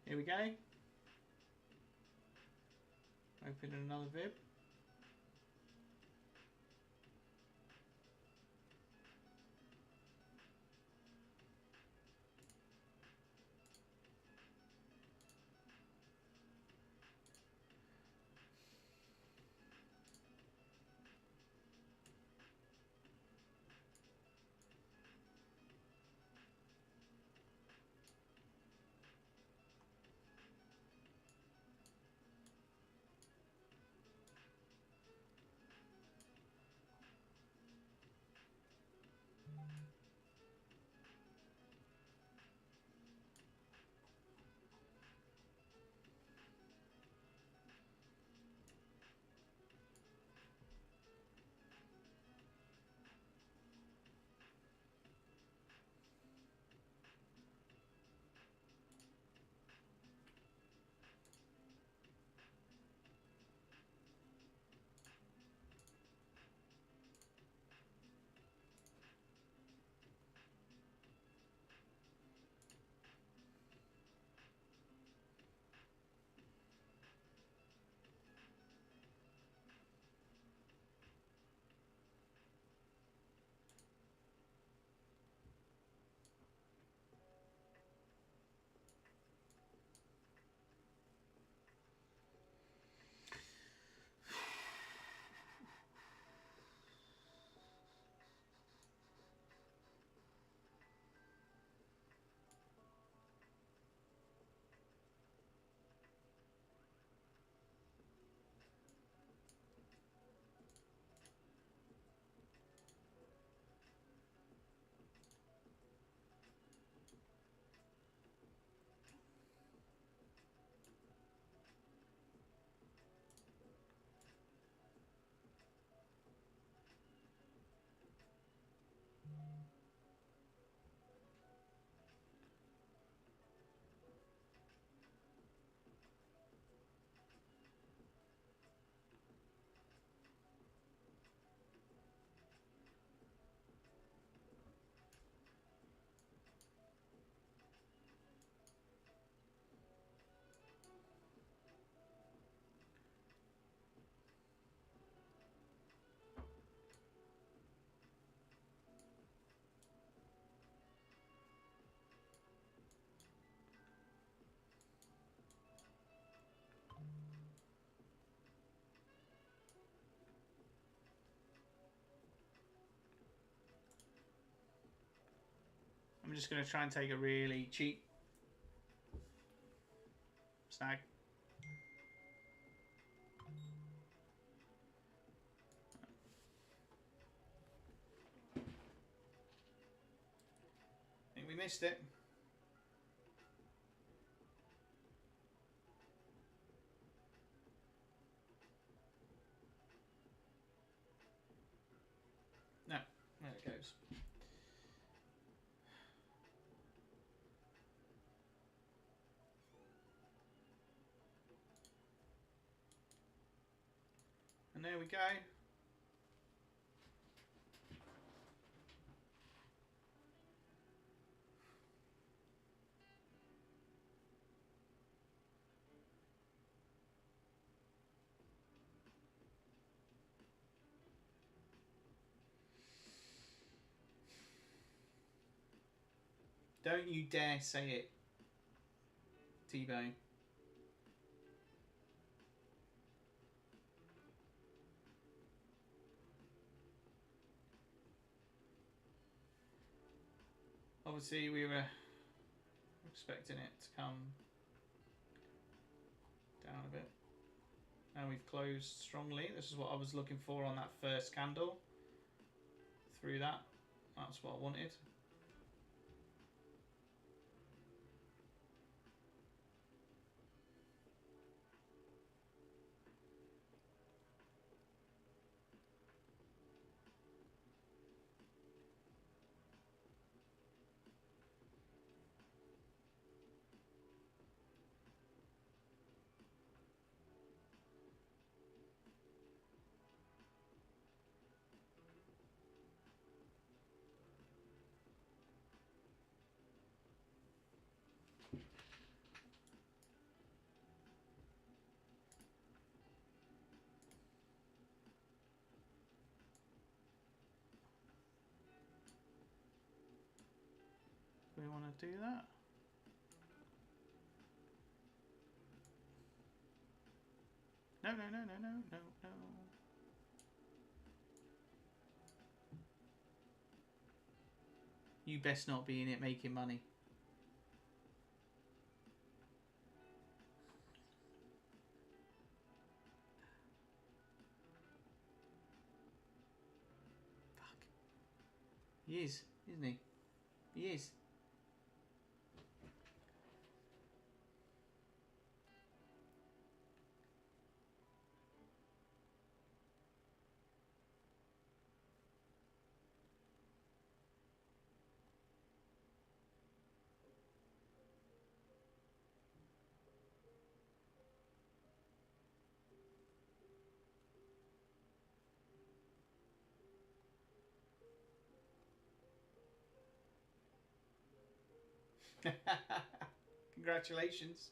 Here we go. Open another vib. I'm just going to try and take a really cheap snag. I think we missed it. No, there it goes. And there we go. Don't you dare say it, T-Bone. Obviously, we were expecting it to come down a bit. Now we've closed strongly. This is what I was looking for on that first candle. Through that, that's what I wanted. We want to do that. No, no, no, no, no, no, no. You best not be in it making money. Fuck. He is, isn't he? He is. Congratulations.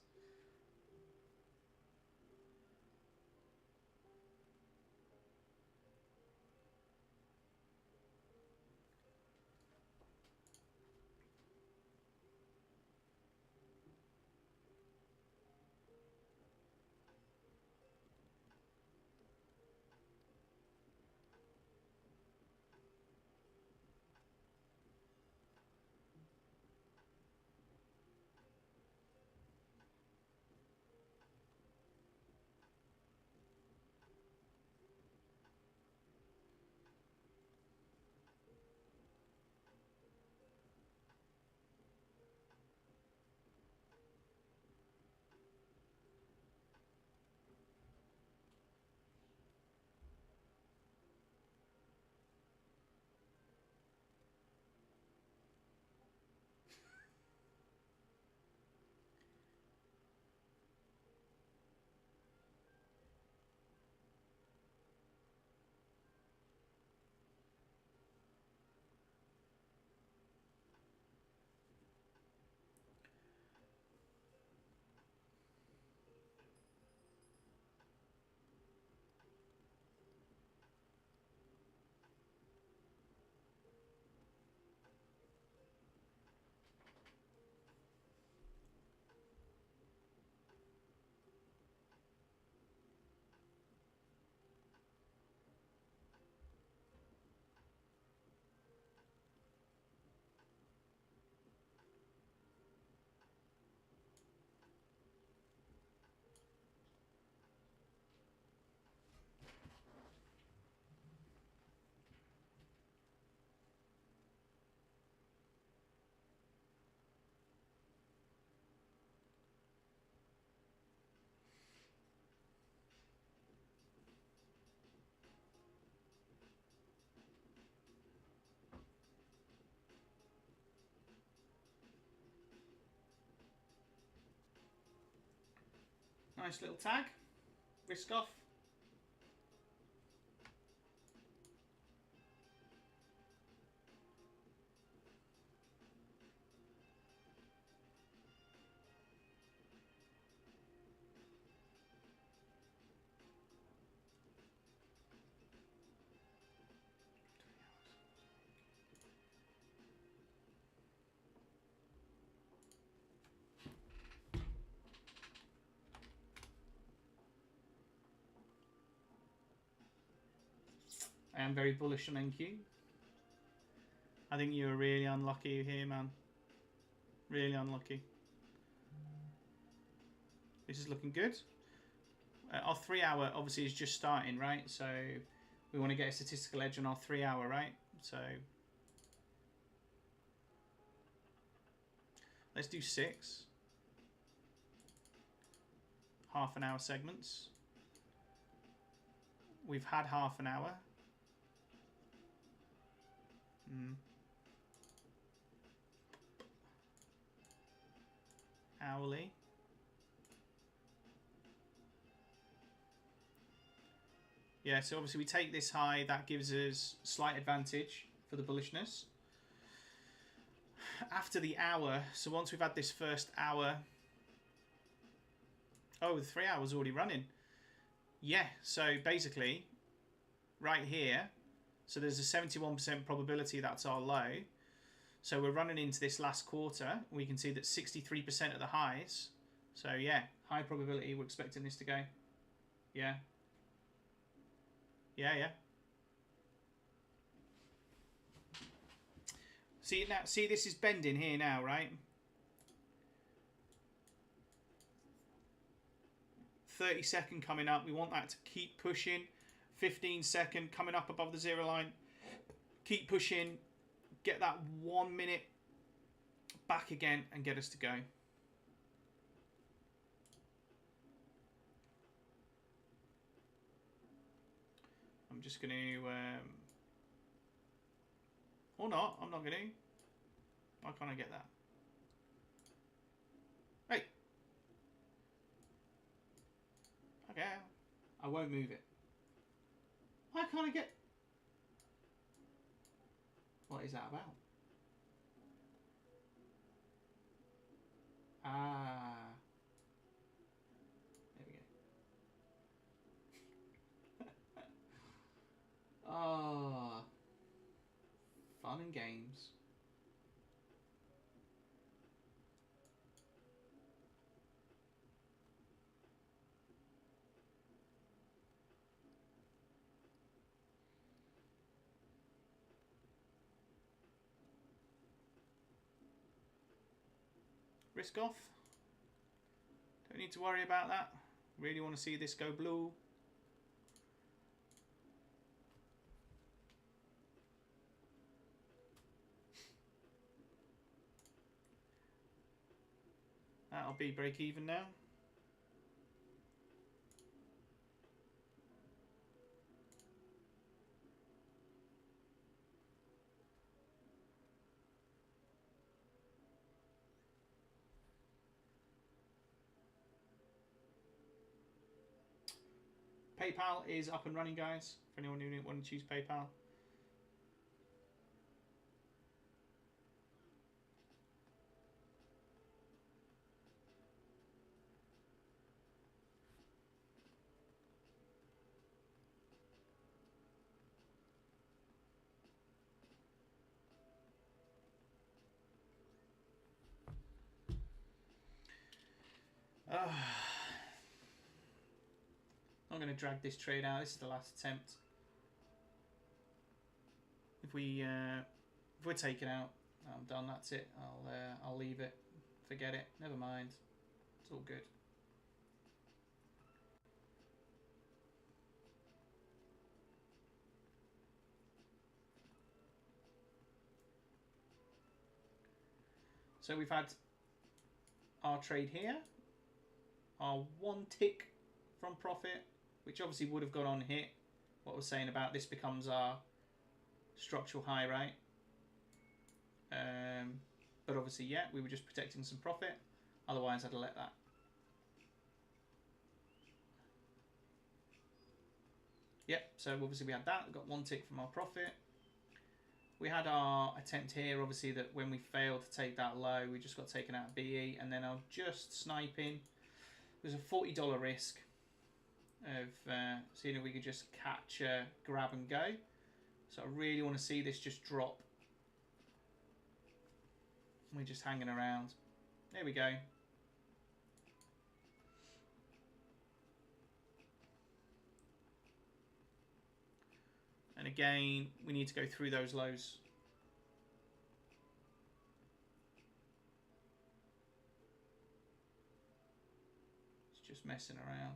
Nice little tag. Risk off. I am very bullish on NQ. I think you're really unlucky here, man. Really unlucky. This is looking good. Our 3 hour obviously is just starting, right? So we want to get a statistical edge on our 3 hour, right? So let's do 6 half-an hour segments. We've had half an hour. Hourly. Yeah, so obviously we take this high, that gives us slight advantage for the bullishness. After the hour, so once we've had this first hour, oh, the 3 hours already running. Yeah, so basically, right here, so there's a 71% probability that's our low. So we're running into this last quarter. We can see that 63% of the highs. So yeah, high probability we're expecting this to go. Yeah. Yeah, yeah. See now, see this is bending here now, right? 30-second coming up. We want that to keep pushing. 15-second coming up above the 0 line. Keep pushing. Get that 1 minute back again and get us to go. I'm just going to... or not. I'm not going to. Why can't I get that? Hey! Okay. I won't move it. Why can't I get... What is that about? Ah. There we go. Oh. Fun and games. Risk off. Don't need to worry about that. Really want to see this go blue. That'll be break even now. PayPal is up and running, guys. For anyone who didn't want to choose PayPal. I'm going to drag this trade out. This is the last attempt. If we're taken out, I'm done. That's it. I'll leave it. Forget it. Never mind. It's all good. So we've had our trade here, our 1 tick from profit, which obviously would have gone on hit. What we're saying about this becomes our structural high, right? But obviously, yeah, we were just protecting some profit. Otherwise, I'd have let that. Yep, so obviously we had that. We got 1 tick from our profit. We had our attempt here, obviously, that when we failed to take that low, we just got taken out of BE. And then I was just sniping. It was a $40 risk of seeing if we could just catch, grab and go. So I really want to see this just drop. We're just hanging around. There we go. And again, we need to go through those lows. It's just messing around.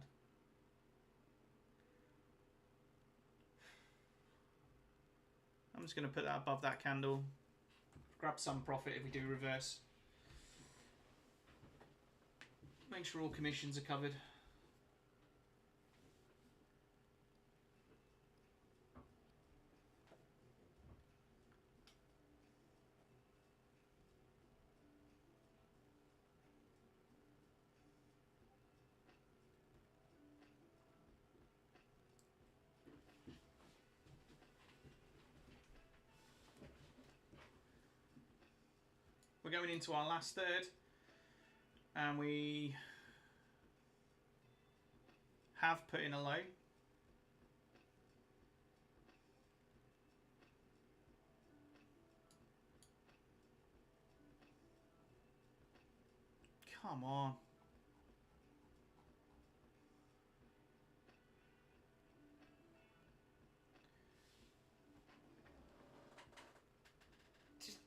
I'm just going to put that above that candle. Grab some profit if we do reverse. Make sure all commissions are covered. We're going into our last third, and we have put in a low. Come on.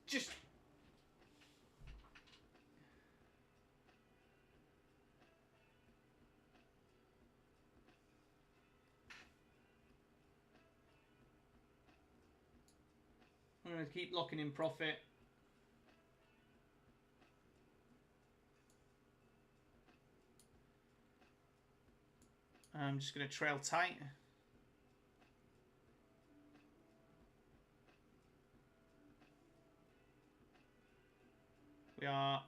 Just I'm going to keep locking in profit. I'm just going to trail tight. We are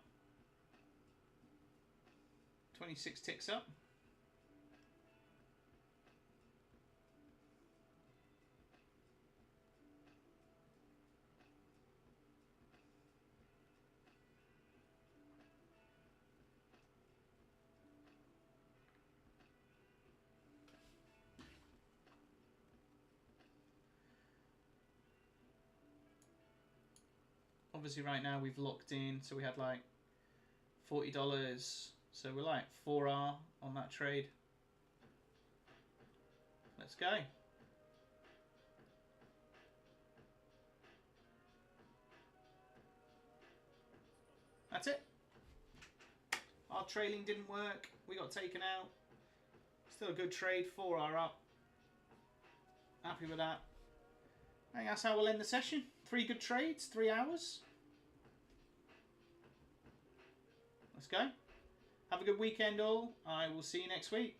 26 ticks up. Obviously right now we've locked in, so we had like $40, so we're like 4R on that trade. Let's go. That's it. Our trailing didn't work, we got taken out. Still a good trade, 4R up. Happy with that. I think that's how we'll end the session. 3 good trades, 3 hours. Let's go. Have a good weekend all. I will see you next week.